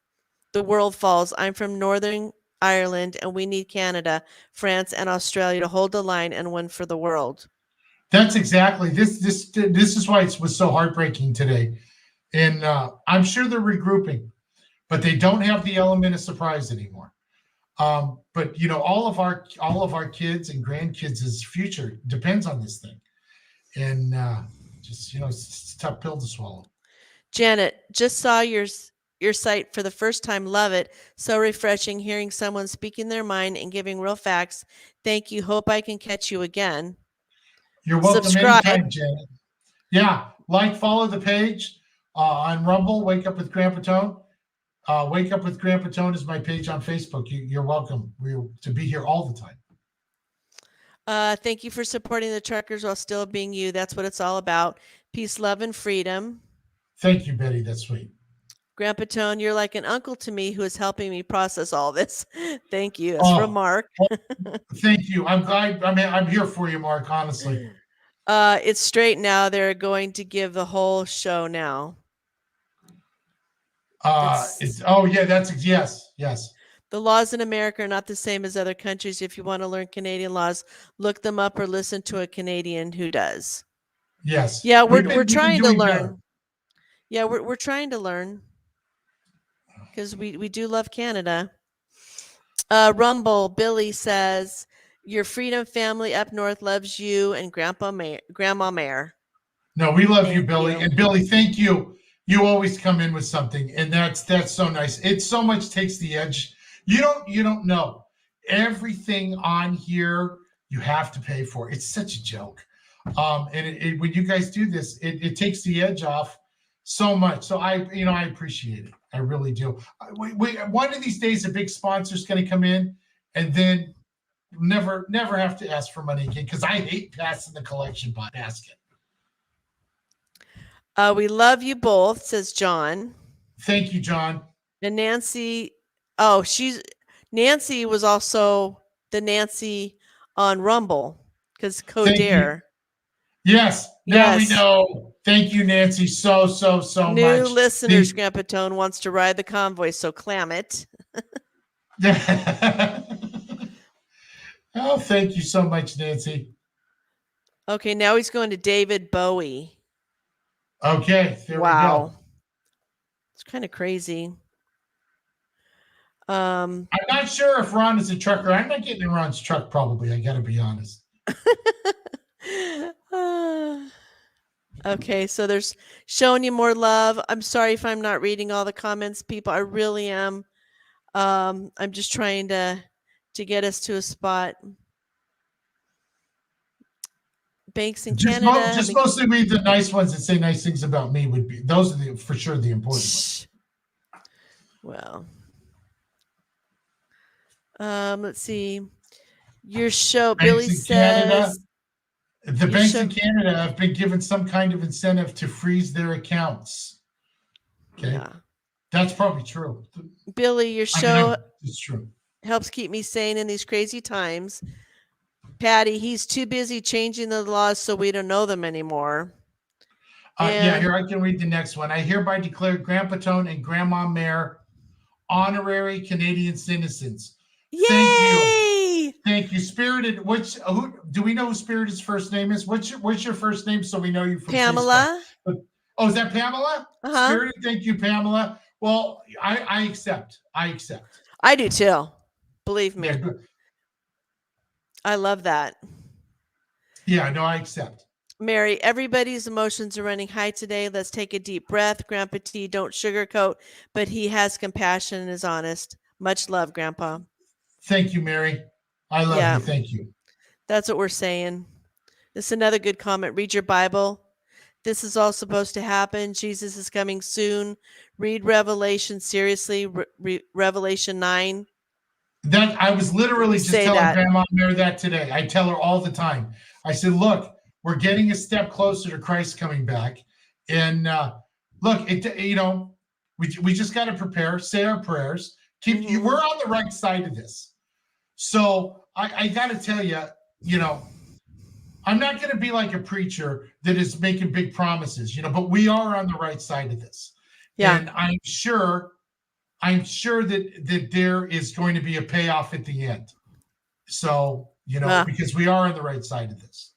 the world falls. I'm from Northern Ireland, and we need Canada, France, and Australia to hold the line and win for the world. That's exactly this is why it was so heartbreaking today. And I'm sure they're regrouping, but they don't have the element of surprise anymore. But all of our kids and grandkids' future depends on this thing. And it's a tough pill to swallow. Janet, just saw your site for the first time. Love it. So refreshing hearing someone speaking their mind and giving real facts. Thank you. Hope I can catch you again. You're welcome Subscribe. anytime, Janet. Yeah, follow the page on Rumble. Wake Up with Grandpa Tone. Wake Up with Grandpa Tone is my page on Facebook. You're welcome to be here all the time. Thank you for supporting the truckers while still being you. That's what it's all about. Peace, love, and freedom. Thank you, Betty. That's sweet. Grandpa Tone, you're like an uncle to me who is helping me process all this. Thank you. That's from Mark. Thank you. I'm glad. I'm here for you, Mark. Honestly. It's straight now. They're going to give the whole show now. Yes. The laws in America are not the same as other countries. If you want to learn Canadian laws, look them up or listen to a Canadian who does. Yes. Yeah, we're trying to learn. Better. Yeah, we're trying to learn because we do love Canada. Rumble Billy says your Freedom family up north loves you and Grandma Mayor. No, we love you, Billy. And Billy, thank you. You always come in with something, and that's so nice. It so much takes the edge. You don't know everything on here. You have to pay for it. It's such a joke. And when you guys do this, it takes the edge off so much. So I appreciate it. I really do. One of these days, a big sponsor's going to come in, and then never have to ask for money again, because I hate passing the collection basket. We love you both, says John. Thank you, John. And Nancy, Nancy was also the Nancy on Rumble, because Thank you. Codair. Yes, now Yes. we know. Thank you, Nancy, so New much. listeners, Grandpa Tone wants to ride the convoy, so clam it. Oh, thank you so much, Nancy. Okay, now he's going to David Bowie. Okay, there we go. It's kind of crazy. I'm not sure if Ron is a trucker. I'm not getting in Ron's truck, probably. I got to be honest. Okay, so there's showing you more love. I'm sorry if I'm not reading all the comments, people. I really am. I'm just trying to get us to a spot. Banks in Canada. Just mostly read the nice ones that say nice things about me. Those are for sure the important ones. Well, let's see. Your show, Banks Billy in Canada. says. The banks in Canada have been given some kind of incentive to freeze their accounts. Okay. Yeah. That's probably true. Billy, your show it's true. Helps keep me sane in these crazy times. Patty, he's too busy changing the laws so we don't know them anymore. Yeah, here I can read the next one. I hereby declare Grandpa Tone and Grandma Mare honorary Canadian citizens. Yay! Thank you, Spirited. Who do we know who Spirited's first name is? What's your first name so we know you from Pamela. Facebook? Oh, is that Pamela? Uh-huh. Spirited, thank you, Pamela. Well, I accept. I do too. Believe me. Yeah, good. I love that. Yeah, no, I accept. Mary, everybody's emotions are running high today. Let's take a deep breath. Grandpa T, don't sugarcoat, but he has compassion and is honest. Much love, Grandpa. Thank you, Mary. I love you. Thank you. That's what we're saying. This is another good comment. Read your Bible. This is all supposed to happen. Jesus is coming soon. Read Revelation seriously. Revelation 9. That I was literally just telling that. Grandma Mary that today. I tell her all the time. I said, look, we're getting a step closer to Christ coming back. And look, we just got to prepare, say our prayers. We're on the right side of this. So I got to tell you, I'm not going to be like a preacher that is making big promises, but we are on the right side of this. Yeah. And I'm sure that there is going to be a payoff at the end. So, because we are on the right side of this.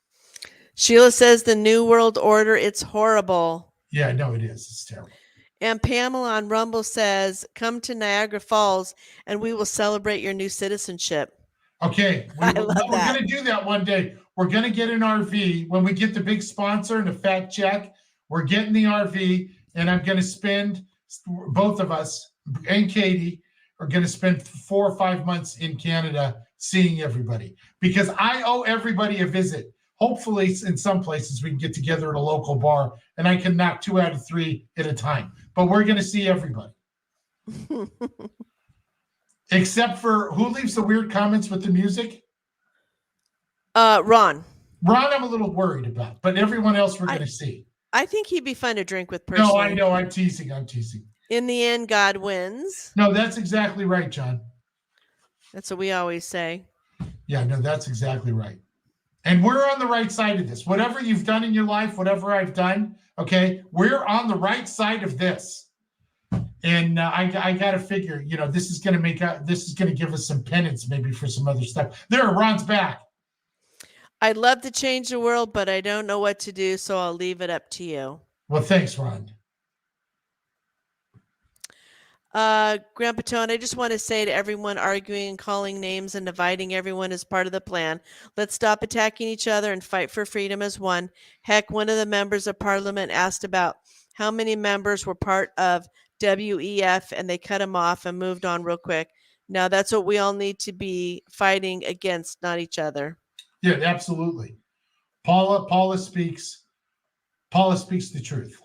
Sheila says the New World Order, it's horrible. Yeah, no, it is. It's terrible. And Pamela on Rumble says, come to Niagara Falls and we will celebrate your new citizenship. Okay. We're going to do that one day. We're going to get an RV. When we get the big sponsor and a fat check, we're getting the RV, and I'm going to spend, both of us and Katie are going to spend 4 or 5 months in Canada seeing everybody, because I owe everybody a visit. Hopefully in some places we can get together at a local bar and I can knock 2 out of 3 at a time, but we're going to see everybody. Except for who leaves the weird comments with the music? Ron, I'm a little worried about, but everyone else we're going to see. I think he'd be fun to drink with personally. No, I know. I'm teasing. In the end, God wins. No, that's exactly right, John. That's what we always say. Yeah, no, that's exactly right. And we're on the right side of this. Whatever you've done in your life, whatever I've done, okay, we're on the right side of this. And I got to figure, this is going to give us some penance maybe for some other stuff. There, Ron's back. I'd love to change the world, but I don't know what to do, so I'll leave it up to you. Well, thanks, Ron. Grandpa Tone, I just want to say to everyone arguing and calling names and dividing everyone as part of the plan, let's stop attacking each other and fight for freedom as one. Heck, one of the members of parliament asked about how many members were part of WEF, and they cut him off and moved on real quick. Now that's what we all need to be fighting against, not each other. Yeah, absolutely. Paula speaks the truth.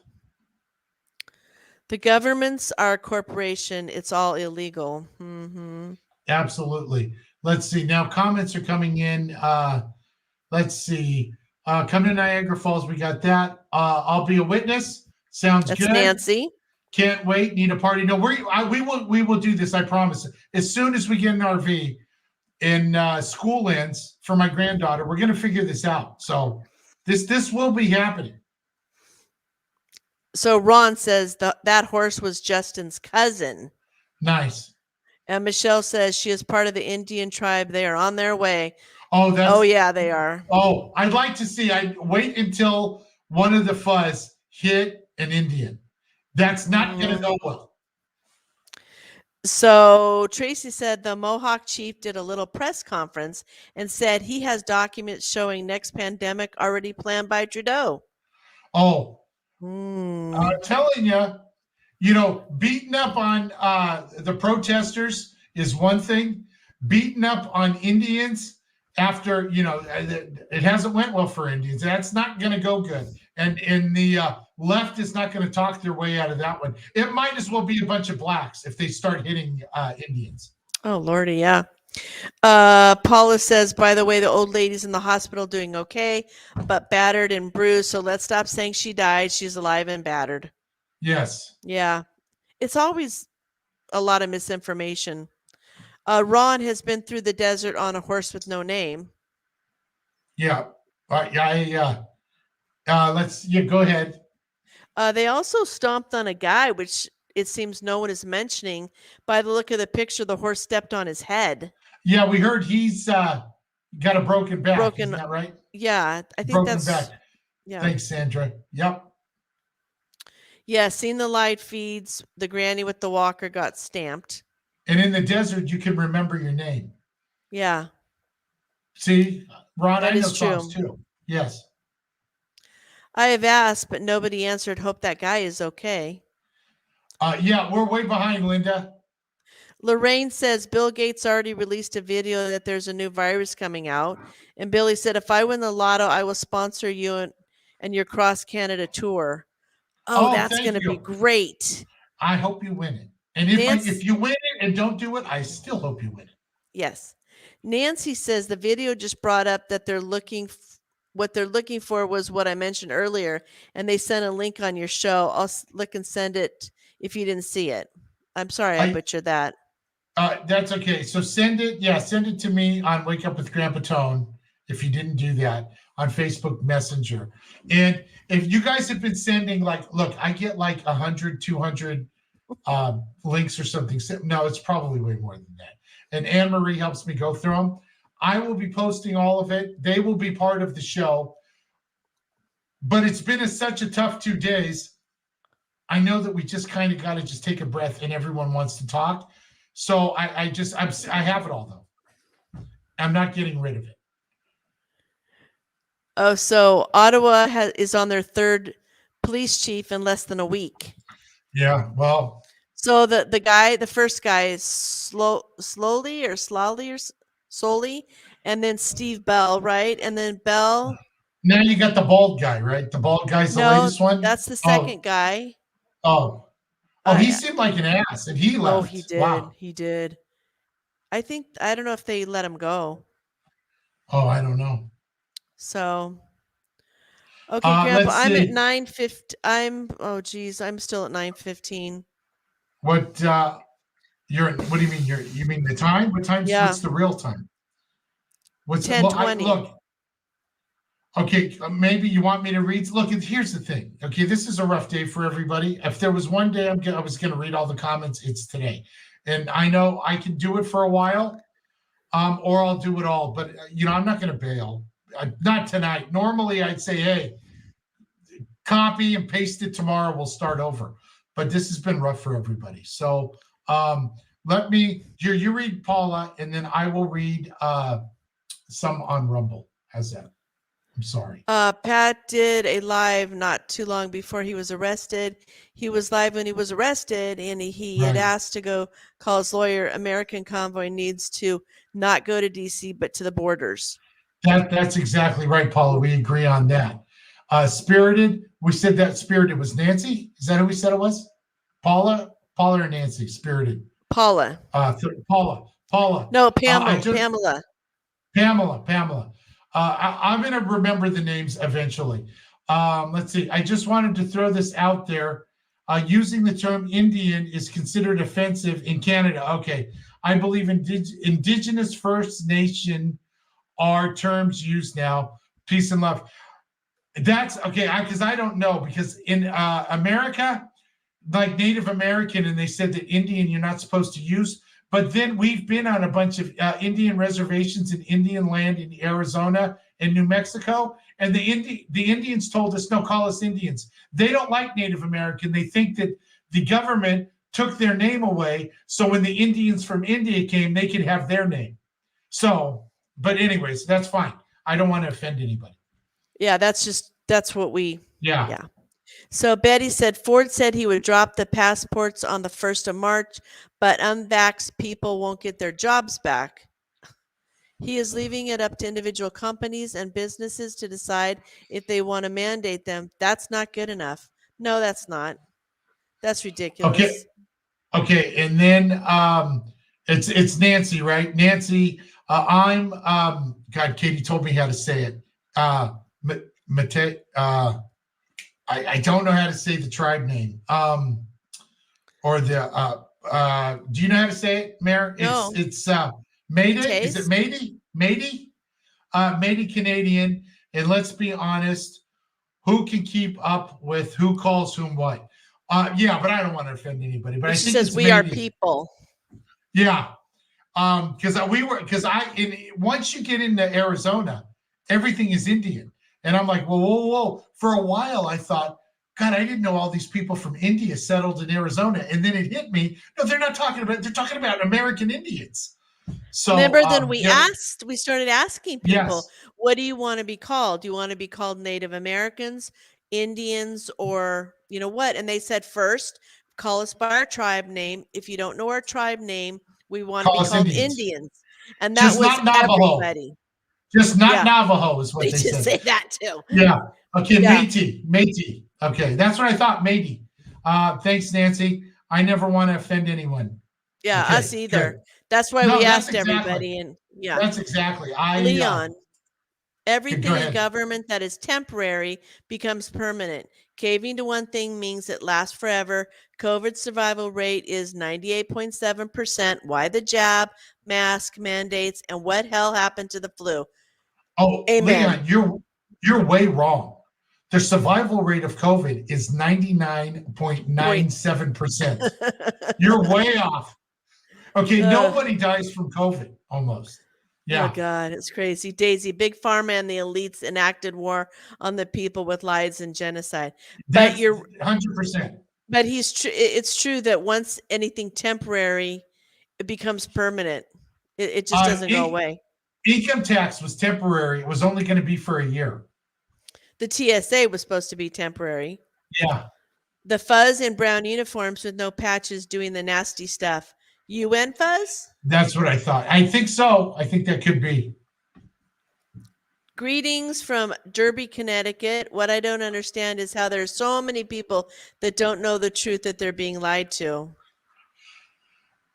The governments are a corporation. It's all illegal. Hmm. Absolutely. Let's see. Now comments are coming in. Let's see. Come to Niagara Falls. We got that. I'll be a witness. Sounds That's good. Nancy. Can't wait. Need a party. No, we will do this. I promise. As soon as we get an RV and school ends for my granddaughter, we're going to figure this out. So this will be happening. So Ron says that horse was Justin's cousin. Nice. And Michelle says she is part of the Indian tribe. They are on their way. Oh, yeah, they are. Oh, I'd like to see. I wait until one of the fuzz hit an Indian. That's not going to go well. So Tracy said the Mohawk chief did a little press conference and said he has documents showing next pandemic already planned by Trudeau. Oh, Mm. I'm telling you, beating up on the protesters is one thing. Beating up on Indians after, it hasn't went well for Indians. That's not going to go good. And the left is not going to talk their way out of that one. It might as well be a bunch of blacks if they start hitting Indians. Oh, Lordy, yeah. Paula says, by the way, the old lady's in the hospital doing okay, but battered and bruised. So let's stop saying she died. She's alive and battered. Yes. Yeah. It's always a lot of misinformation. Ron has been through the desert on a horse with no name. Yeah. Go ahead. They also stomped on a guy, which it seems no one is mentioning. By the look of the picture, the horse stepped on his head. Yeah, we heard he's got a broken back. Isn't that right? Yeah, I think Broken that's back. Yeah. Thanks, Sandra. Yep. Yeah, seen the live feeds. The granny with the walker got stamped. And in the desert, you can remember your name. Yeah. See, Ron, That I know is true. songs too. Yes. I have asked, but nobody answered. Hope that guy is okay. Yeah, we're way behind, Linda. Lorraine says Bill Gates already released a video that there's a new virus coming out. And Billy said, if I win the lotto, I will sponsor you and your cross Canada tour. Oh, that's thank going to you. be great. I hope you win it. And if you win it and don't do it, I still hope you win it. Yes. Nancy says the video just brought up that what they're looking for was what I mentioned earlier. And they sent a link on your show. I'll look and send it if you didn't see it. I'm sorry I butchered that. That's okay. So send it to me on Wake Up with Grandpa Tone if you didn't do that on Facebook Messenger. And if you guys have been sending look, I get 100, 200 links or something. No, it's probably way more than that. And Anne Marie helps me go through them. I will be posting all of it. They will be part of the show. But it's been such a tough 2 days. I know that we just kind of got to just take a breath and everyone wants to talk. So I have it all though. I'm not getting rid of it. Oh, so Ottawa is on their third police chief in less than a week. Yeah, well. So the first guy is Slowly, and then Steve Bell, right? And then Bell. Now you got the bald guy, right? The bald guy's the latest one? That's the second guy. Oh, he seemed like an ass, and he left. Oh, he did. Wow. He did. I don't know if they let him go. Oh, I don't know. So, okay, Grandpa, I'm at 9:50. I'm still at 9:15. What do you mean? You mean the time? What time? Yeah. What's the real time? What's 10:20? Look. Okay, maybe you want me to read. Look, here's the thing. Okay, this is a rough day for everybody. If there was one day I was going to read all the comments, it's today. And I know I can do it for a while, or I'll do it all. But, I'm not going to bail. Not tonight. Normally, I'd say, hey, copy and paste it tomorrow. We'll start over. But this has been rough for everybody. So you read Paula, and then I will read some on Rumble. How's that? I'm sorry. Pat did a live not too long before he was arrested. He was live when he was arrested, and he had asked to go call his lawyer. American Convoy needs to not go to DC, but to the borders. That's exactly right, Paula. We agree on that. Spirited, we said that Spirited was Nancy. Is that who we said it was? Paula or Nancy? Spirited. Paula. Paula. No, I Pamela. Pamela. I'm going to remember the names eventually. Let's see. I just wanted to throw this out there. Using the term Indian is considered offensive in Canada. Okay. I believe Indigenous First Nation are terms used now. Peace and love. That's okay. Because I don't know. Because in America, like Native American, and they said that Indian you're not supposed to use. But then we've been on a bunch of Indian reservations in Indian land in Arizona and New Mexico, and the Indians told us, no, call us Indians. They don't like Native American. They think that the government took their name away, so when the Indians from India came, they could have their name. So, but anyways, that's fine. I don't want to offend anybody. Yeah, that's what we. Yeah. So Betty said Ford said he would drop the passports on the 1st of March, but unvaxxed people won't get their jobs back. He is leaving it up to individual companies and businesses to decide if they want to mandate them. That's not good enough. No, that's not. That's ridiculous. Okay. And then it's Nancy, right? Nancy, I'm God, Katie told me how to say it. I don't know how to say the tribe name. Or the do you know how to say it, Mayor? No. It's Métis. Is it Métis? Métis Canadian. And let's be honest, who can keep up with who calls whom what? Yeah, but I don't want to offend anybody. But I think says it's we are Métis. people. Yeah. Because once you get into Arizona, everything is Indian. And I'm like, whoa. For a while, I thought, God, I didn't know all these people from India settled in Arizona. And then it hit me. No, they're talking about American Indians. So remember, then we started asking people, yes. What do you want to be called? Do you want to be called Native Americans, Indians, or you know what? And they said, first, call us by our tribe name. If you don't know our tribe name, we want to be called Indians. And that just was not Navajo. Everybody. Just not Navajo is what they said. They just say that too. Yeah. Okay, yeah. Métis. Okay, that's what I thought, Métis. Thanks, Nancy. I never want to offend anyone. Yeah, okay, us either. Good. That's why we asked everybody. And yeah, that's exactly. Leon, everything in government that is temporary becomes permanent. Caving to one thing means it lasts forever. COVID survival rate is 98.7%. Why the jab, mask, mandates, and what hell happened to the flu? Oh, amen. Leon, you're way wrong. The survival rate of COVID is 99.97%. You're way off. Okay, nobody dies from COVID almost. Yeah. Oh, God, it's crazy. Daisy, Big Pharma and the elites enacted war on the people with lies and genocide. That's but you're 100%. But it's true that once anything temporary, it becomes permanent. It just doesn't go away. Income tax was temporary. It was only going to be for a year. The TSA was supposed to be temporary. Yeah. The fuzz in brown uniforms with no patches doing the nasty stuff. UN fuzz? That's what I thought. I think so. I think that could be. Greetings from Derby, Connecticut. What I don't understand is how there's so many people that don't know the truth that they're being lied to.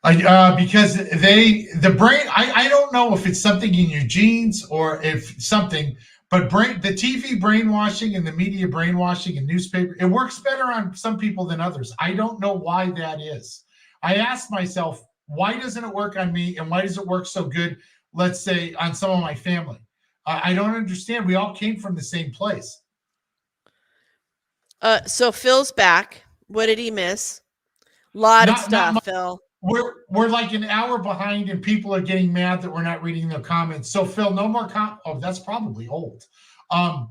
Because the brain, I don't know if it's something in your genes or if something, but the TV brainwashing and the media brainwashing and newspaper, it works better on some people than others. I don't know why that is. I asked myself, why doesn't it work on me? And why does it work so good, let's say, on some of my family? I don't understand. We all came from the same place. So Phil's back. What did he miss? Lot of stuff, Phil. We're like an hour behind, and people are getting mad that we're not reading their comments. So Phil, no more Oh, that's probably old. We're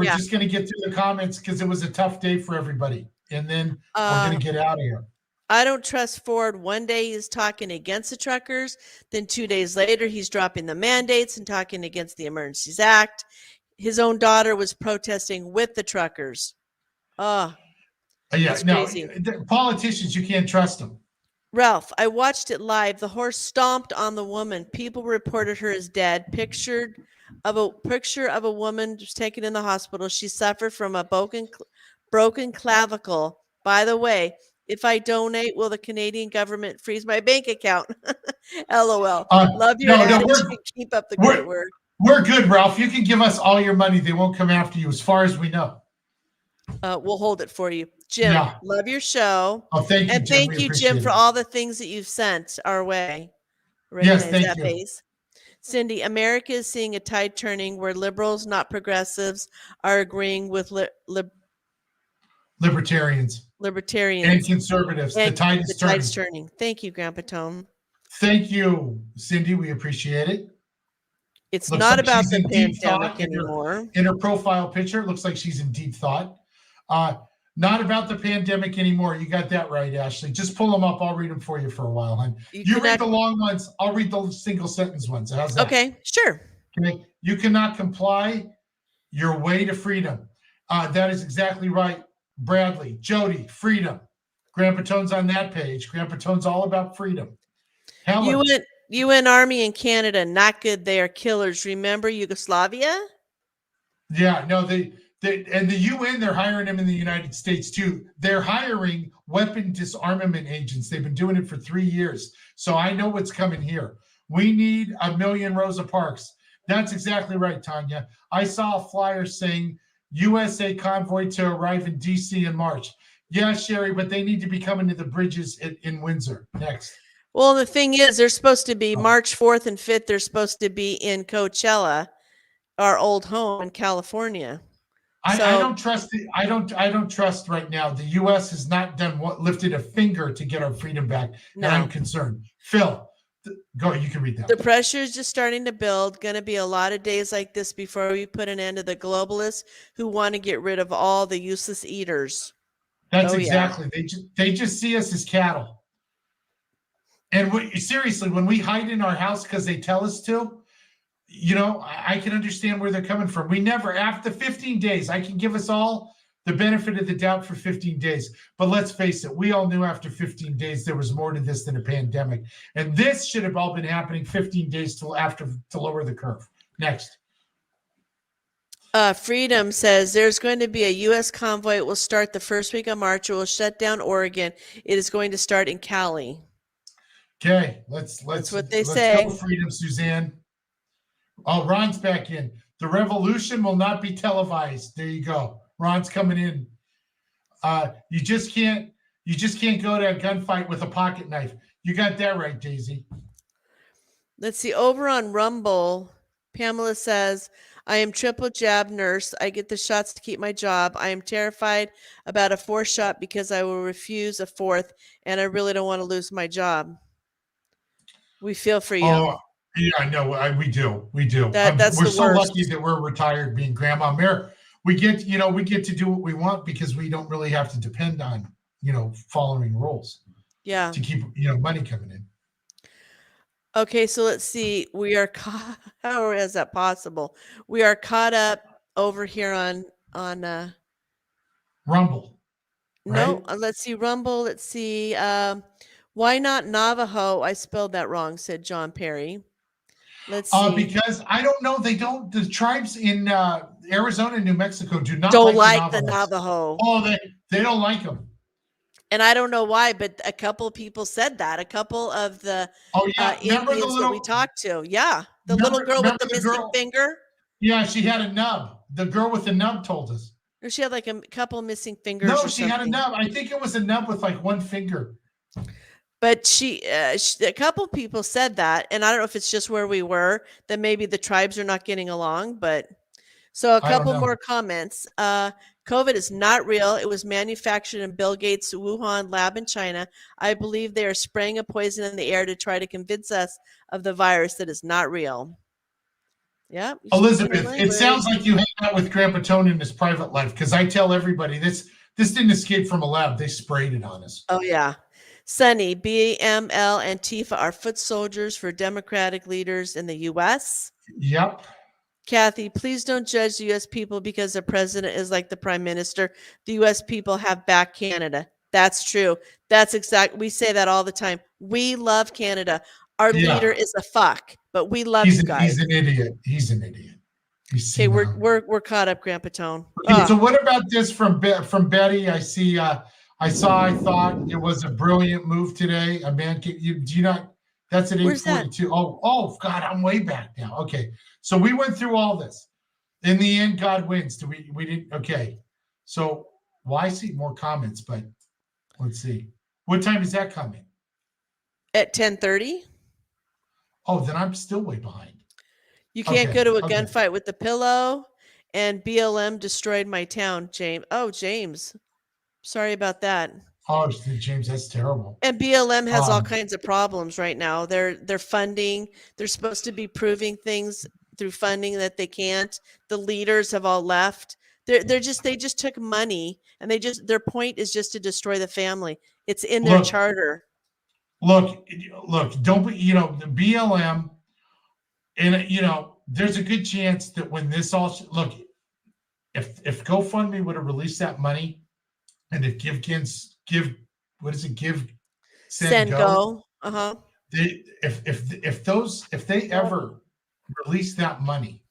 just going to get through the comments because it was a tough day for everybody, and then we're going to get out of here. I don't trust Ford. One day he's talking against the truckers. Then 2 days later, he's dropping the mandates and talking against the Emergencies Act. His own daughter was protesting with the truckers. Oh, crazy. Politicians, you can't trust them. Ralph, I watched it live. The horse stomped on the woman. People reported her as dead. Picture of a woman was taken in the hospital. She suffered from a broken clavicle. By the way, if I donate, will the Canadian government freeze my bank account? LOL. Love your no, attitude. Keep up the great work. We're good, Ralph. You can give us all your money. They won't come after you, as far as we know. We'll hold it for you. Jim, Yeah. love your show. Oh, thank you, And Jim. thank We you, appreciate Jim, for it. all the things that you've sent our way. Yes, Recognize thank that you. face. Cindy, America is seeing a tide turning where liberals, not progressives, are agreeing with Libertarians libertarians. and conservatives. The And tide is the turning. tide's turning. Thank you, Grandpa Tone. Thank you, Cindy. We appreciate it. It's Looks not like about she's the in deep pandemic thought anymore. in her profile picture. It looks like she's in deep thought. Not about the pandemic anymore. You got that right, Ashley. Just pull them up. I'll read them for you for a while, hon. You read the long ones. I'll read the single sentence ones. How's that? Okay, sure. Okay. You cannot comply your way to freedom. That is exactly right. Bradley, Jody, freedom. Grandpa Tone's on that page. Grandpa Tone's all about freedom. Helen, UN Army in Canada, not good. They are killers. Remember Yugoslavia? yeah, no, and the UN, they're hiring them in the United States too. They're hiring weapon disarmament agents. They've been doing it for 3 years. So I know what's coming here. We need 1 million Rosa Parks. That's exactly right, Tanya. I saw a flyer saying USA convoy to arrive in DC in March. Yeah, Sherry, but they need to be coming to the bridges in Windsor. Next. Well, the thing is, they're supposed to be March 4th and 5th. They're supposed to be in Coachella, our old home in California. I don't trust I don't trust right now. The U.S. has not lifted a finger to get our freedom back, No. and I'm concerned. Phil, go. You can read that. The pressure is just starting to build. Going to be a lot of days like this before we put an end to the globalists who want to get rid of all the useless eaters. That's exactly. They just see us as cattle. And seriously, when we hide in our house because they tell us to, I can understand where they're coming from. We never, after 15 days, I can give us all the benefit of the doubt for 15 days. But let's face it, we all knew after 15 days there was more to this than a pandemic. And this should have all been happening 15 days to lower the curve. Next. Freedom says there's going to be a U.S. convoy. It will start the first week of March. It will shut down Oregon. It is going to start in Cali. Okay, let's what they say. Go, Freedom, Suzanne. Oh, Ron's back in. The revolution will not be televised. There you go. Ron's coming in. You just can't go to a gunfight with a pocket knife. You got that right, Daisy. Let's see. Over on Rumble, Pamela says, I am triple jab nurse. I get the shots to keep my job. I am terrified about a 4th shot because I will refuse a 4th, and I really don't want to lose my job. We feel for you. Oh, yeah, no, we do. We do. That's we're the so worst. lucky that we're retired being Grandma Mare. We get to do what we want because we don't really have to depend on, following rules. Yeah. To keep, money coming in. Okay, so let's see. We are how is that possible? We are caught up over here on Rumble. No, right? let's see Rumble. Let's see. Why not Navajo? I spelled that wrong, said John Perry. Let's see. Because I don't know. The tribes in Arizona and New Mexico don't like the Navajo. Oh, they don't like them. And I don't know why, but a couple of people said that. A couple of the Indians that we talked to. Yeah. The little girl with the missing finger. Yeah, she had a nub. The girl with the nub told us. Or she had like a couple missing fingers. No, she had a nub. I think it was a nub with like one finger. But a couple of people said that, and I don't know if it's just where we were, that maybe the tribes are not getting along, but so a couple more comments. COVID is not real. It was manufactured in Bill Gates' Wuhan lab in China. I believe they are spraying a poison in the air to try to convince us of the virus that is not real. Yeah. Elizabeth, it sounds like you hang out with Grandpa Tone in his private life, because I tell everybody this didn't escape from a lab. They sprayed it on us. Oh, yeah. Sunny, BML, Antifa are foot soldiers for Democratic leaders in the U.S. Yep. Kathy, please don't judge the U.S. people because the president is like the prime minister. The U.S. people have backed Canada. That's true. That's exact. We say that all the time. We love Canada. Our Yeah. leader is a fuck, but we love you guys. He's an idiot. He's an idiot. He's Okay, senile. we're caught up, Grandpa Tone. Okay, so what about this from Betty? I thought it was a brilliant move today. A man do you not, that's at Where's that? 8:42. Oh God, I'm way back now. Okay. So we went through all this. In the end, God wins. We didn't okay. So I see more comments, but let's see. What time is that coming? At 10:30? Oh, then I'm still way behind. You can't Okay, go to a okay. gunfight with the pillow, and BLM destroyed my town, James. Oh, James. Sorry about that. Oh, James, that's terrible. And BLM has all Um, kinds of problems right now. They're funding. They're supposed to be proving things through funding that they can't. The leaders have all left. They just took money, and their point is just to destroy the family. It's in their Look, charter. Look, don't be, the BLM, and, there's a good chance that when this all, look, if GoFundMe would have released that money and if what is it, send, go, Uh-huh. if they ever release that money,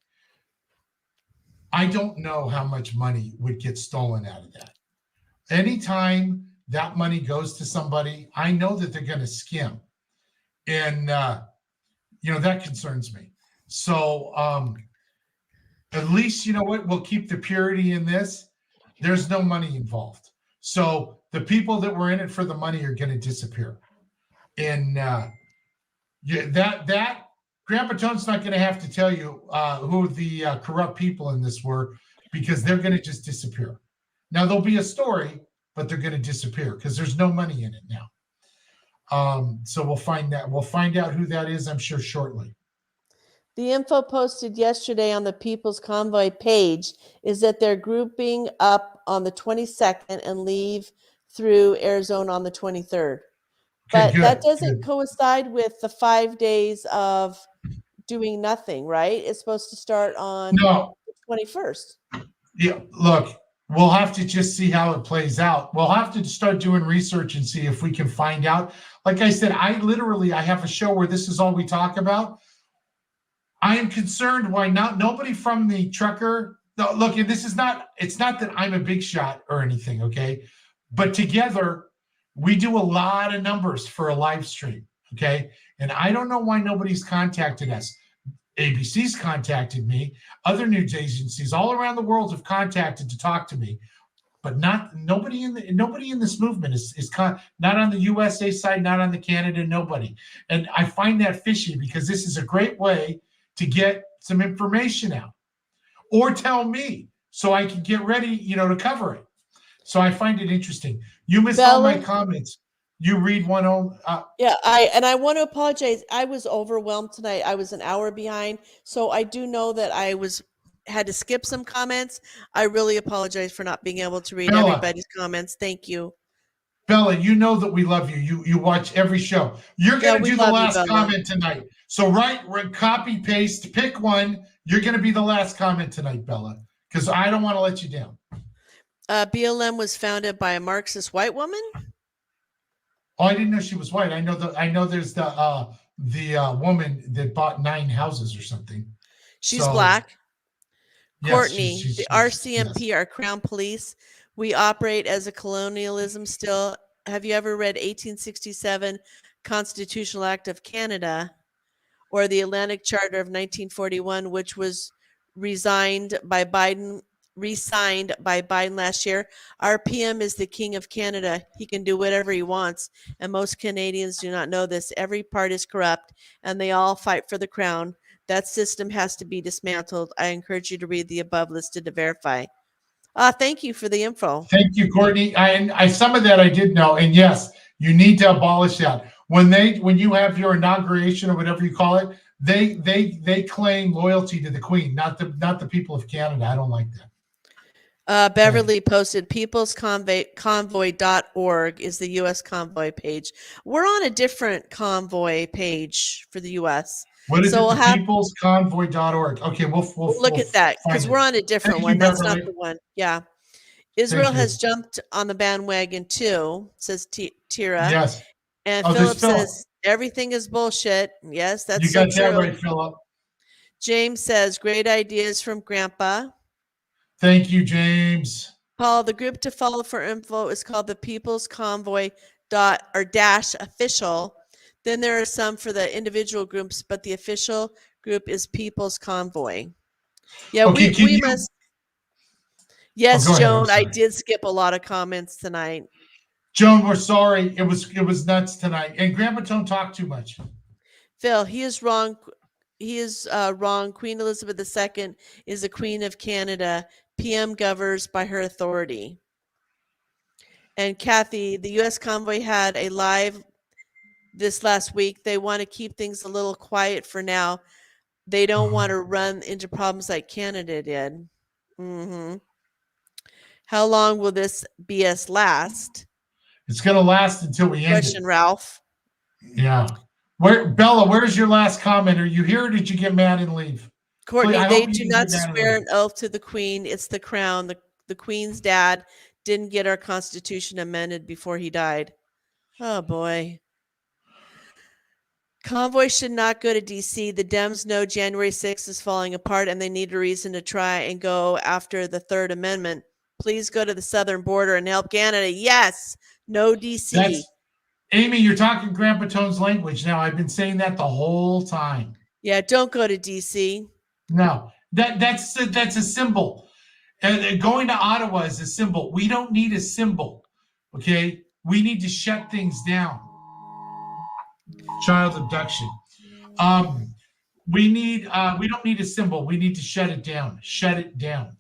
I don't know how much money would get stolen out of that. Anytime that money goes to somebody, I know that they're going to skim. And, that concerns me. So at least, you know what, we'll keep the purity in this. There's no money involved. So the people that were in it for the money are going to disappear. And that Grandpa Tone's not going to have to tell you who the corrupt people in this were, because they're going to just disappear. Now there'll be a story, but they're going to disappear because there's no money in it now. So we'll find out who that is, I'm sure, shortly. The info posted yesterday on the People's Convoy page is that they're grouping up on the 22nd and leave through Arizona on the 23rd. But that doesn't coincide with the 5 days of doing nothing, right? It's supposed to start on the 21st. Yeah, look, we'll have to just see how it plays out. We'll have to start doing research and see if we can find out. Like I said, I have a show where this is all we talk about. I am concerned why nobody from the trucker. No, look, and it's not that I'm a big shot or anything, okay? But together, we do a lot of numbers for a live stream, okay? And I don't know why nobody's contacted us. ABC's contacted me. Other news agencies all around the world have contacted to talk to me, but nobody in this movement is not on the USA side, not on the Canada, nobody. And I find that fishy because this is a great way to get some information out, or tell me so I can get ready, to cover it. So I find it interesting. You missed all my comments. You read one on. Yeah, I want to apologize. I was overwhelmed tonight. I was an hour behind, so I do know that I had to skip some comments. I really apologize for not being able to read everybody's comments. Thank you. Bella, you know that we love you. You watch every show. You're going to do the last comment tonight. So copy, paste, pick one. You're going to be the last comment tonight, Bella, because I don't want to let you down. BLM was founded by a Marxist white woman. Oh, I didn't know she was white. I know there's the woman that bought 9 houses or something. She's black. Yes, Courtney, the RCMP, our Crown Police. We operate as a colonialism still. Have you ever read 1867 Constitutional Act of Canada or the Atlantic Charter of 1941, which was re-signed by Biden last year? Our PM is the King of Canada. He can do whatever he wants. And most Canadians do not know this. Every part is corrupt and they all fight for the crown. That system has to be dismantled. I encourage you to read the above listed to verify. Thank you for the info. Thank you, Courtney. I some of that I did know, and yes, you need to abolish that. When you have your inauguration or whatever you call it, they claim loyalty to the Queen, not the people of Canada. I don't like that. Beverly posted peoplesconvoy.org is the U.S. convoy page. We're on a different convoy page for the U.S. What is it? Peoplesconvoy.org. Okay, we'll look at that because we're on a different one. That's not the one. Yeah. Israel Thank you. has jumped on the bandwagon too, says Tira. Yes. And Oh, Philip there's Philip. says everything is bullshit. Yes, that's You so got that true. right, Philip. James says great ideas from Grandpa. Thank you, James. Paul, the group to follow for info is called the People's Convoy dash official. Then there are some for the individual groups, but the official group is People's Convoy. Yeah, Okay, can we you- must. Yes, go ahead, I'm Joan, I sorry. did skip a lot of comments tonight. Joan, we're sorry. It was nuts tonight. And Grandpa don't talk too much. Phil, he is wrong. He is wrong. Queen Elizabeth II is the Queen of Canada. PM governs by her authority. And Kathy, the U.S. convoy had a live this last week. They want to keep things a little quiet for now. They don't want to run into problems like Canada did. Mm-hmm. How long will this BS last? It's going to last until we end Question, it. Ralph. Yeah. Bella, where's your last comment? Are you here or did you get mad and leave? Courtney, I they hope you do didn't not get mad and swear leave. an oath to the Queen. It's the crown. The Queen's dad didn't get our Constitution amended before he died. Oh, boy. Convoy should not go to D.C. The Dems know January 6th is falling apart and they need a reason to try and go after the Third Amendment. Please go to the southern border and help Canada. Yes. No D.C. Amy, you're talking Grandpa Tone's language now. I've been saying that the whole time. Yeah, don't go to D.C. No, that's a symbol. And going to Ottawa is a symbol. We don't need a symbol. Okay, we need to shut things down. Child abduction. We don't need a symbol. We need to shut it down. Shut it down.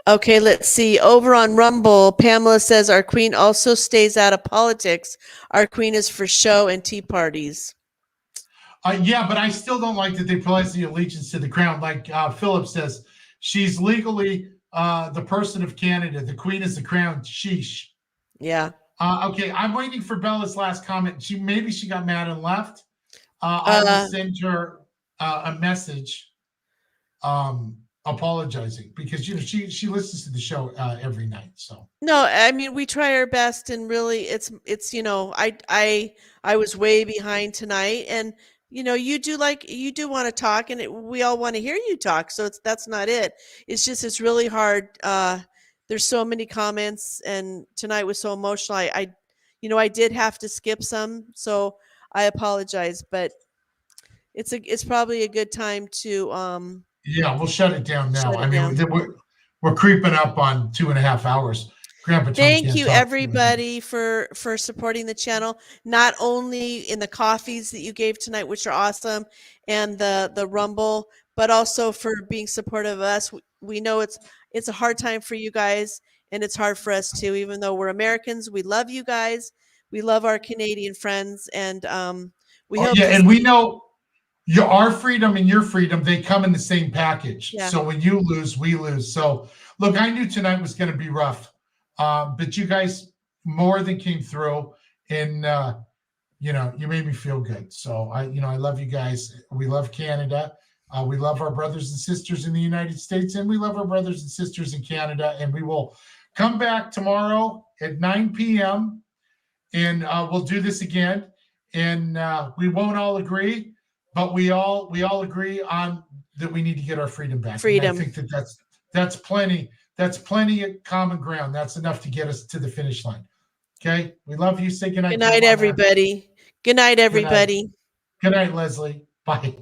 Okay, let's see. Over on Rumble, Pamela says our queen also stays out of politics. Our queen is for show and tea parties. Yeah, but I still don't like that they pledge the allegiance to the crown. Like Philip says, she's legally the person of Canada. The queen is the crown. Sheesh. Yeah. Okay, I'm waiting for Bella's last comment. Maybe she got mad and left. I will send her a message apologizing because she listens to the show every night. So no, I mean we try our best, and really it's I was way behind tonight, and you do want to talk, and we all want to hear you talk. So that's not it. It's just it's really hard. There's so many comments, and tonight was so emotional. I did have to skip some, so I apologize, but it's probably a good time to yeah, we'll shut it down now. We're creeping up on 2.5 hours. Grandpa Tom thank you everybody for supporting the channel, not only in the coffees that you gave tonight, which are awesome, and the Rumble, but also for being supportive of us. We know it's a hard time for you guys, and it's hard for us too. Even though we're Americans, we love you guys. We love our Canadian friends, and we hope. Yeah, and we know our freedom and your freedom, they come in the same package. Yeah. So when you lose, we lose. So look, I knew tonight was going to be rough, but you guys more than came through, and you made me feel good. So I love you guys. We love Canada. We love our brothers and sisters in the United States, and we love our brothers and sisters in Canada. And we will come back tomorrow at 9 p.m. and we'll do this again. And we won't all agree, but we all agree on that we need to get our freedom back. Freedom. And I think that's plenty. That's plenty of common ground. That's enough to get us to the finish line. Okay. We love you. Say goodnight. Good night, everybody. Good night, everybody. Good night, Leslie. Bye.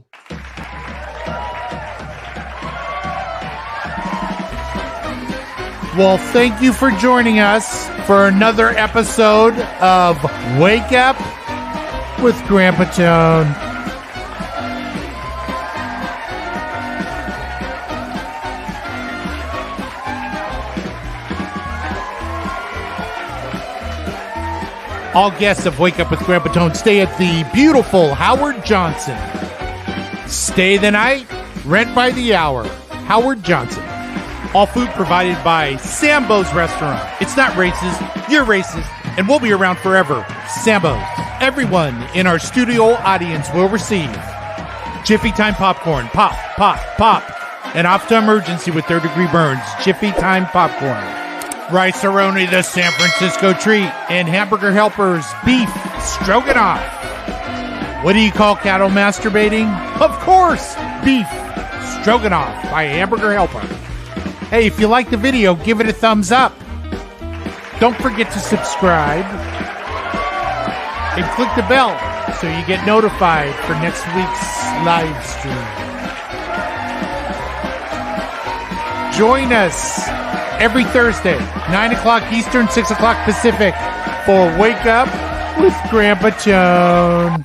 Well, thank you for joining us for another episode of Wake Up with Grandpa Tone. All guests of Wake Up with Grandpa Tone stay at the beautiful Howard Johnson. Stay the night, rent by the hour. Howard Johnson. All food provided by Sambo's Restaurant. It's not racist, you're racist, and we'll be around forever. Sambo's. Everyone in our studio audience will receive Jiffy Time popcorn. Pop, pop, pop. And off to emergency with third-degree burns. Jiffy Time popcorn. Rice-A-Roni, the San Francisco treat, and Hamburger Helper's beef stroganoff. What do you call cattle masturbating? Of course, beef stroganoff by Hamburger Helper. Hey, if you like the video, give it a thumbs up. Don't forget to subscribe and click the bell so you get notified for next week's live stream. Join us every Thursday, 9 o'clock Eastern, 6 o'clock Pacific, for Wake Up with Grandpa Joan.